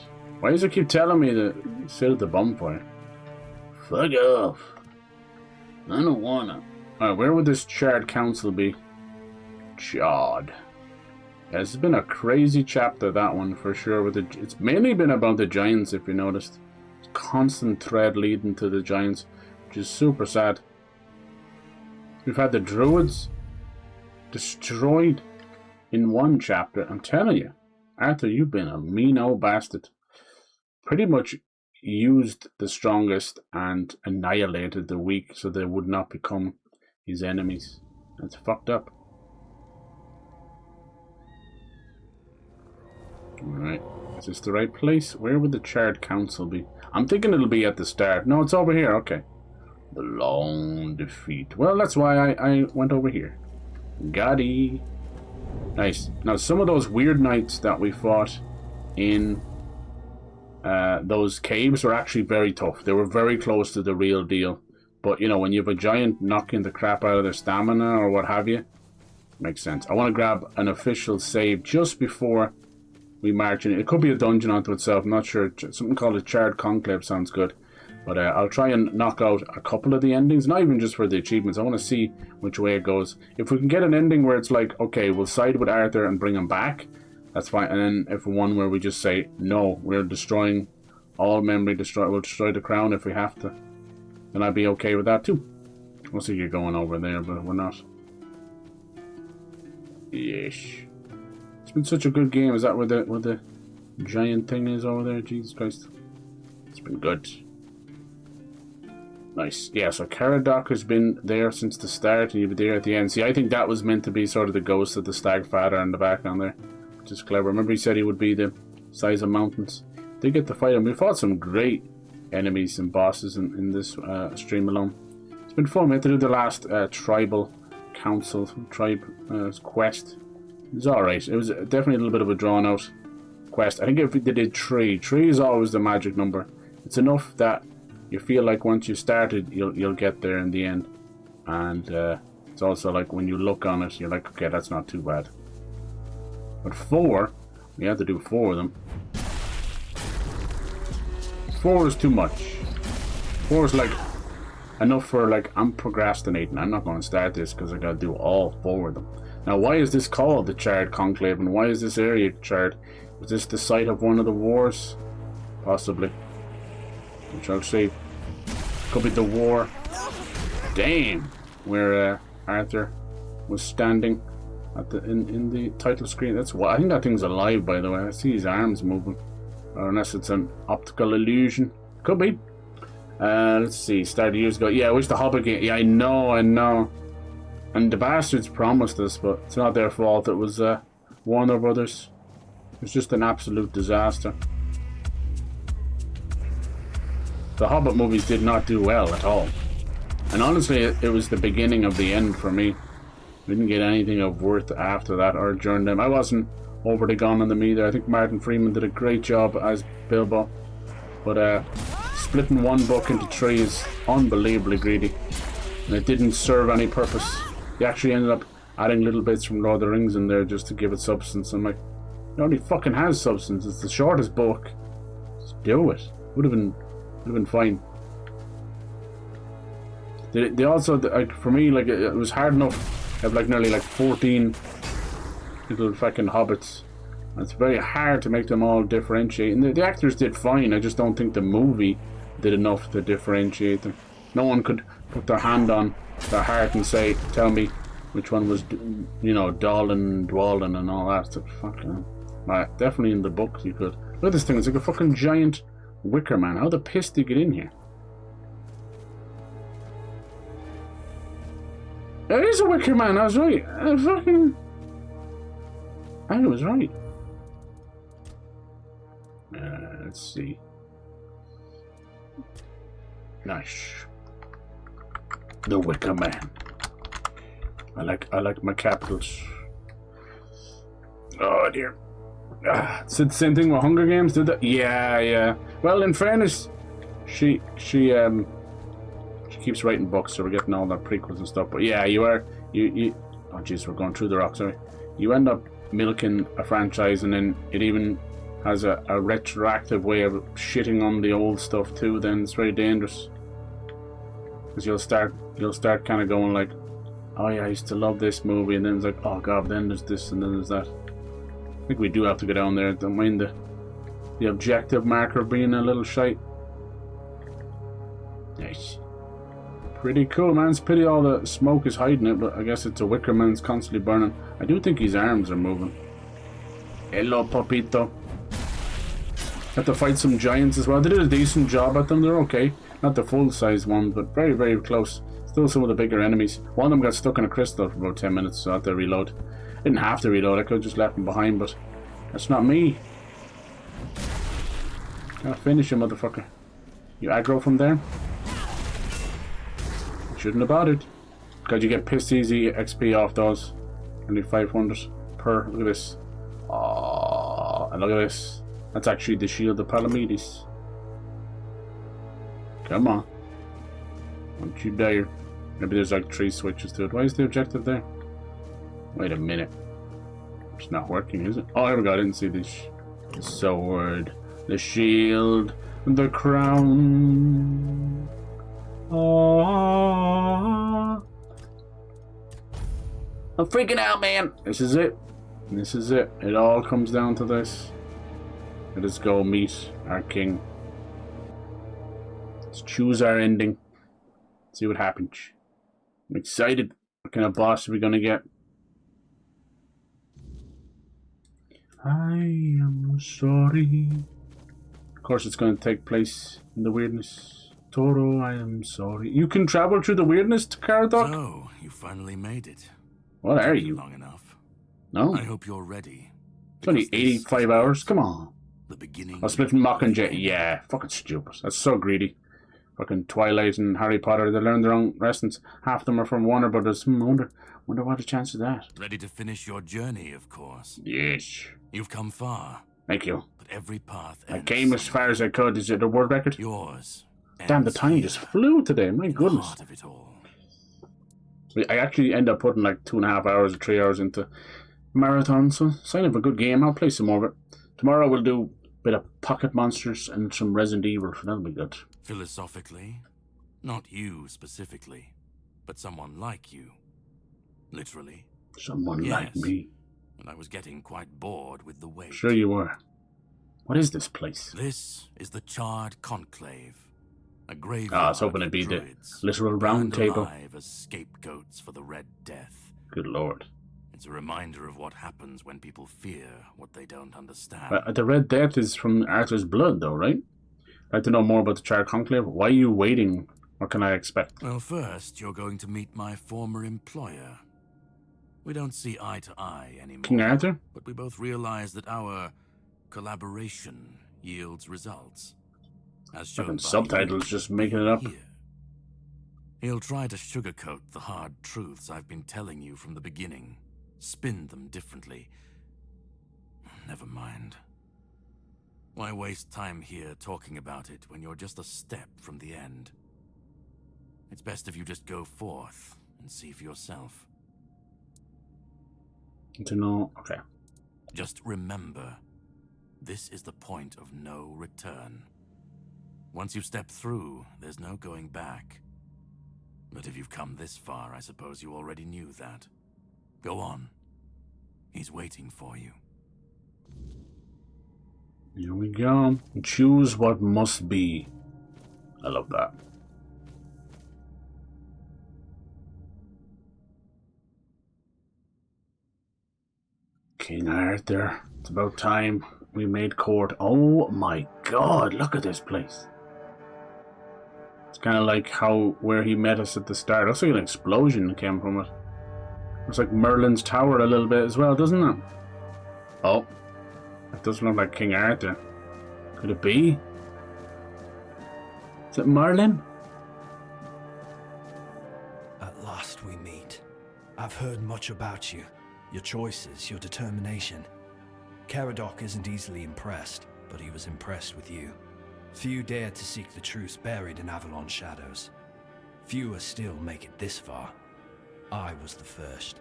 Speaker 1: Why does it keep telling me to sit at the bonfire?
Speaker 6: Fuck off. I don't wanna.
Speaker 1: Alright, where would this charred council be? Chard. Yeah, this has been a crazy chapter, that one, for sure. It's mainly been about the giants, if you noticed. It's constant thread leading to the giants, which is super sad. We've had the druids destroyed in one chapter. I'm telling you, Arthur, you've been a mean old bastard. Pretty much used the strongest and annihilated the weak so they would not become his enemies. That's fucked up. Alright, is this the right place? Where would the charred council be? I'm thinking it'll be at the start. No, it's over here, okay. The long defeat. Well, that's why I went over here. Gotti. Nice. Now, some of those weird knights that we fought in those caves were actually very tough. They were very close to the real deal. But, you know, when you have a giant knocking the crap out of their stamina or what have you, makes sense. I want to grab an official save just before we march in. It could be a dungeon unto itself, I'm not sure. Something called a Charred Conclave sounds good. But I'll try and knock out a couple of the endings, not even just for the achievements. I want to see which way it goes. If we can get an ending where it's like, okay, we'll side with Arthur and bring him back, that's fine. And then if one where we just say, no, we're destroying all memory, we'll destroy the crown if we have to, then I'd be okay with that too. We'll see you going over there, but we're not. Yes. It's been such a good game. Is that where the giant thing is over there? Jesus Christ. It's been good. Nice. Yeah, so Caradoc has been there since the start, and you'll be there at the end. See, I think that was meant to be sort of the ghost of the Stagfather in the background there, which is clever. Remember he said he would be the size of mountains. Did get to fight him. We fought some great enemies and bosses in this stream alone. It's been fun. We had to do the last tribal council, tribe quest. It was alright. It was definitely a little bit of a drawn out quest. I think if they did 3 is always the magic number. It's enough that you feel like once you started, you'll get there in the end. And it's also like when you look on it, you're like, okay, that's not too bad. But 4, we had to do 4 of them. 4 is too much. 4 is like enough for like, I'm procrastinating. I'm not going to start this because I got to do all 4 of them. Now, why is this called the Charred Conclave, and why is this area charred? Was this the site of one of the wars? Possibly. Which I'll see. Could be the war. Damn, where Arthur was standing at the in the title screen. That's what I think. That thing's alive, by the way. I see his arms moving, or unless it's an optical illusion. Could be. Let's see. Started years ago. Yeah, I wish the Hobbit game. Yeah, I know. And the bastards promised us, but it's not their fault. It was Warner Brothers. It was just an absolute disaster. The Hobbit movies did not do well at all. And honestly, it was the beginning of the end for me. We didn't get anything of worth after that or during them. I wasn't overly gone on them either. I think Martin Freeman did a great job as Bilbo. But splitting one book into 3 is unbelievably greedy. And it didn't serve any purpose. They actually ended up adding little bits from Lord of the Rings in there just to give it substance. I'm like, it only fucking has substance. It's the shortest book. Just do it. Would have been fine. They also, like, for me, like, it was hard enough to have like nearly like 14 little fucking hobbits. It's very hard to make them all differentiate. And the actors did fine. I just don't think the movie did enough to differentiate them. No one could put their hand on their heart and say, tell me which one was, you know, Dwalin and all that. So, fucking hell. Definitely in the books you could. Look at this thing. It's like a fucking giant wicker man. How the piss did he get in here? It is a wicker man. I was right. I was right. Let's see. Nice. The Wicker Man. I like my capitals. Oh dear. It's the same thing with Hunger Games, did that? Yeah. Well, in fairness, she keeps writing books, so we're getting all that prequels and stuff. But yeah, you oh jeez, we're going through the rocks. Sorry. You end up milking a franchise, and then it even has a retroactive way of shitting on the old stuff too. Then it's very dangerous, because you'll start kind of going like, oh yeah, I used to love this movie, and then it's like, oh god, then there's this and then there's that. I think we do have to go down there. Don't mind the objective marker being a little shite. Nice. Pretty cool, man. It's pity all the smoke is hiding it, but I guess it's a wicker man's constantly burning. I do think his arms are moving. Hello, Papito. Have to fight some giants as well. They did a decent job at them. They're okay. Not the full-size one, but very, very close. Still some of the bigger enemies. One of them got stuck in a crystal for about 10 minutes, so I had to reload. Didn't have to reload. I could have just left him behind, but that's not me. Gotta finish him, motherfucker. You aggro from there? Shouldn't have bothered. Because you get pissed easy XP off those. Only 500 per. Look at this. Oh, and look at this. That's actually the shield of Palamedes. Come on. Don't you dare. Maybe there's like 3 switches to it. Why is the objective there? Wait a minute. It's not working, is it? Oh, here we go. I didn't see this. The sword, the shield, the crown. Oh, I'm freaking out, man. This is it. This is it. It all comes down to this. Let us go meet our king. Let's choose our ending. See what happens. I'm excited. What kind of boss are we gonna get? I am sorry. Of course, it's going to take place in the weirdness. Toro, I am sorry. You can travel through the weirdness to Caradoc?
Speaker 9: So, you finally made it.
Speaker 1: What are you?
Speaker 9: Long enough.
Speaker 1: No.
Speaker 9: I hope you're ready.
Speaker 1: It's only 85 hours. Come on.
Speaker 9: The beginning.
Speaker 1: I'll split Mockingjay. Yeah, fucking stupid. That's so greedy. Fucking Twilight and Harry Potter, they learn their own lessons. Half of them are from Warner Brothers. Wonder what the chance of that.
Speaker 9: Ready to finish your journey, of course.
Speaker 1: Yes.
Speaker 9: You've come far.
Speaker 1: Thank you.
Speaker 9: But every path
Speaker 1: I came as far as I could. Is it a world record?
Speaker 9: Yours.
Speaker 1: Damn, the time just flew today. My goodness.
Speaker 9: Part of it all.
Speaker 1: I actually end up putting like 2.5 hours or 3 hours into marathon, so sign up a good game. I'll play some more of it. Tomorrow we'll do a bit of Pocket Monsters and some Resident Evil. That'll be good.
Speaker 9: Philosophically, not you specifically, but someone like you. Literally.
Speaker 1: Someone like me.
Speaker 9: And I was getting quite bored with the wait.
Speaker 1: Sure you were. What is this place?
Speaker 9: This is the Charred Conclave. A graveyard.
Speaker 1: I was hoping it'd be the literal round table.
Speaker 9: Alive as scapegoats for the Red Death.
Speaker 1: Good lord.
Speaker 9: It's a reminder of what happens when people fear what they don't understand.
Speaker 1: The Red Death is from Arthur's blood, though, right? I'd like to know more about the Charred Conclave. Why are you waiting? What can I expect?
Speaker 9: Well, first, you're going to meet my former employer. We don't see eye to eye anymore.
Speaker 1: King Arthur?
Speaker 9: But we both realize that our collaboration yields results. As shown by
Speaker 1: subtitles just making it up.
Speaker 9: Here. He'll try to sugarcoat the hard truths I've been telling you from the beginning. Spin them differently. Never mind. Why waste time here talking about it when you're just a step from the end? It's best if you just go forth and see for yourself.
Speaker 1: To know, okay.
Speaker 9: Just remember, this is the point of no return. Once you've stepped through, there's no going back. But if you've come this far, I suppose you already knew that. Go on. He's waiting for you.
Speaker 1: Here we go. Choose what must be. I love that. King Arthur. It's about time we made court. Oh my god, look at this place. It's kind of like where he met us at the start. Looks like an explosion came from it. Looks like Merlin's tower a little bit as well, doesn't it? Oh, it doesn't look like King Arthur. Could it be? Is it Merlin?
Speaker 10: At last we meet. I've heard much about you. Your choices, your determination. Caradoc isn't easily impressed, but he was impressed with you. Few dared to seek the truth buried in Avalon's shadows. Fewer still make it this far. I was the first.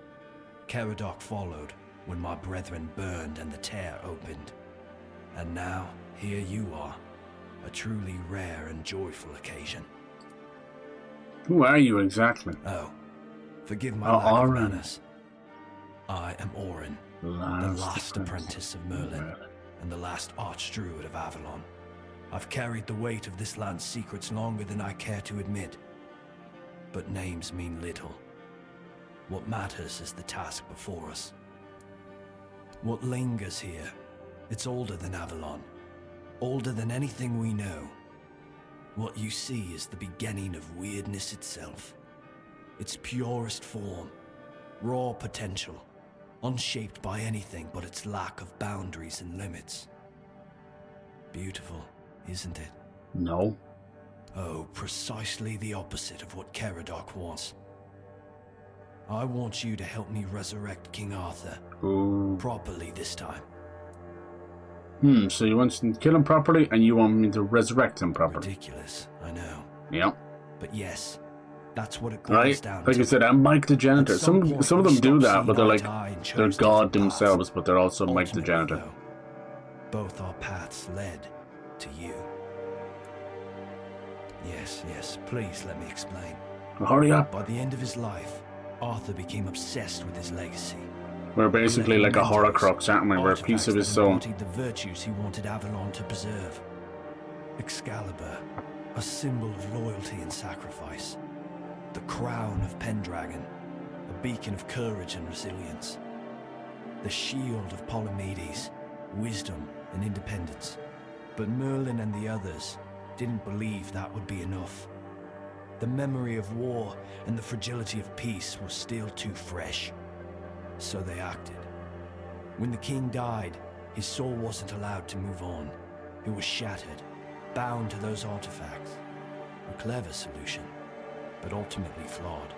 Speaker 10: Caradoc followed when my brethren burned and the tear opened. And now, here you are. A truly rare and joyful occasion.
Speaker 1: Who are you exactly?
Speaker 10: Oh, forgive my lack of
Speaker 1: Orin.
Speaker 10: manners. I am Orin, the last apprentice of Merlin, and the last archdruid of Avalon. I've carried the weight of this land's secrets longer than I care to admit. But names mean little. What matters is the task before us. What lingers here, it's older than Avalon. Older than anything we know. What you see is the beginning of weirdness itself. Its purest form, raw potential, unshaped by anything but its lack of boundaries and limits. Beautiful, isn't it?
Speaker 1: No.
Speaker 10: Oh, precisely the opposite of what Caradoc wants. I want you to help me resurrect King Arthur.
Speaker 1: Ooh.
Speaker 10: Properly this time.
Speaker 1: So you want to kill him properly, and you want me to resurrect him properly.
Speaker 10: Ridiculous, I know.
Speaker 1: Yeah.
Speaker 10: But yes, that's what it boils down to.
Speaker 1: Like I said, I'm Mike the Janitor. Some of them do that, but they're like, they're God themselves, but they're also Mike the Janitor.
Speaker 10: Both our paths led to you. Yes, please let me explain.
Speaker 1: Well, hurry up.
Speaker 10: By the end of his life, Arthur became obsessed with his legacy.
Speaker 1: We're basically like a Horcrux, aren't we? We're a piece of his soul.
Speaker 10: Embodied the virtues he wanted Avalon to preserve. Excalibur, a symbol of loyalty and sacrifice. The crown of Pendragon, a beacon of courage and resilience. The shield of Palamedes, wisdom and independence. But Merlin and the others didn't believe that would be enough. The memory of war and the fragility of peace was still too fresh. So they acted. When the king died, his soul wasn't allowed to move on. It was shattered, bound to those artifacts. A clever solution, but ultimately flawed.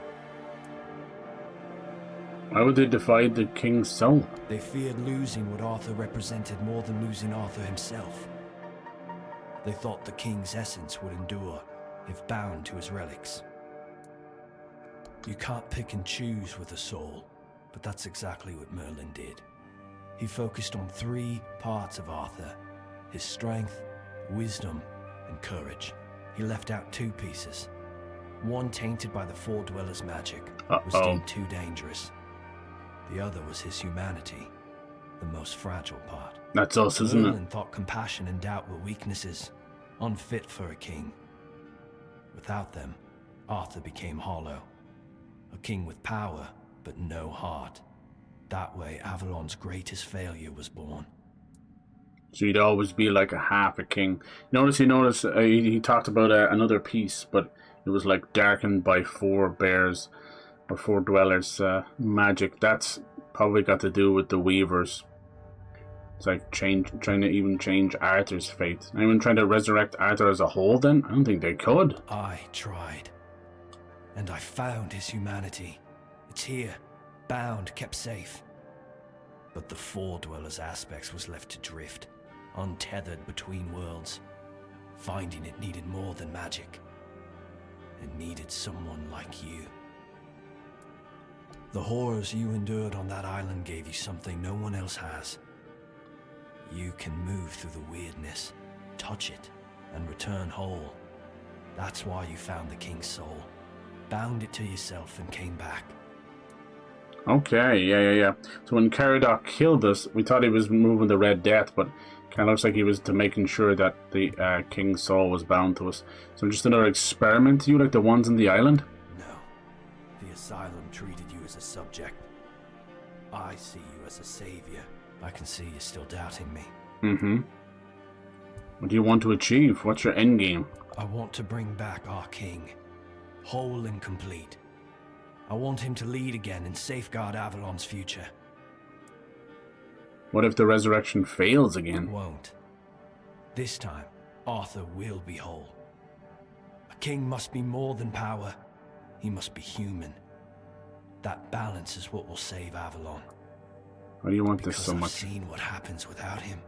Speaker 1: Why would they divide the king's soul?
Speaker 10: They feared losing what Arthur represented more than losing Arthur himself. They thought the king's essence would endure if bound to his relics. You can't pick and choose with a soul, but that's exactly what Merlin did. He focused on 3 parts of Arthur: his strength, wisdom, and courage. He left out 2 pieces. One tainted by the Four Dwellers' magic was deemed too dangerous. The other was his humanity, the most fragile part.
Speaker 1: That's us, isn't it?
Speaker 10: Merlin thought compassion and doubt were weaknesses, unfit for a king. Without them, Arthur became hollow. A king with power, but no heart. That way, Avalon's greatest failure was born.
Speaker 1: So he'd always be like a half a king. You notice he talked about another piece, but it was like darkened by 4 bears or 4 dwellers magic. That's probably got to do with the weavers. It's like trying to even change Arthur's fate. Anyone trying to resurrect Arthur as a whole then? I don't think they could.
Speaker 10: I tried. And I found his humanity. It's here, bound, kept safe. But the Four Dwellers aspects was left to drift, untethered between worlds. Finding it needed more than magic. It needed someone like you. The horrors you endured on that island gave you something no one else has. You can move through the weirdness, touch it, and return whole. That's why you found the king's soul, bound it to yourself, and came back.
Speaker 1: Okay, yeah. So when Caradoc killed us, we thought he was moving the Red Death, but kind of looks like he was making sure that the king's soul was bound to us. So just another experiment to you, like the ones in the island?
Speaker 10: No. The asylum treated you as a subject. I see you as a savior. I can see you're still doubting me.
Speaker 1: Mm-hmm. What do you want to achieve? What's your endgame?
Speaker 10: I want to bring back our king, whole and complete. I want him to lead again and safeguard Avalon's future.
Speaker 1: What if the resurrection fails again?
Speaker 10: It won't. This time, Arthur will be whole. A king must be more than power. He must be human. That balance is what will save Avalon.
Speaker 1: Why do you want
Speaker 10: Because
Speaker 1: this so
Speaker 10: I've
Speaker 1: much?
Speaker 10: seen what happens without him.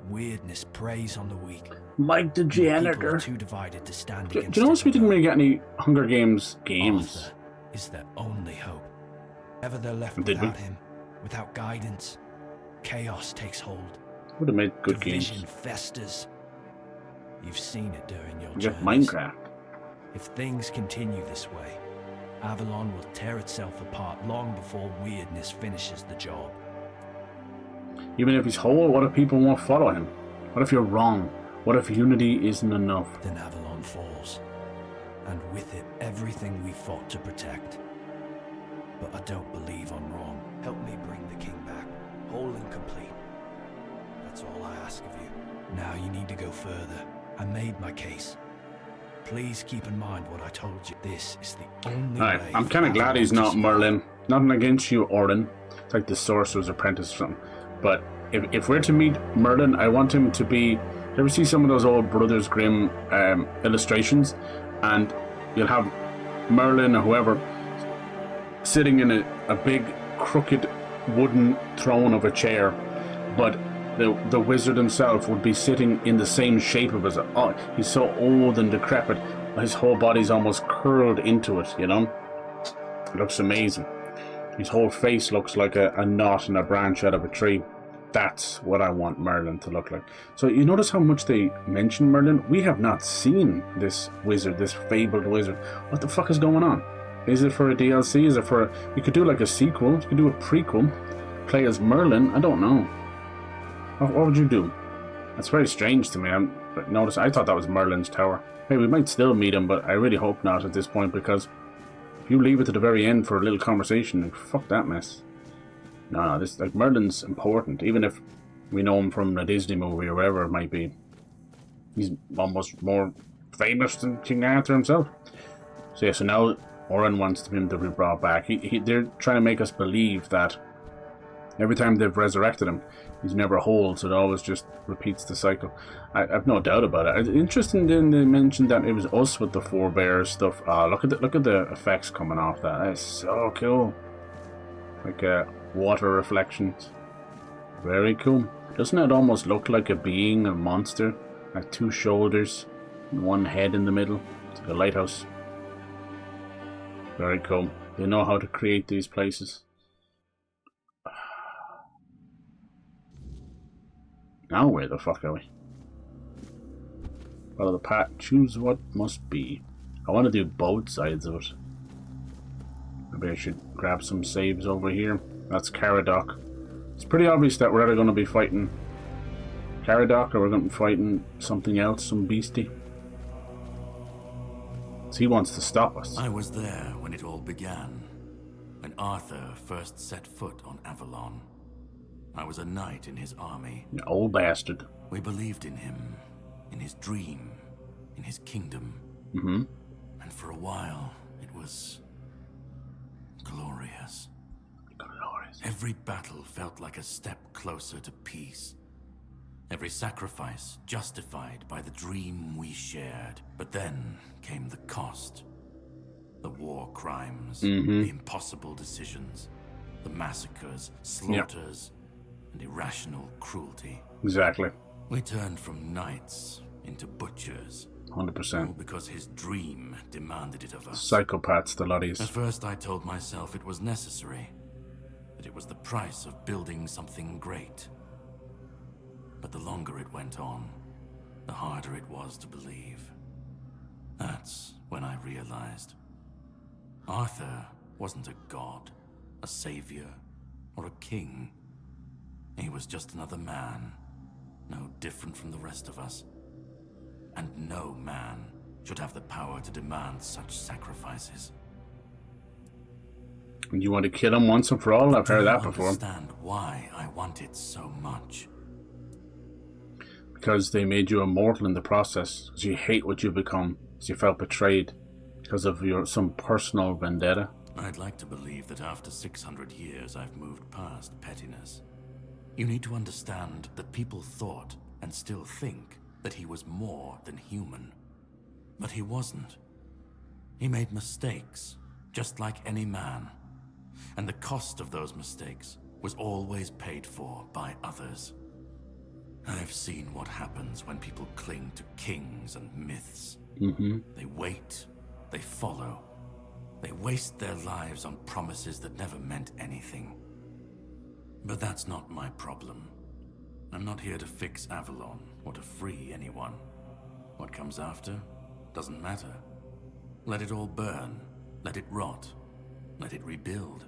Speaker 10: Weirdness preys on the weak.
Speaker 1: Mike the
Speaker 10: People are
Speaker 1: janitor.
Speaker 10: too divided to stand
Speaker 1: Do
Speaker 10: against
Speaker 1: you notice
Speaker 10: it
Speaker 1: we didn't
Speaker 10: alone.
Speaker 1: really get any Hunger Games games?
Speaker 10: Arthur is their only hope. Ever they're left
Speaker 1: Did we?
Speaker 10: without him, without guidance, chaos takes hold.
Speaker 1: Would have made good
Speaker 10: Division
Speaker 1: games.
Speaker 10: festers. You've seen it during your
Speaker 1: Get
Speaker 10: journeys.
Speaker 1: Minecraft.
Speaker 10: If things continue this way, Avalon will tear itself apart long before weirdness finishes the job.
Speaker 1: Even if he's whole, what if people won't follow him? What if you're wrong? What if unity isn't enough?
Speaker 10: Then Avalon falls, and with it everything we fought to protect. But I don't believe I'm wrong. Help me bring the king back, whole and complete. That's all I ask of you. Now you need to go further. I made my case. Please keep in mind what I told you. This is the only
Speaker 1: Alright,
Speaker 10: way.
Speaker 1: I'm kind of glad he's not Merlin. Nothing against you, Orin. It's like the Sorcerer's Apprentice or something. But if we're to meet Merlin, I want him to be... You ever see some of those old Brothers Grimm illustrations? And you'll have Merlin or whoever sitting in a big, crooked wooden throne of a chair. But the wizard himself would be sitting in the same shape of his... Oh, he's so old and decrepit. His whole body's almost curled into it, you know? It looks amazing. His whole face looks like a knot in a branch out of a tree. That's what I want Merlin to look like. So you notice how much they mention Merlin? We have not seen this wizard, this fabled wizard. What the fuck is going on? Is it for a DLC? Is it for... You could do like a sequel. You could do a prequel. Play as Merlin. I don't know. What would you do? That's very strange to me. Notice, I thought that was Merlin's tower. Hey, we might still meet him, but I really hope not at this point, because if you leave it to the very end for a little conversation, fuck that mess. No, this, like, Merlin's important, even if we know him from a Disney movie or wherever it might be. He's almost more famous than King Arthur himself. So yeah, so now Oren wants him to be brought back. They're trying to make us believe that every time they've resurrected him, he's never whole, so it always just repeats the cycle. I've no doubt about it. Interesting then they mentioned that it was us with the forebears stuff. Look at the effects coming off that. That is so cool. Like water reflections. Very cool. Doesn't it almost look like a being, a monster? Like two shoulders, one head in the middle. It's like a lighthouse. Very cool. They know how to create these places. Now where the fuck are we? Follow the path. Choose what must be. I want to do both sides of it. Maybe I should grab some saves over here. That's Caradoc. It's pretty obvious that we're either going to be fighting Caradoc or we're going to be fighting something else, some beastie. So he wants to stop us.
Speaker 9: I was there when it all began. When Arthur first set foot on Avalon. I was a knight in his army.
Speaker 1: You old bastard.
Speaker 9: We believed in him, in his dream, in his kingdom.
Speaker 1: Mm-hmm.
Speaker 9: And for a while, it was glorious.
Speaker 1: Glorious.
Speaker 9: Every battle felt like a step closer to peace. Every sacrifice justified by the dream we shared. But then came the cost. The war crimes, the impossible decisions, the massacres, slaughters, and irrational cruelty.
Speaker 1: Exactly.
Speaker 9: We turned from knights into butchers.
Speaker 1: 100%.
Speaker 9: All because his dream demanded it of us.
Speaker 1: Psychopaths, the lotties.
Speaker 9: At first I told myself it was necessary. That it was the price of building something great. But the longer it went on, the harder it was to believe. That's when I realized. Arthur wasn't a god, a savior, or a king. He was just another man, no different from the rest of us. And no man should have the power to demand such sacrifices.
Speaker 1: And you want to kill him once and for all? I've heard that before.
Speaker 9: I understand why I want it so much.
Speaker 1: Because they made you immortal in the process. Because you hate what you become. Because you felt betrayed. Because of some personal vendetta.
Speaker 9: I'd like to believe that after 600 years I've moved past pettiness. You need to understand that people thought, and still think, that he was more than human. But he wasn't. He made mistakes, just like any man. And the cost of those mistakes was always paid for by others. I've seen what happens when people cling to kings and myths. They wait, they follow, they waste their lives on promises that never meant anything. But that's not my problem. I'm not here to fix Avalon or to free anyone. What comes after doesn't matter. Let it all burn, let it rot, let it rebuild.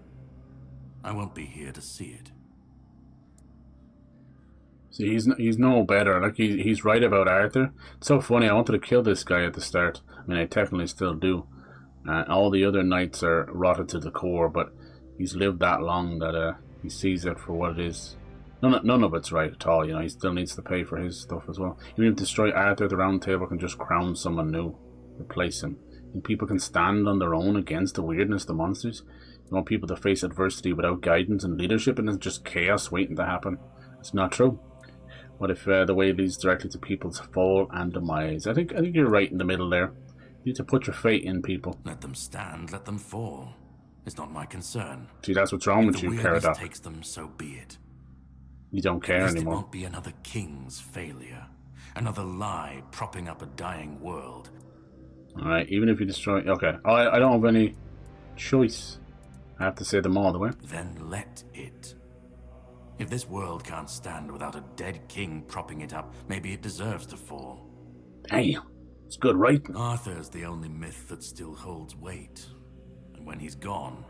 Speaker 9: I won't be here to see it.
Speaker 1: See, he's no better. Like, he's right about Arthur. It's so funny. I wanted to kill this guy at the start. I mean, I technically still do. All the other knights are rotted to the core, but he's lived that long that he sees it for what it is. None of it's right at all. You know, he still needs to pay for his stuff as well. Even if you destroy Arthur, the Round Table can just crown someone new, replace him. And people can stand on their own against the weirdness, the monsters. You want people to face adversity without guidance and leadership, and it's just chaos waiting to happen. It's not true. What if the way leads directly to people's fall and demise? I think you're right in the middle there. You need to put your fate in people.
Speaker 9: Let them stand, let them fall. It's not my concern.
Speaker 1: See, that's what's wrong with you, Caradoc.
Speaker 9: If takes them, so be it.
Speaker 1: You don't care anymore.
Speaker 9: It won't be another king's failure. Another lie propping up a dying world.
Speaker 1: Alright, even if you destroy... Okay, I don't have any choice. I have to say them all the way.
Speaker 9: Then let it. If this world can't stand without a dead king propping it up, maybe it deserves to fall.
Speaker 1: Hey, it's good, right?
Speaker 9: Arthur's the only myth that still holds weight. And when he's gone,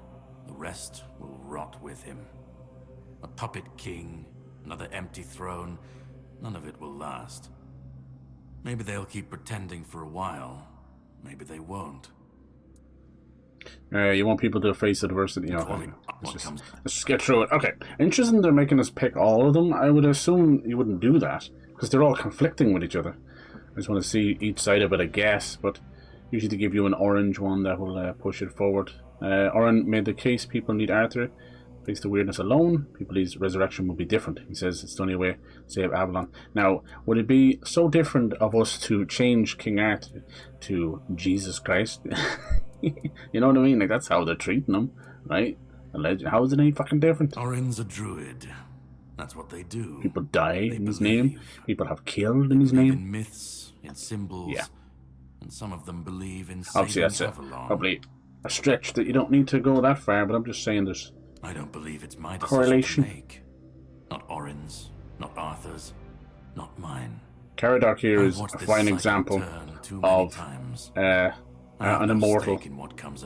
Speaker 9: the rest will rot with him. A puppet king, another empty throne, none of it will last. Maybe they'll keep pretending for a while. Maybe they won't.
Speaker 1: You want people to face adversity. Okay. Let's just get through it. Okay. Interesting they're making us pick all of them. I would assume you wouldn't do that, because they're all conflicting with each other. I just want to see each side of it, I guess, but usually they give you an orange one that will push it forward. Oren made the case people need Arthur. Face the weirdness alone. People believes resurrection will be different. He says it's the only way to save Avalon. Now, would it be so different of us to change King Arthur to Jesus Christ? You know what I mean? Like, that's how they're treating him, right? How is it any fucking different?
Speaker 9: Oren's a druid. That's what they do.
Speaker 1: People die in his name. People have killed in his name.
Speaker 9: In myths, in symbols.
Speaker 1: Yeah.
Speaker 9: And some of them believe in
Speaker 1: obviously that's probably a stretch that you don't need to go that far, but I'm just saying there's
Speaker 9: I don't believe it's my
Speaker 1: correlation
Speaker 9: decision to make. Not Oren's, not Arthur's, not mine.
Speaker 1: Caradoc here is a fine example of an immortal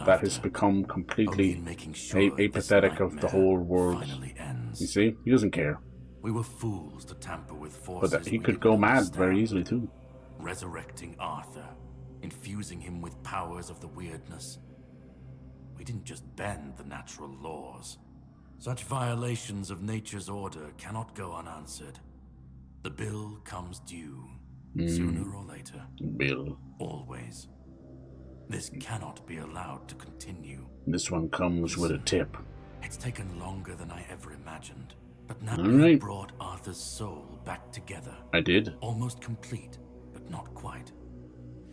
Speaker 1: that has become completely apathetic of the whole world. You see? He doesn't care.
Speaker 9: We were fools to tamper with forces.
Speaker 1: But he could go mad very easily too.
Speaker 9: Resurrecting Arthur, infusing him with powers of the weirdness. We didn't just bend the natural laws. Such violations of nature's order cannot go unanswered. The bill comes due, sooner or later.
Speaker 1: Bill.
Speaker 9: Always. This cannot be allowed to continue.
Speaker 1: This one comes with a tip.
Speaker 9: It's taken longer than I ever imagined. But now you brought Arthur's soul back together.
Speaker 1: I did.
Speaker 9: Almost complete, but not quite.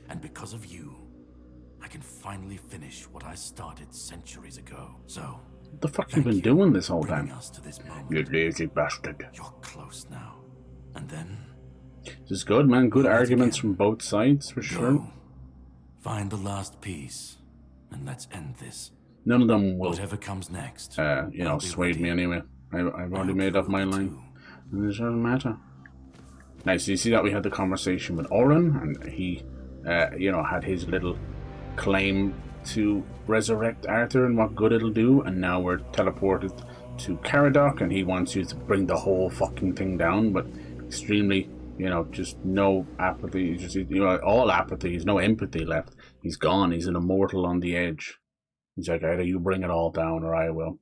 Speaker 9: And because of you, I can finally finish what I started centuries ago. So,
Speaker 1: what the fuck you been doing this whole time?
Speaker 9: Us to this moment.
Speaker 1: You lazy bastard.
Speaker 9: You're close now. And then...
Speaker 1: This is good, man. Good arguments from both sides, for sure.
Speaker 9: Find the last piece, and let's end this.
Speaker 1: None of them will...
Speaker 9: Whatever comes next...
Speaker 1: swayed me anyway. I've already made up my line. And it doesn't matter. Nice, you see that we had the conversation with Oren, and he, had his little claim to resurrect Arthur and what good it'll do, and now we're teleported to Caradoc, and he wants you to bring the whole fucking thing down, but extremely, just no apathy, all apathy, there's no empathy left. He's gone, he's an immortal on the edge. He's like, either you bring it all down or I will.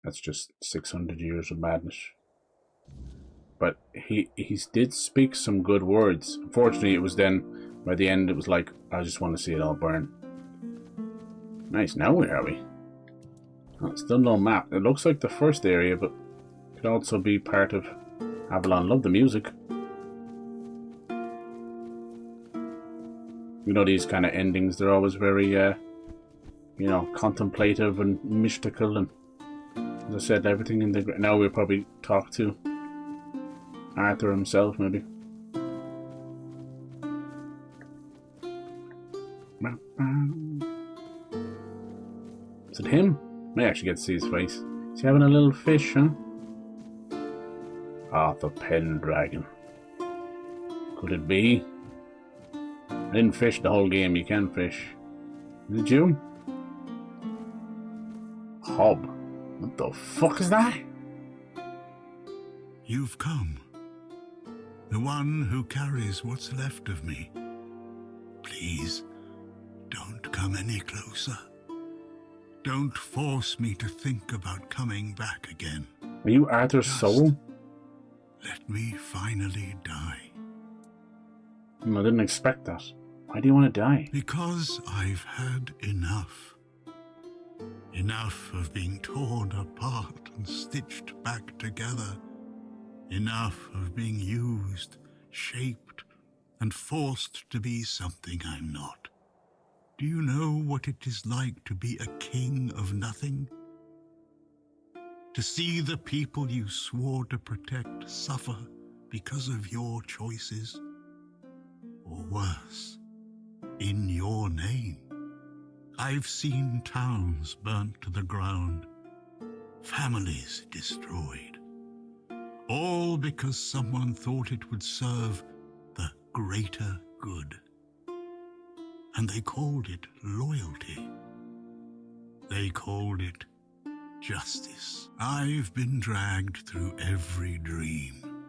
Speaker 1: That's just 600 years of madness. But he did speak some good words. Unfortunately, it was then, by the end, it was like, I just want to see it all burn. Nice, now where are we? Oh, still no map. It looks like the first area, but it could also be part of Avalon. Love the music. These kind of endings, they're always very you know, contemplative and mystical, and as I said, everything in the... Now we'll probably talk to Arthur himself, maybe. Is it him? May actually get to see his face. Is he having a little fish, huh? Arthur Pendragon. Could it be? I didn't fish the whole game. You can fish. Did you? Hob. What the fuck is that?
Speaker 2: You've come. The one who carries what's left of me. Please, don't come any closer. Don't force me to think about coming back again.
Speaker 1: Are you Arthur's soul?
Speaker 2: Let me finally die.
Speaker 1: I didn't expect that. Why do you want to die?
Speaker 2: Because I've had enough. Enough of being torn apart and stitched back together. Enough of being used, shaped, and forced to be something I'm not. Do you know what it is like to be a king of nothing? To see the people you swore to protect suffer because of your choices? Or worse, in your name. I've seen towns burnt to the ground, families destroyed, all because someone thought it would serve the greater good. And they called it loyalty. They called it justice. I've been dragged through every dream,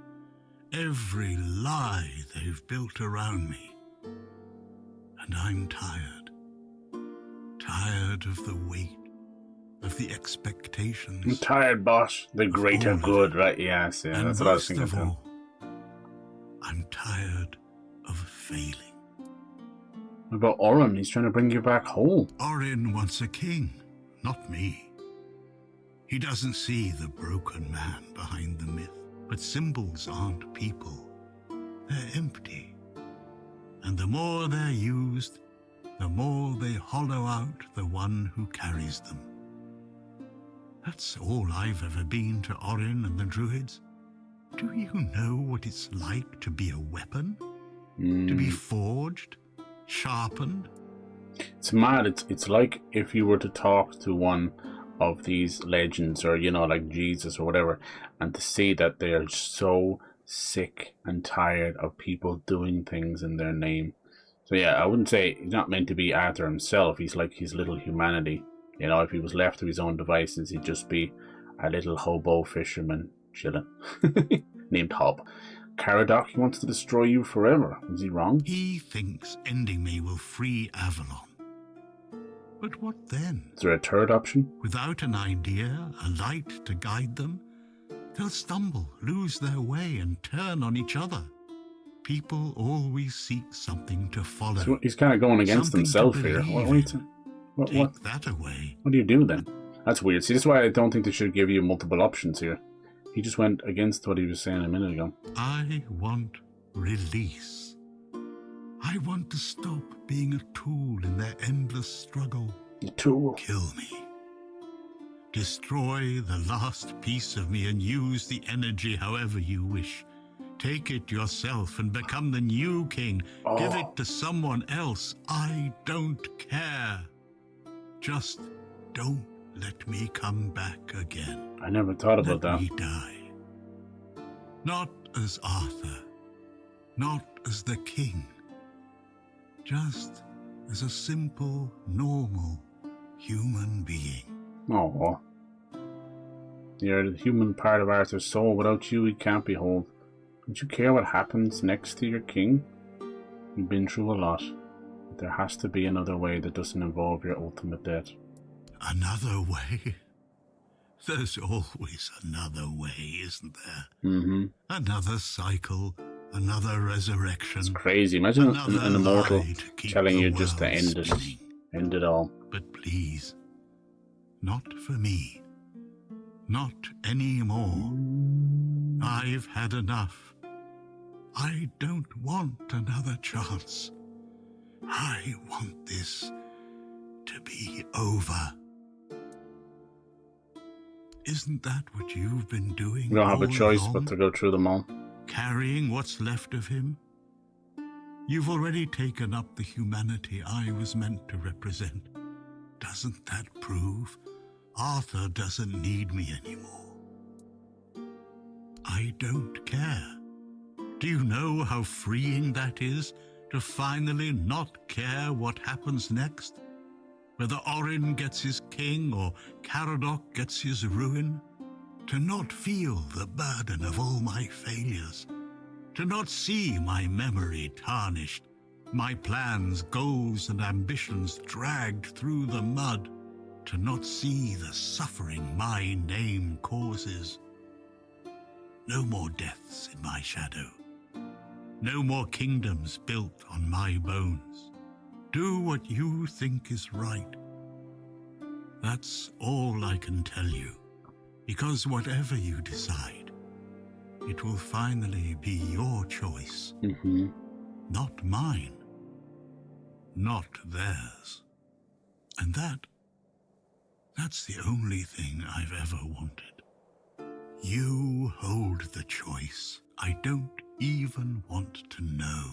Speaker 2: every lie they've built around me. And I'm tired. Tired of the weight, of the expectations.
Speaker 1: I'm tired, boss. The greater good, right? Yes, yeah, that's what I was thinking too.
Speaker 2: I'm tired of failing.
Speaker 1: What about Orin? He's trying to bring you back home.
Speaker 2: Orin wants a king, not me. He doesn't see the broken man behind the myth. But symbols aren't people. They're empty. And the more they're used, the more they hollow out the one who carries them. That's all I've ever been to Orin and the Druids. Do you know what it's like to be a weapon? To be forged? Sharpened?
Speaker 1: It's mad. It's like if you were to talk to one of these legends, or, you know, like Jesus or whatever, and to see that they are so sick and tired of people doing things in their name. So yeah, I wouldn't say he's not meant to be Arthur himself. He's like his little humanity. You know, if he was left to his own devices, he'd just be a little hobo fisherman chilling. Named Hob. Caradoc, he wants to destroy you forever. Is he wrong?
Speaker 2: He thinks ending me will free Avalon. But what then?
Speaker 1: Is there a third option?
Speaker 2: Without an idea, a light to guide them, they'll stumble, lose their way, and turn on each other. People always seek something to follow.
Speaker 1: So he's kind of going against himself here.
Speaker 2: Take that away.
Speaker 1: What do you do then? That's weird. See, this is why I don't think they should give you multiple options here. He just went against what he was saying a minute ago.
Speaker 2: I want release. I want to stop being a tool in their endless struggle.
Speaker 1: A tool?
Speaker 2: Kill me. Destroy the last piece of me and use the energy however you wish. Take it yourself and become the new king. Give it to someone else. I don't care. Just don't let me come back again.
Speaker 1: I never thought about that.
Speaker 2: Let me die. Not as Arthur. Not as the king. Just as a simple, normal human being.
Speaker 1: Oh, you're the human part of Arthur's soul. Without you, he can't be whole. Don't you care what happens next to your king? You've been through a lot. But there has to be another way that doesn't involve your ultimate death.
Speaker 2: Another way? There's always another way, isn't there?
Speaker 1: Mm-hmm.
Speaker 2: Another cycle, another resurrection.
Speaker 1: It's crazy. Imagine an immortal telling you just to end it. End it all.
Speaker 2: But please, not for me. Not anymore. I've had enough. I don't want another chance. I want this
Speaker 9: to be over. Isn't that what you've been doing?
Speaker 1: We don't have a
Speaker 9: all
Speaker 1: choice
Speaker 9: along?
Speaker 1: but to go through them all.
Speaker 9: Carrying what's left of him? You've already taken up the humanity I was meant to represent. Doesn't that prove Arthur doesn't need me anymore? I don't care. Do you know how freeing that is, to finally not care what happens next? Whether Orin gets his king or Caradoc gets his ruin? To not feel the burden of all my failures? To not see my memory tarnished, my plans, goals, and ambitions dragged through the mud? To not see the suffering my name causes? No more deaths in my shadow. No more kingdoms built on my bones. Do what you think is right. That's all I can tell you, because whatever you decide, it will finally be your choice. Not mine. Not theirs. And that's the only thing I've ever wanted. You hold the choice. I don't even want to know.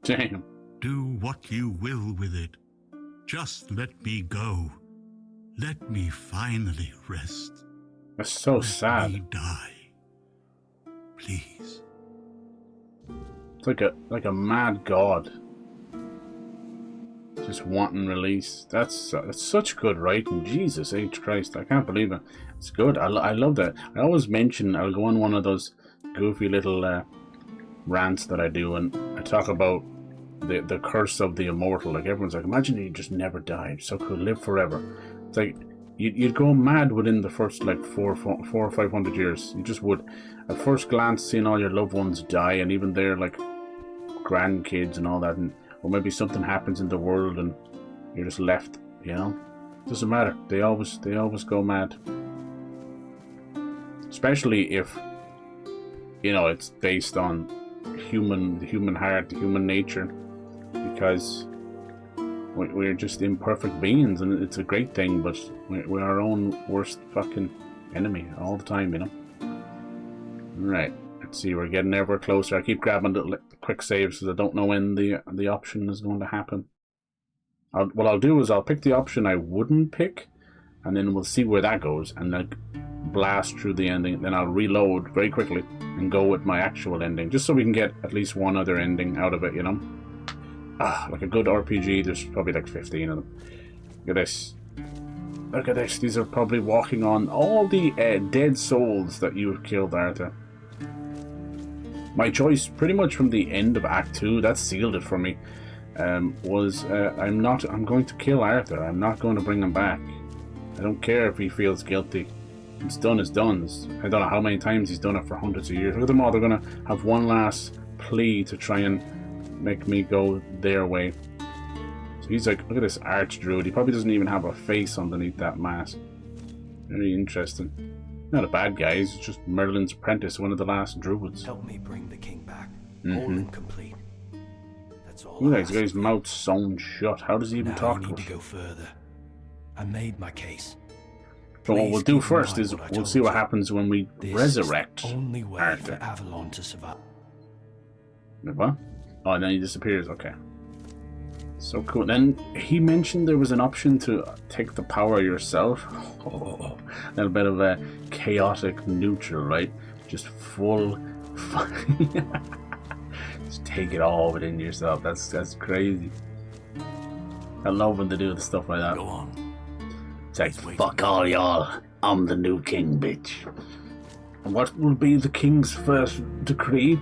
Speaker 1: Damn.
Speaker 9: Do what you will with it. Just let me go. Let me finally rest.
Speaker 1: That's so sad.
Speaker 9: Let me die. Please.
Speaker 1: It's like a mad god. Just wanting release. That's such good writing. Jesus H. Christ. I can't believe it. It's good. I love that. I always mention, I'll go on one of those goofy little rants that I do, and I talk about the curse of the immortal. Like, everyone's like, imagine you just never die. So cool, live forever. It's like, you'd go mad within the first like 400 or 500 years. You just would. At first glance, seeing all your loved ones die, and even their like grandkids and all that, and or maybe something happens in the world and you're just left, you know? Doesn't matter. They always go mad. Especially if, you know, it's based on the human heart, the human nature, because we're just imperfect beings, and it's a great thing, but we're our own worst fucking enemy all the time, you know? Right. Let's see, we're getting ever closer. I keep grabbing the quick saves because I don't know when the option is going to happen. What I'll do is I'll pick the option I wouldn't pick, and then we'll see where that goes, and like blast through the ending. Then I'll reload very quickly and go with my actual ending, just so we can get at least one other ending out of it, you know? Like a good RPG, there's probably like 15 of them. Look at this. Look at this. These are probably walking on all the dead souls that you have killed, Arthur. My choice, pretty much from the end of Act 2, that sealed it for me, was I'm going to kill Arthur. I'm not going to bring him back. I don't care if he feels guilty. It's done is done. I don't know how many times he's done it for hundreds of years. Look at them all. They're going to have one last plea to try and make me go their way. So he's like, look at this archdruid. He probably doesn't even have a face underneath that mask. Very interesting. Not a bad guy, he's just Merlin's apprentice, one of the last druids.
Speaker 10: Help me bring the king back. Whole and complete. That's all.
Speaker 1: Look at this guy's mouth sewn shut. How does he even talk
Speaker 10: to
Speaker 1: to
Speaker 10: us? Go further. I made my case.
Speaker 1: So what we'll do first is we'll see what happens when we resurrect
Speaker 10: only way
Speaker 1: Arthur.
Speaker 10: for Avalon to survive.
Speaker 1: What? Oh, and then he disappears. Okay. So cool. Then he mentioned there was an option to take the power yourself. Oh, a little bit of a chaotic neutral, right? Just full. Just take it all within yourself. That's crazy. I love when they do the stuff like that.
Speaker 9: Go on.
Speaker 1: It's like, fuck all y'all. I'm the new king, bitch. And what will be the king's first decree?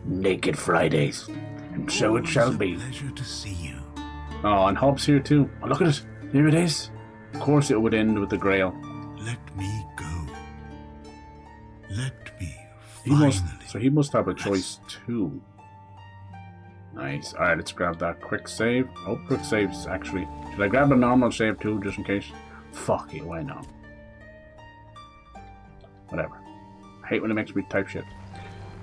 Speaker 1: Naked Fridays. And so it shall be.
Speaker 9: Pleasure to see you.
Speaker 1: Oh, and Hobbs here too. Oh, look at it. Here it is. Of course it would end with the Grail.
Speaker 9: Let me go. Let me
Speaker 1: he must have a choice too. Nice. Alright, let's grab that quick save. Oh, quick saves actually. Should I grab a normal save too, just in case? Fuck it, why not? Whatever. I hate when it makes me type shit.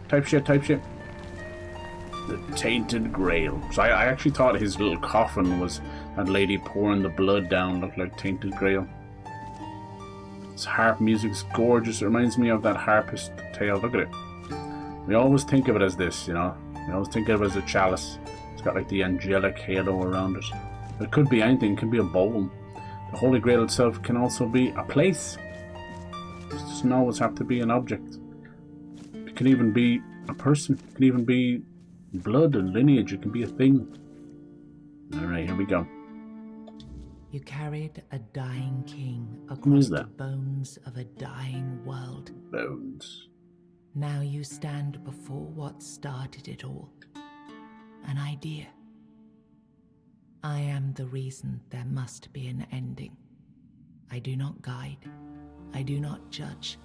Speaker 1: Type shit. The Tainted Grail. So I actually thought his little coffin was That lady pouring the blood down looked like Tainted Grail. This harp music's gorgeous. It reminds me of that harpist tale. Look at it. We always think of it as this, you know. We always think of it as a chalice. It's got like the angelic halo around it. It could be anything. It can be a bowl. The Holy Grail itself can also be a place. It doesn't always have to be an object. It can even be a person. It can even be blood and lineage. It can be a thing. Alright, here we go.
Speaker 8: You carried a dying king across the bones of a dying world.
Speaker 1: Bones.
Speaker 8: Now you stand before what started it all. An idea. I am the reason there must be an ending. I do not guide. I do not judge.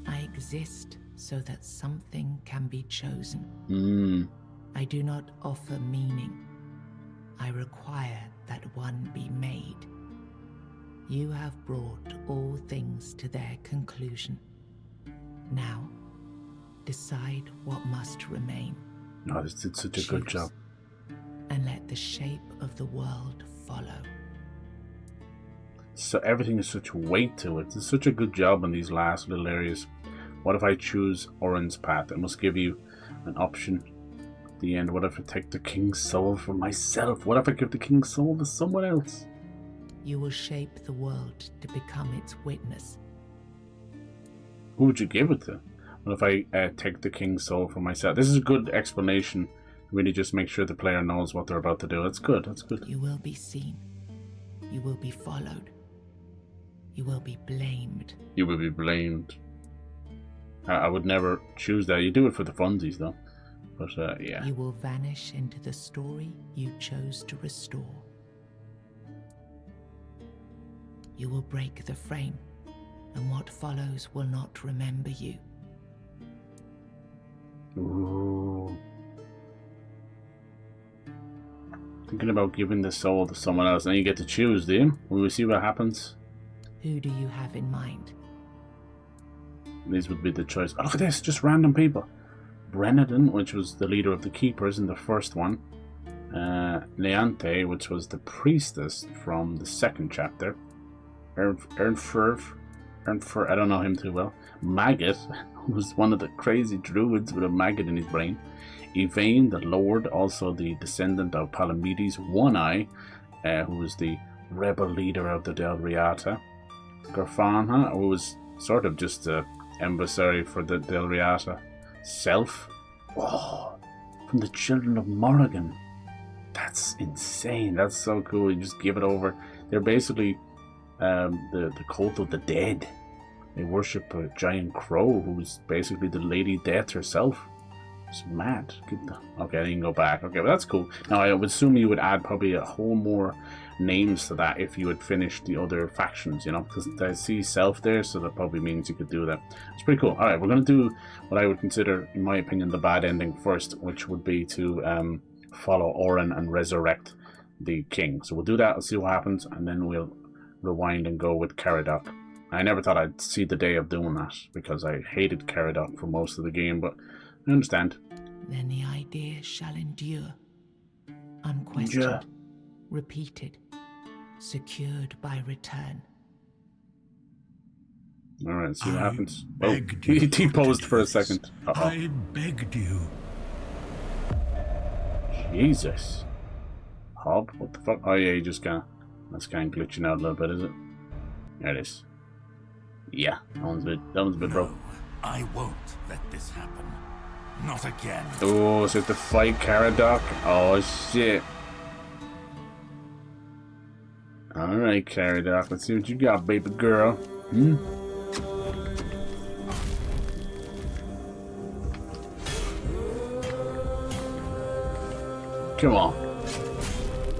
Speaker 8: I exist so that something can be chosen. I do not offer meaning. I require that one be made. You have brought all things to their conclusion. Now, decide what must remain.
Speaker 1: No, this did such a good job.
Speaker 8: And let the shape of the world follow.
Speaker 1: So everything is such weight to it. It's such a good job in these last little areas. What if I choose Oren's path? It must give you an option at the end. What if I take the king's soul for myself? What if I give the king's soul to someone else?
Speaker 8: You will shape the world to become its witness.
Speaker 1: Who would you give it to? What if I take the king's soul for myself? This is a good explanation. Really just make sure the player knows what they're about to do. That's good, that's good.
Speaker 8: You will be seen. You will be followed. You will be blamed.
Speaker 1: You will be blamed. I would never choose that. You do it for the funsies though. But yeah.
Speaker 8: You will vanish into the story you chose to restore. You will break the frame, and what follows will not remember you.
Speaker 1: Ooh. Thinking about giving the soul to someone else, and you get to choose, do you? We will see what happens.
Speaker 8: Who do you have in mind?
Speaker 1: These would be the choice. Oh, look at this, just random people. Brenadin, which was the leader of the keepers in the first one. Leante, which was the priestess from the second chapter. Ernfur, I don't know him too well. Maggot, who was one of the crazy druids with a maggot in his brain. Yvain, the lord, also the descendant of Palamedes, One Eye, who was the rebel leader of the Del Riata. Garfanha, who was sort of just an emissary for the Del Riata. Self, oh, from the children of Morrigan. That's insane. That's so cool. You just give it over. They're basically the cult of the dead. They worship a giant crow who's basically the Lady Death herself. It's mad. Okay, I didn't go back. Okay, but that's cool. Now, I would assume you would add probably a whole more names to that if you had finished the other factions, you know, because I see Self there, so that probably means you could do that. It's pretty cool. Alright, we're going to do what I would consider, in my opinion, the bad ending first, which would be to follow Oren and resurrect the king. So we'll do that, we'll see what happens, and then we'll rewind and go with Caradoc. I never thought I'd see the day of doing that, because I hated Caradoc for most of the game, but I understand.
Speaker 8: Then the idea shall endure, unquestioned, repeated, secured by return.
Speaker 1: Alright, see what happens. Oh, he T-posed for a second. Uh-oh.
Speaker 7: I begged you.
Speaker 1: Jesus. Hob, what the fuck? Oh yeah, you just that's kind of glitching out a little bit, is it? There it is. Yeah, that one's a bit broke.
Speaker 9: I won't let this happen. Not again.
Speaker 1: Oh, so to fight Caradoc? Oh shit. Alright, Caradoc, let's see what you got, baby girl. Come on.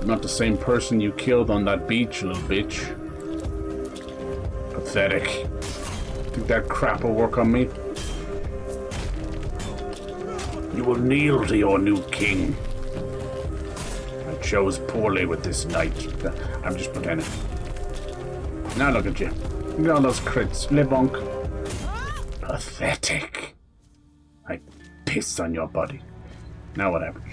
Speaker 1: I'm not the same person you killed on that beach, little bitch. Pathetic. Think that crap will work on me? You will kneel to your new king. I chose poorly with this knight. I'm just pretending. Now look at you. Look at all those crits. Lebonk. Pathetic. I piss on your body. Now what happens?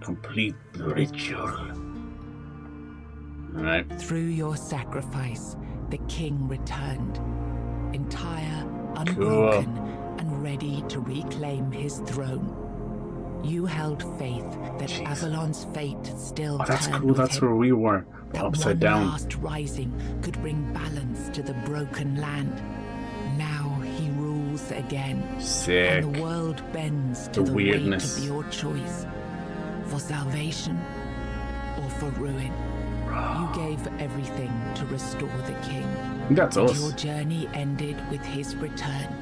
Speaker 1: Complete the ritual. Alright.
Speaker 8: Through your sacrifice, the king returned, entire, unbroken, and ready to reclaim his throne. You held faith that Avalon's fate still
Speaker 1: Oh, that's
Speaker 8: turned
Speaker 1: cool.
Speaker 8: with
Speaker 1: That's
Speaker 8: him.
Speaker 1: where we were.
Speaker 8: That
Speaker 1: Upside
Speaker 8: one
Speaker 1: down.
Speaker 8: last rising could bring balance to the broken land. Now he rules again.
Speaker 1: Sick.
Speaker 8: And the world bends to
Speaker 1: The
Speaker 8: the
Speaker 1: weirdness.
Speaker 8: weight of your choice. For salvation or for ruin. You gave everything to restore the king.
Speaker 1: That's
Speaker 8: and
Speaker 1: us.
Speaker 8: Your journey ended with his return.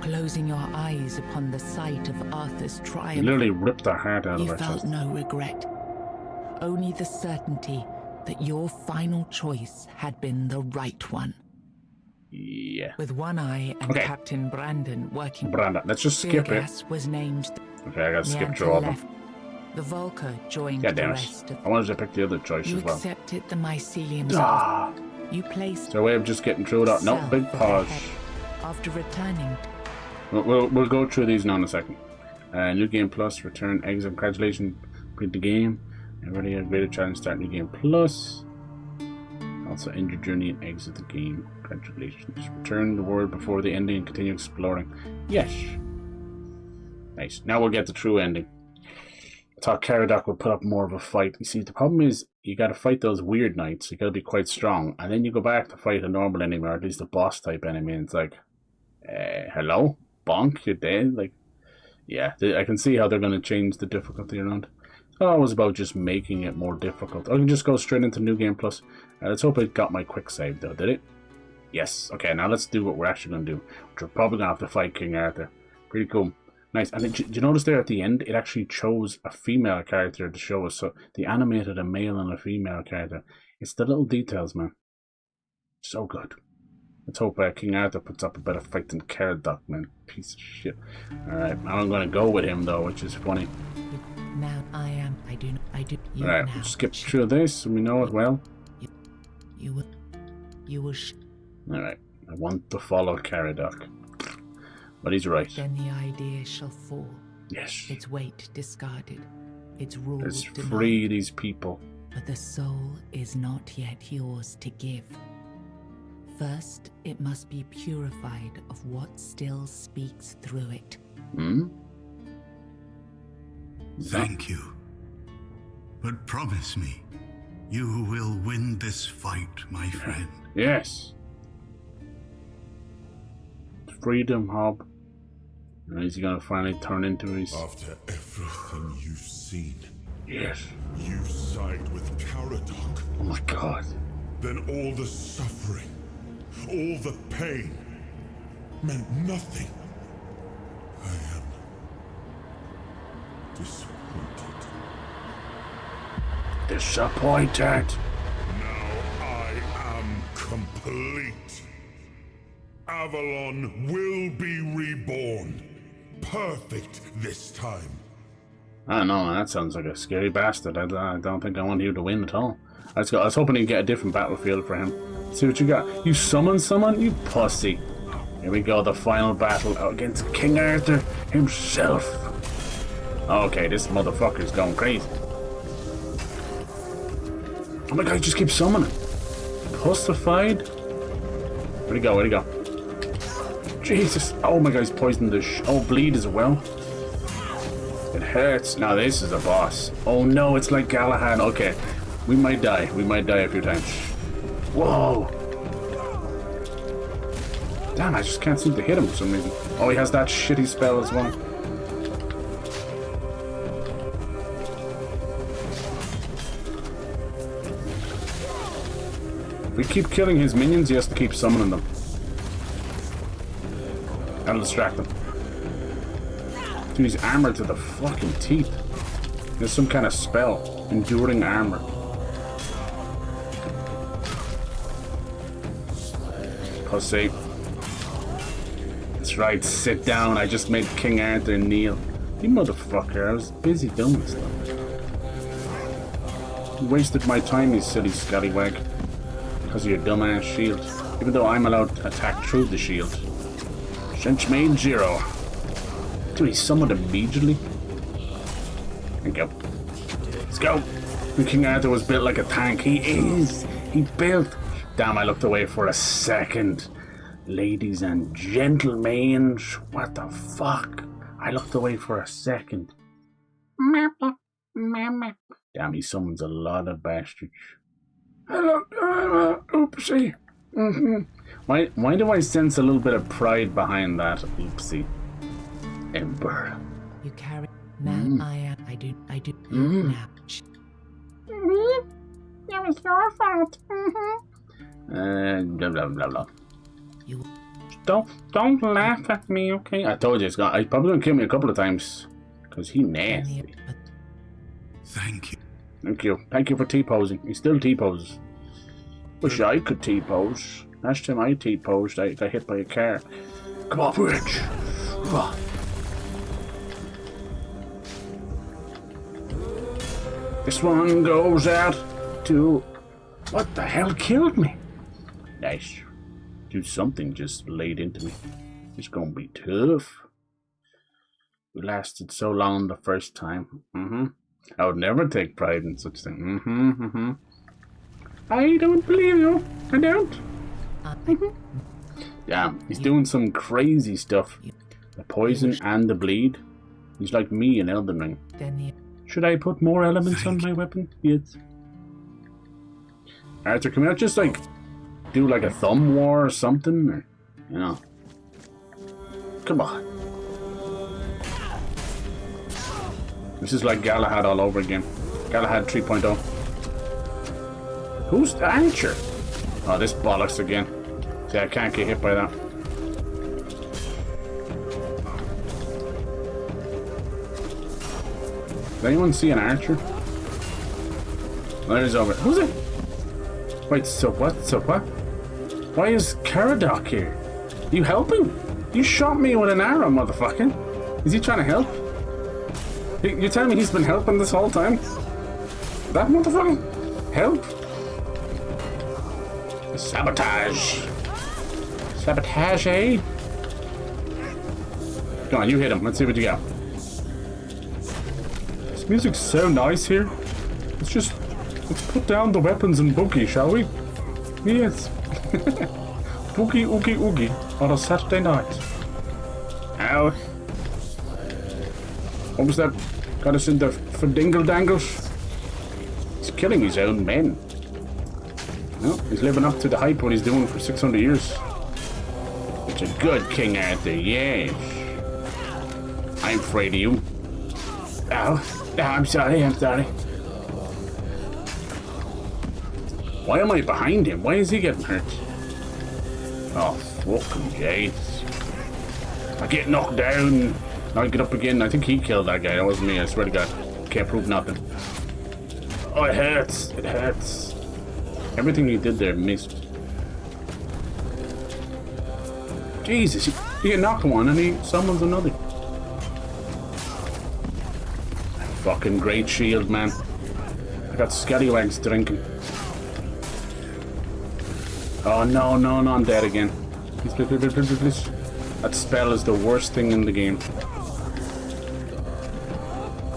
Speaker 8: Closing your eyes upon the sight of Arthur's
Speaker 1: You
Speaker 8: triumph,
Speaker 1: literally ripped the heart out of
Speaker 8: you
Speaker 1: our
Speaker 8: felt
Speaker 1: chest.
Speaker 8: no regret. Only the certainty that your final choice had been the right one.
Speaker 1: Yeah.
Speaker 8: With one eye and
Speaker 1: Okay.
Speaker 8: Captain Brandon working,
Speaker 1: Brandon, let's just skip it.
Speaker 8: Feargas was named.
Speaker 1: Okay, I gotta skip
Speaker 8: Nianta
Speaker 1: through all of them.
Speaker 8: left. The Volker joined
Speaker 1: God
Speaker 8: the
Speaker 1: damn
Speaker 8: rest
Speaker 1: it.
Speaker 8: of.
Speaker 1: I wanted to pick the other choice
Speaker 8: You
Speaker 1: as well.
Speaker 8: accepted the mycelium.
Speaker 1: Ah.
Speaker 8: You placed.
Speaker 1: Is there a way of just getting through that? No,
Speaker 8: self
Speaker 1: big
Speaker 8: at the
Speaker 1: pause.
Speaker 8: head. After returning,
Speaker 1: We'll go through these now in a second. New game plus, return, exit, congratulations, beat the game. Already a greater challenge, start new game plus. Also end your journey and exit the game. Congratulations. Return the world before the ending and continue exploring. Yes. Nice. Now we'll get the true ending. I thought Caradoc would put up more of a fight. You see, the problem is you gotta fight those weird knights. You gotta be quite strong. And then you go back to fight a normal enemy, or at least a boss type enemy, and it's like, hello? Bonk, you're dead? Like, yeah, I can see how they're going to change the difficulty around. It's not always about just making it more difficult. I can just go straight into New Game Plus. Let's hope it got my quick save, though. Did it? Yes. Okay, now let's do what we're actually going to do. We're probably going to have to fight King Arthur. Pretty cool. Nice. And did you notice there at the end, it actually chose a female character to show us. So they animated a male and a female character. It's the little details, man. So good. Let's hope King Arthur puts up a better fight than Caradoc, man. Piece of shit. Alright, now I'm going to go with him, though, which is funny.
Speaker 8: now I do. You
Speaker 1: Alright,
Speaker 8: now.
Speaker 1: we'll skip through this so we know it well.
Speaker 8: You will.
Speaker 1: Alright, I want to follow Caradoc. But he's right.
Speaker 8: Then the idea shall fall.
Speaker 1: Yes.
Speaker 8: Its weight discarded. Its rules
Speaker 1: Let's
Speaker 8: denied.
Speaker 1: free these people.
Speaker 8: But the soul is not yet yours to give. First, it must be purified of what still speaks through it.
Speaker 1: Hmm?
Speaker 9: Thank you. But promise me, you will win this fight, my friend.
Speaker 1: Yes. Freedom Hub. And is he going to finally turn into his...
Speaker 2: After everything you've seen,
Speaker 1: Yes.
Speaker 2: you side with Caradoc.
Speaker 1: Oh my god.
Speaker 2: Then all the suffering, all the pain, meant nothing. I am disappointed.
Speaker 1: Disappointed.
Speaker 2: Now I am complete. Avalon will be reborn. Perfect this time.
Speaker 1: I don't know, that sounds like a scary bastard. I don't think I want you to win at all. I was hoping he'd get a different battlefield for him. See what you got. You summon someone? You pussy. Here we go, the final battle against King Arthur himself. Okay, this motherfucker's going crazy. Oh my god, he just keeps summoning. Pussified? Where'd he go? Where'd he go? Jesus. Oh my god, he's poisoned the bleed as well. It hurts. Now this is a boss. Oh no, it's like Galahad. Okay, we might die. We might die a few times. Whoa. Damn, I just can't seem to hit him for some reason. Oh, he has that shitty spell as well. If we keep killing his minions, he has to keep summoning them. That'll distract them. Dude, he's armored to the fucking teeth. There's some kind of spell. Enduring armor. Pussy. That's right, sit down. I just made King Arthur kneel. You motherfucker, I was busy doing stuff. You wasted my time, you silly scallywag. Because of your dumbass shield. Even though I'm allowed to attack through the shield. Since made 0. Dude, he summoned immediately. Thank you. Let's go. King Arthur was built like a tank. He is. He built. Damn, I looked away for a second. Ladies and gentlemen, what the fuck? I looked away for a second. Damn, he summons a lot of bastards. Hello, oopsie. Why do I sense a little bit of pride behind that? Oopsie. Emperor.
Speaker 8: You carry man. I do now.
Speaker 1: It was your fault. Blah blah blah blah.
Speaker 8: You
Speaker 1: don't laugh at me, okay? I told you, Scott. He's probably gonna kill me a couple of times because he nasty.
Speaker 9: Thank you.
Speaker 1: Thank you for T-posing. He still T-poses. Wish I could T-pose. Last time I T-posed, I got hit by a car. Come on, Rich. This one goes out to... What the hell killed me? Nice. Do something just laid into me. It's gonna be tough. We lasted so long the first time. I would never take pride in such thing. I don't believe you. I don't. Damn, he's doing some crazy stuff. The poison and the bleed. He's like me in Elden Ring. Should I put more elements on my weapon? Yes. Arthur, can we not just like do like a thumb war or something? Or, you know. Come on. This is like Galahad all over again. Galahad 3.0. Who's the archer? Oh, this bollocks again. See, I can't get hit by that. Does anyone see an archer? There he's over. Who's it? Wait, so what? So what? Why is Caradoc here? You helping? You shot me with an arrow, motherfucker. Is he trying to help? You're telling me he's been helping this whole time? That motherfucker? Help? Sabotage. Sabotage, eh? Come on, you hit him. Let's see what you got. This music's so nice here. Let's put down the weapons and boogie, shall we? Yes. Boogie, oogie, oogie on a Saturday night. Ow. What was that? Got us into for dingle dangles? He's killing his own men. No, he's living up to the hype what he's doing for 600 years. It's a good King Arthur, yes. I'm afraid of you. Ow. Oh, I'm sorry. Why am I behind him? Why is he getting hurt? Oh, fucking jeez. I get knocked down. I get up again. I think he killed that guy. That wasn't me. I swear to God. Can't prove nothing. Oh, it hurts. It hurts. Everything he did there missed. Jesus, he knocked one and he summons another. Fucking great shield, man. I got scallywags drinking. Oh no, I'm dead again. Please. That spell is the worst thing in the game.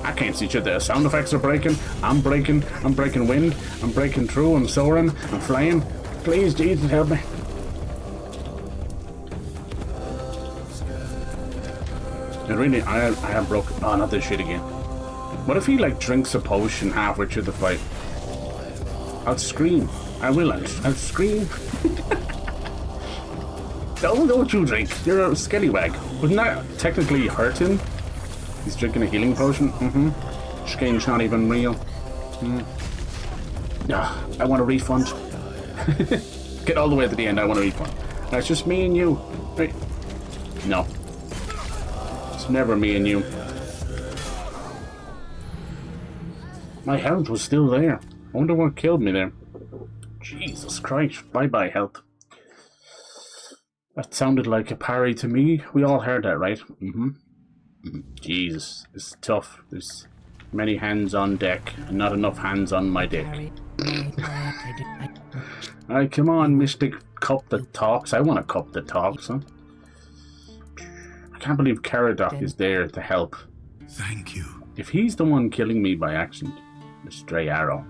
Speaker 1: I can't see shit. The sound effects are breaking. I'm breaking wind. I'm breaking through. I'm soaring. I'm flying. Please, Jesus, help me. I have broken. Oh, not this shit again. What if he like drinks a potion halfway through the fight? I'll scream. I will. I'll scream. Don't you drink. You're a scallywag. Wouldn't that technically hurt him? He's drinking a healing potion. Change not even real. I want a refund. Get all the way to the end. I want a refund. No, it's just me and you. Right. No. It's never me and you. My health was still there. I wonder what killed me there. Jesus Christ. Bye-bye, health. That sounded like a parry to me. We all heard that, right? Jesus. It's tough. There's many hands on deck and not enough hands on my dick. Alright, come on, Mystic Cup that talks. I want a cup that talks, huh? I can't believe Caradoc is there to help.
Speaker 9: Thank you.
Speaker 1: If he's the one killing me by accident, the stray arrow,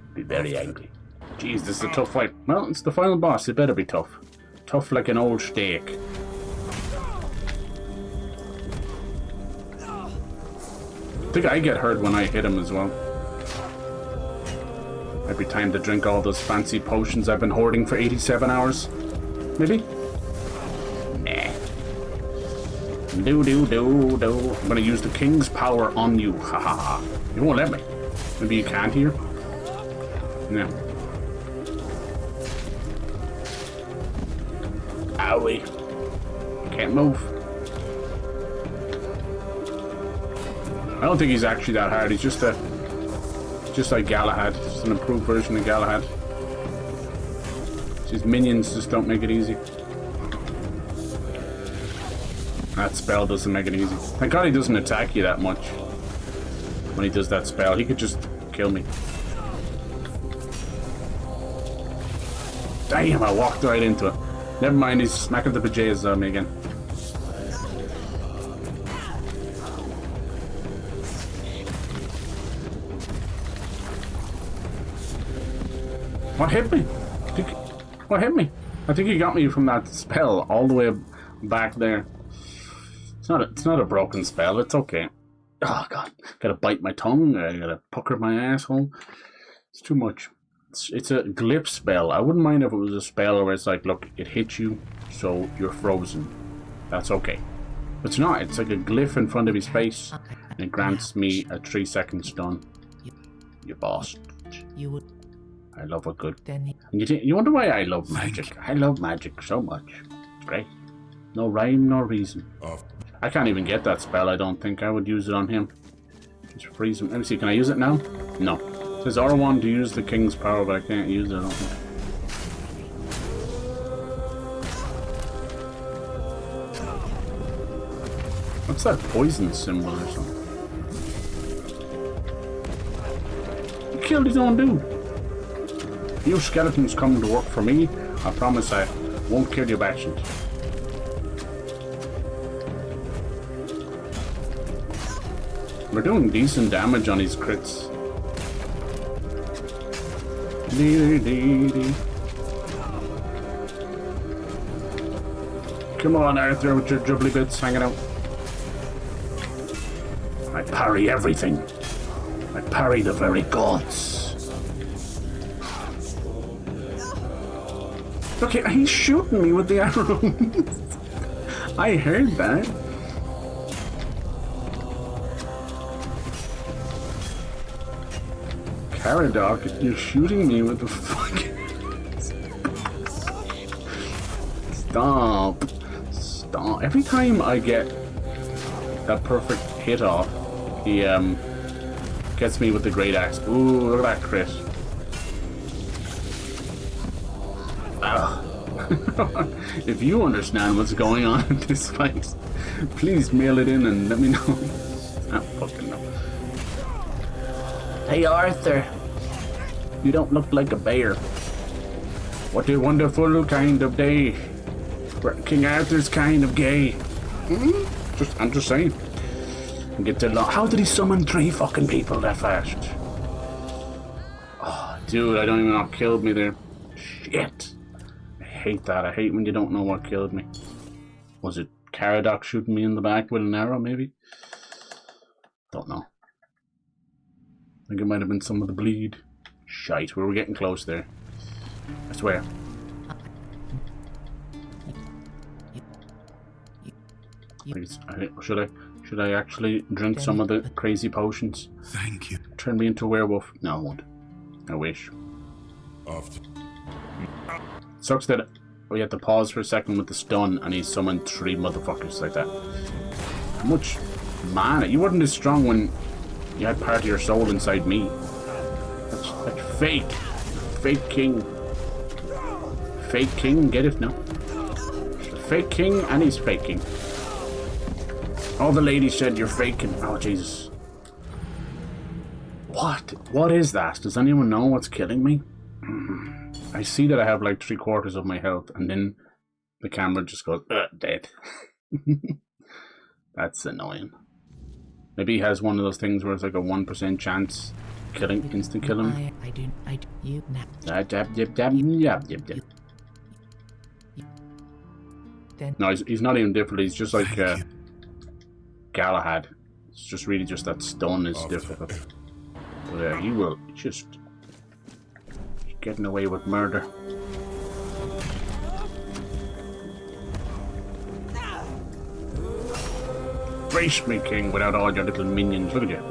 Speaker 1: I'd be very angry. Jeez, this is a tough fight. Well, it's the final boss. It better be tough. Tough like an old steak. I think I get hurt when I hit him as well. Every time to drink all those fancy potions I've been hoarding for 87 hours. Maybe? Nah. Do. I'm gonna use the king's power on you. Ha ha ha. You won't let me. Maybe you can't here? No. Owie. Can't move. I don't think he's actually that hard. He's just like Galahad. Just an improved version of Galahad. His minions just don't make it easy. That spell doesn't make it easy. Thank God he doesn't attack you that much when he does that spell. He could just kill me. Damn, I walked right into it. Never mind, he's smacking the bejesus on me again. What hit me? What hit me? I think he got me from that spell all the way back there. It's not a broken spell. It's okay. Oh god, gotta bite my tongue. I gotta pucker my asshole. It's too much. It's a glyph spell. I wouldn't mind if it was a spell where it's like, look, it hits you, so you're frozen. That's okay. But it's not. It's like a glyph in front of his face, and it grants me a 3-second stun. You boss.
Speaker 8: You would.
Speaker 1: I love a good. And you wonder why I love magic. I love magic so much. It's great. No rhyme, no reason. I can't even get that spell. I don't think I would use it on him. Just freeze him. Let me see. Can I use it now? No. It says R1 to use the king's power, but I can't use it. I don't think. What's that poison symbol or something? He killed his own dude. You skeletons come to work for me. I promise I won't kill you by accident. We're doing decent damage on these crits. Come on, Arthur, with your jubbly bits hanging out. I parry everything. I parry the very gods. Okay, he's shooting me with the arrow. I heard that. Caradoc, you're shooting me with the fucking... Stop. Stop. Every time I get that perfect hit off, he gets me with the great axe. Ooh, look at that crit. If you understand what's going on in this fight, please mail it in and let me know. I fucking know. Hey Arthur, you don't look like a bear. What a wonderful kind of day. King Arthur's kind of gay. I'm just saying. Get to how did he summon 3 fucking people that fast? Oh, dude, I don't even know what killed me there. Shit. I hate that. I hate when you don't know what killed me. Was it Caradoc shooting me in the back with an arrow, maybe? Don't know. I think it might have been some of the bleed. Shite, we were getting close there. I swear. Should I actually drink some of the crazy potions?
Speaker 9: Thank you.
Speaker 1: Turn me into a werewolf? No, I won't. I wish. Sucks that we had to pause for a second with the stun and he summoned 3 motherfuckers like that. How much mana? You weren't as strong when you had part of your soul inside me. That's fake. Fake king. Fake king, get it? No. Fake king and he's faking. All the ladies said you're faking. Oh, Jesus. What? What is that? Does anyone know what's killing me? I see that I have like 3/4 of my health, and then the camera just goes, dead. That's annoying. Maybe he has one of those things where it's like a 1% chance instant kill him.
Speaker 8: I do, you now.
Speaker 1: No, he's not even difficult. He's just like Galahad. It's just really just that stun is difficult. But yeah, he will just getting away with murder. Face me, King, without all your little minions. Look at you.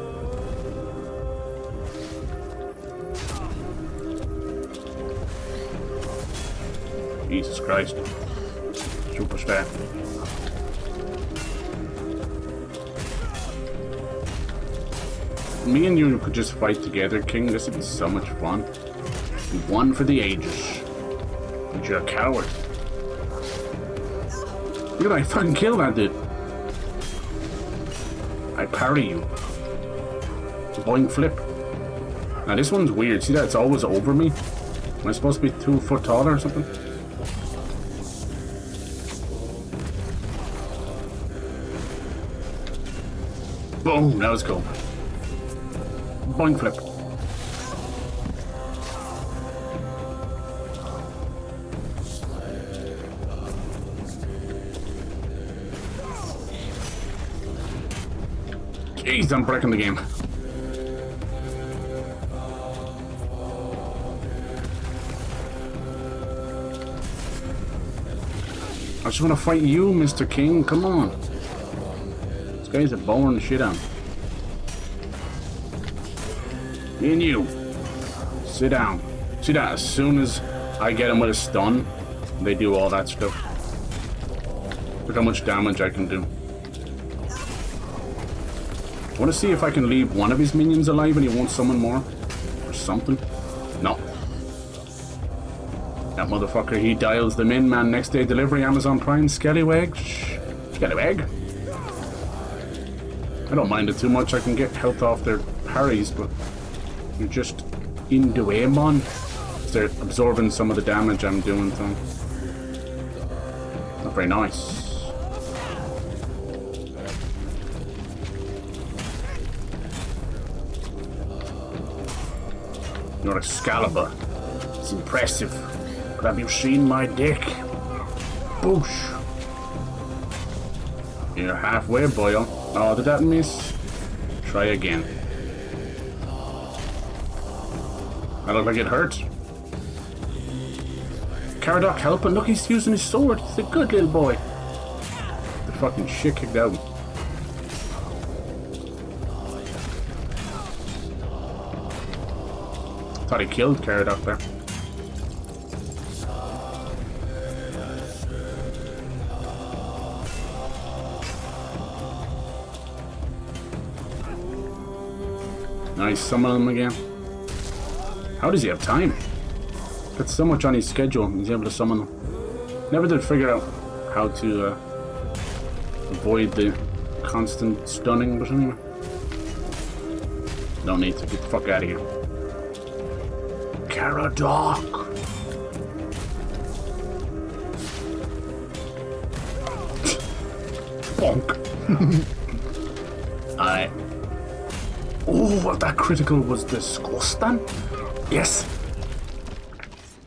Speaker 1: Jesus Christ. Superstar. Me and you could just fight together, King. This would be so much fun. One for the ages. But you're a coward. Look at that, I fucking killed that dude. I parry you. Boing flip. Now this one's weird. See that? It's always over me. Am I supposed to be 2 foot taller or something? Boom! That was cool. Boing flip. Jeez, I'm breaking the game. I just want to fight you, Mr. King. Come on. This guy's a boring the shit out. Me and you. Sit down. See that? As soon as I get him with a stun, they do all that stuff. Look how much damage I can do. I want to see if I can leave one of his minions alive and he won't summon more. Or something. No. That motherfucker, he dials them in, man. Next day delivery, Amazon Prime, Scallywag. Scallywag. I don't mind it too much. I can get health off their parries, but you're just in the way, man. They're absorbing some of the damage I'm doing to them. Not very nice. Your Excalibur. It's impressive. But have you seen my dick? Boosh. You're halfway, boyo. Oh, did that miss? Try again. I look like it hurt. Caradoc helping. Look, he's using his sword. He's a good little boy. The fucking shit kicked out. Thought he killed Caradoc there. Nice, summon him again. How does he have time? Got so much on his schedule, he's able to summon them. Never did figure out how to avoid the constant stunning, but anyway. Don't need to. Get the fuck out of here. Caradoc! Bonk! Alright. Oh, that critical was disgusting. Yes.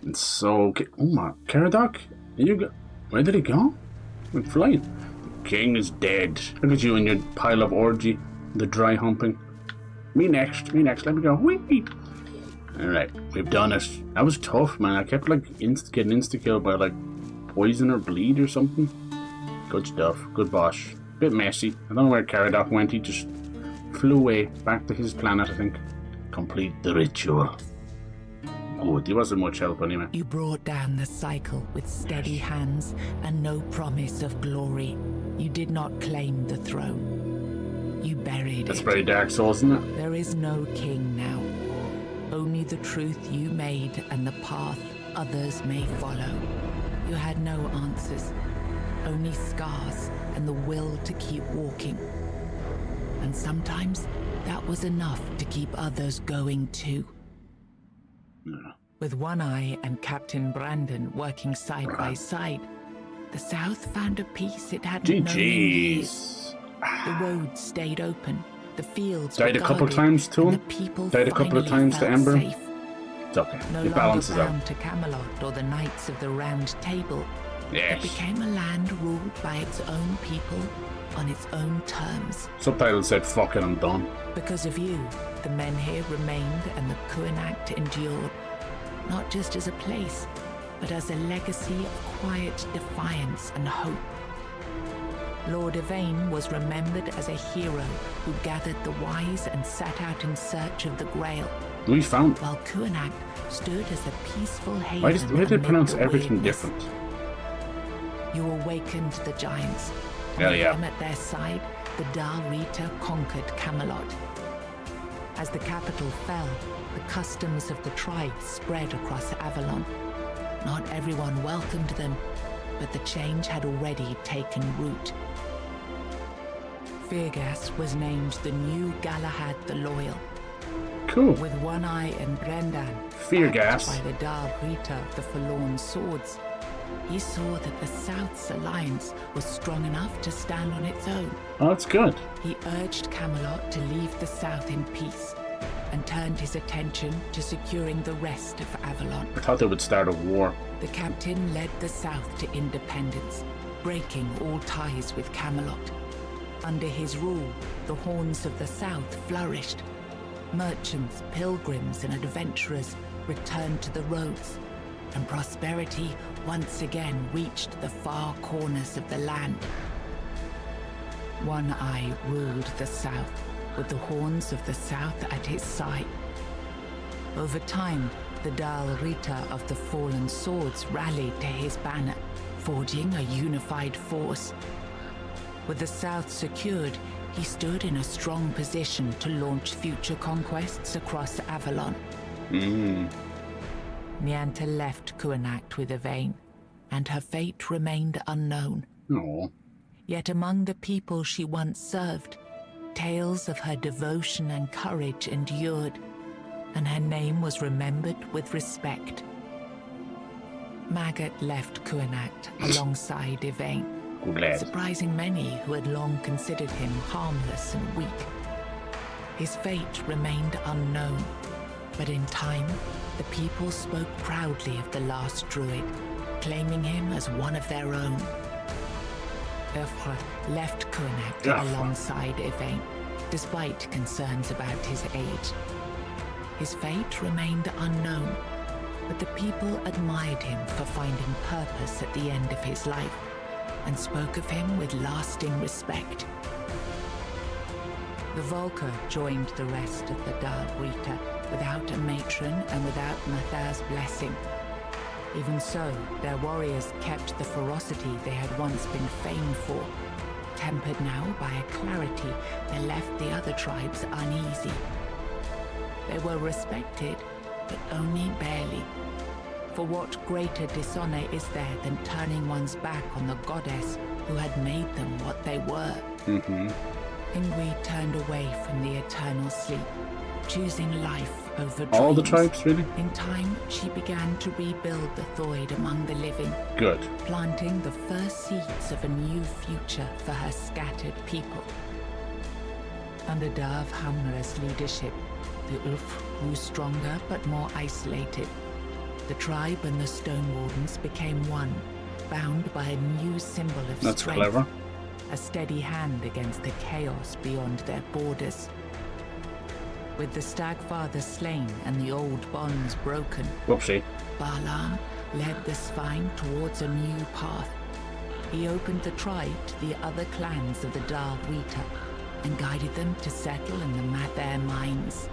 Speaker 1: And so, oh my, Caradoc, where did he go? Went flying. The king is dead. Look at you and your pile of orgy, the dry humping. Me next. Let me go. Whee! All right, we've done it. That was tough, man. I kept like getting insta-killed by like poison or bleed or something. Good stuff. Good boss. Bit messy. I don't know where Caradoc went. He just flew away back to his planet, I think. Complete the ritual. Good. He wasn't much help anyway.
Speaker 8: You brought down the cycle with steady hands and no promise of glory. You did not claim the throne. You buried
Speaker 1: That's
Speaker 8: it.
Speaker 1: very Dark Souls, isn't it?
Speaker 8: There is no king now. Only the truth you made and the path others may follow. You had no answers, only scars and the will to keep walking. And sometimes that was enough to keep others going too.
Speaker 1: Yeah.
Speaker 8: With One Eye and Captain Brandon working side by side, the South found a peace it hadn't known in years.
Speaker 1: GG's.
Speaker 8: The road stayed open, The fields
Speaker 1: Died
Speaker 8: were
Speaker 1: a couple
Speaker 8: guarded,
Speaker 1: times to
Speaker 8: and
Speaker 1: him.
Speaker 8: the people
Speaker 1: Died a couple of
Speaker 8: finally
Speaker 1: times to
Speaker 8: felt
Speaker 1: Ember.
Speaker 8: safe.
Speaker 1: It's okay.
Speaker 8: No
Speaker 1: It balances
Speaker 8: longer
Speaker 1: out.
Speaker 8: bound to Camelot or the Knights of the Round Table, it
Speaker 1: Yes.
Speaker 8: became a land ruled by its own people on its own terms.
Speaker 1: Subtitle said, "Fuck it, I'm done."
Speaker 8: Because of you, the men here remained and the Kuanacht endured, not just as a place, but as a legacy of quiet defiance and hope. Lord Yvain was remembered as a hero who gathered the wise and set out in search of the Grail,
Speaker 1: We found.
Speaker 8: while Kuanacht stood as a peaceful haven.
Speaker 1: Why did they
Speaker 8: amid
Speaker 1: pronounce
Speaker 8: the
Speaker 1: everything
Speaker 8: weirdness.
Speaker 1: different?
Speaker 8: You awakened the giants.
Speaker 1: Hell
Speaker 8: With
Speaker 1: yeah.
Speaker 8: them at their side, the Dal Rita conquered Camelot. As the capital fell, the customs of the tribes spread across Avalon. Not everyone welcomed them, but the change had already taken root. Firgas was named the new Galahad the Loyal.
Speaker 1: Cool.
Speaker 8: With One Eye and Brendan,
Speaker 1: Firgas.
Speaker 8: backed by the Dal Rita, the Forlorn Swords, he saw that the South's alliance was strong enough to stand on its own.
Speaker 1: Oh, that's good.
Speaker 8: He urged Camelot to leave the South in peace and turned his attention to securing the rest of Avalon.
Speaker 1: I thought they would start a war.
Speaker 8: The captain led the South to independence, breaking all ties with Camelot. Under his rule, the Horns of the South flourished. Merchants, pilgrims, and adventurers returned to the roads, and prosperity once again reached the far corners of the land. One Eye ruled the South, with the Horns of the South at his side. Over time, the Dal Rita of the Fallen Swords rallied to his banner, forging a unified force. With the South secured, he stood in a strong position to launch future conquests across Avalon. Nianta left Kuanacht with Yvain, and her fate remained unknown.
Speaker 1: No.
Speaker 8: Yet among the people she once served, tales of her devotion and courage endured, and her name was remembered with respect. Maggot left Kuanacht alongside Yvain,
Speaker 1: Good lad.
Speaker 8: surprising many who had long considered him harmless and weak. His fate remained unknown, but in time, the people spoke proudly of the last druid, claiming him as one of their own. Urfra left Kuanacht alongside Yvain, despite concerns about his age. His fate remained unknown, but the people admired him for finding purpose at the end of his life, and spoke of him with lasting respect. The Volker joined the rest of the Dal Rita without a matron and without Mathar's blessing. Even so, their warriors kept the ferocity they had once been famed for, tempered now by a clarity that left the other tribes uneasy. They were respected, but only barely. For what greater dishonor is there than turning one's back on the goddess who had made them what they were? Ingrid turned away from the eternal sleep, choosing life over dreams.
Speaker 1: All the tribes, really?
Speaker 8: In time, she began to rebuild the Thoid among the living,
Speaker 1: Good.
Speaker 8: planting the first seeds of a new future for her scattered people. Under Dav Hamra's leadership, the Ulf grew stronger but more isolated. The tribe and the Stone Wardens became one, bound by a new symbol of
Speaker 1: That's
Speaker 8: strength.
Speaker 1: clever.
Speaker 8: A steady hand against the chaos beyond their borders. With the Stagfather slain and the old bonds broken,
Speaker 1: Whoopsie.
Speaker 8: Balaam led the Svine towards a new path. He opened the tribe to the other clans of the Dal Rita and guided them to settle in the Mather mines.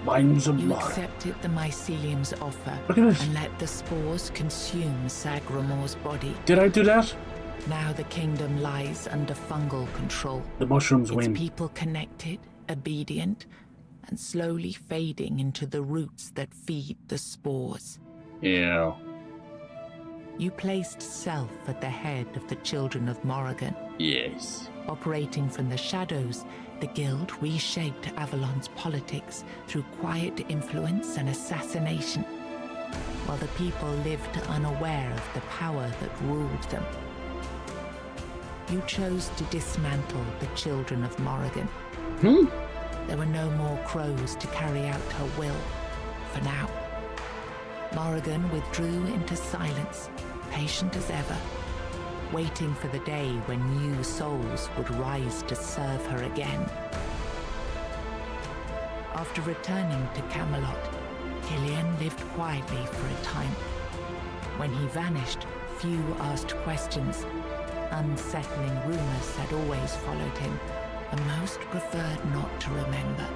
Speaker 1: Mines of
Speaker 8: You
Speaker 1: blood.
Speaker 8: accepted the mycelium's offer
Speaker 1: Look at this.
Speaker 8: and let the spores consume Sagramor's body.
Speaker 1: Did I do that?
Speaker 8: Now the kingdom lies under fungal control.
Speaker 1: The mushrooms
Speaker 8: Its
Speaker 1: win.
Speaker 8: people connected, obedient, and slowly fading into the roots that feed the spores.
Speaker 1: Yeah.
Speaker 8: You placed self at the head of the children of Morrigan.
Speaker 1: Yes.
Speaker 8: Operating from the shadows, the Guild reshaped Avalon's politics through quiet influence and assassination, while the people lived unaware of the power that ruled them. you chose to dismantle the children of Morrigan. There were no more crows to carry out her will, for now. Morrigan withdrew into silence, patient as ever, waiting for the day when new souls would rise to serve her again. After returning to Camelot, Killian lived quietly for a time. When he vanished, few asked questions. Unsettling rumors had always followed him, and most preferred not to remember.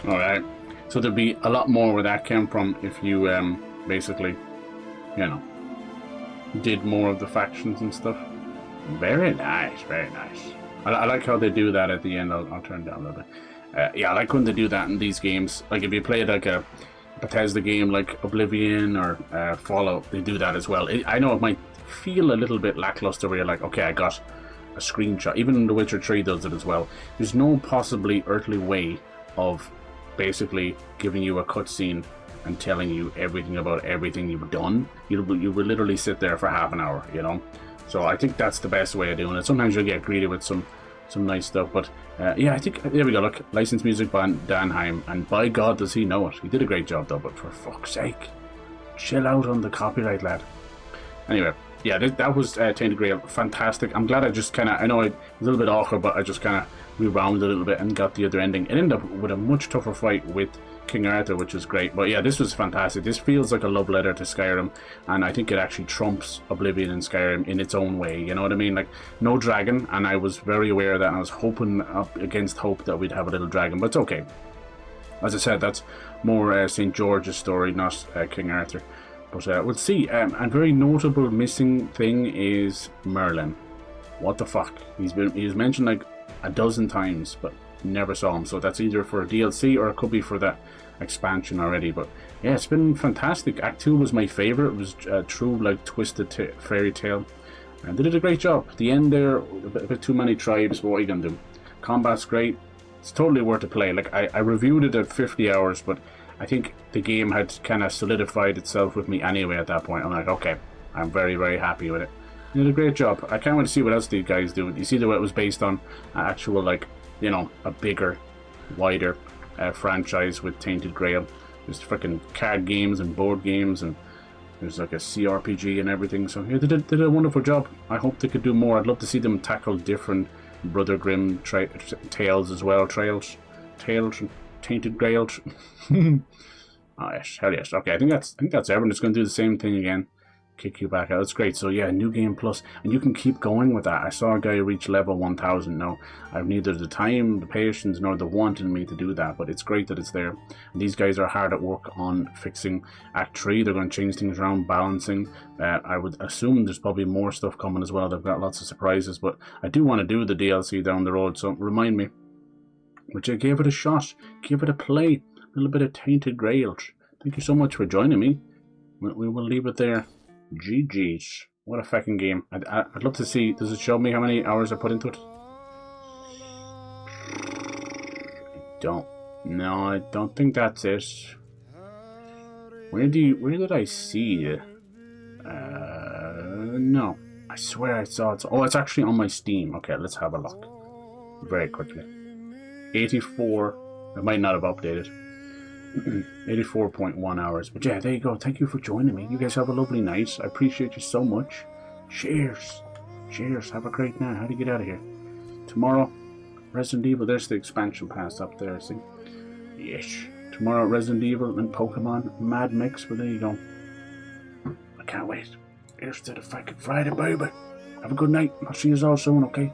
Speaker 1: Alright, so there'd be a lot more where that came from if you basically, you know, did more of the factions and stuff. Very nice, very nice. I like how they do that at the end. I'll turn down a little bit. Yeah, I like when they do that in these games. Like if you play like a Bethesda game like Oblivion or Fallout, they do that as well. I know it might feel a little bit lackluster where you're like, okay, I got a screenshot. Even The Witcher 3 does it as well. There's no possibly earthly way of basically giving you a cutscene and telling you everything about everything you've done. You will literally sit there for half an hour, you know. So I think that's the best way of doing it. Sometimes you'll get greedy with some nice stuff, but yeah, I think there we go. Look, licensed music by Dan Heim, and by God does he know it. He did a great job though, but for fuck's sake, chill out on the copyright, lad. Anyway, yeah, that was Tainted Grail. Fantastic. I'm glad I just kind of, I know it was a little bit awkward, but I just kind of rewound a little bit and got the other ending. It ended up with a much tougher fight with King Arthur, which is great. But yeah, this was fantastic. This feels like a love letter to Skyrim, and I think it actually trumps Oblivion and Skyrim in its own way. You know what I mean? Like, no dragon, and I was very aware of that, and I was hoping up against hope that we'd have a little dragon, but it's okay. As I said, that's more St. George's story, not King Arthur. But we'll see. And very notable missing thing is Merlin. What the fuck? He's mentioned like a dozen times, but never saw him. So that's either for a DLC or it could be for that expansion already. But yeah, it's been fantastic. Act 2 was my favorite. It was a true like twisted fairy tale, and they did a great job. The end there, a bit too many tribes, but what are you gonna do? Combat's great. It's totally worth a play. Like I reviewed it at 50 hours, but I think the game had kind of solidified itself with me anyway at that point. I'm like, okay, I'm very, very happy with it. They did a great job. I can't wait to see what else these guys do. You see the way it was based on actual, like, you know, a bigger, wider franchise with Tainted Grail. There's freaking card games and board games, and there's like a CRPG and everything. So yeah, they did a wonderful job. I hope they could do more. I'd love to see them tackle different Brother Grimm tales as well. Tales, Tainted Grail. Oh yes, hell yes. Okay, I think that's everyone. It's going to do the same thing again. Kick you back out. That's great. So yeah, New Game Plus, and you can keep going with that. I saw a guy reach level 1000 now. I've neither the time, the patience, nor the want in me to do that, but it's great that it's there. And these guys are hard at work on fixing Act 3. They're going to change things around, balancing. I would assume there's probably more stuff coming as well. They've got lots of surprises, but I do want to do the DLC down the road, so remind me. But yeah, give it a shot. Give it a play. A little bit of Tainted Grail. Thank you so much for joining me. We will leave it there. GG's. What a fucking game. I'd love to see, does it show me how many hours I put into it? I don't think that's it. Where did I see it? No. I swear I saw it. Oh, it's actually on my Steam. Okay, let's have a look. Very quickly. 84. It might not have updated. 84.1 hours. But yeah, there you go. Thank you for joining me. You guys have a lovely night. I appreciate you so much. Cheers. Cheers. Have a great night. How do you get out of here? Tomorrow, Resident Evil. There's the expansion pass up there, see? Yes. Tomorrow, Resident Evil and Pokemon Mad Mix. But there you go. I can't wait. Here's to the fucking Friday, baby. Have a good night. I'll see you all soon, okay?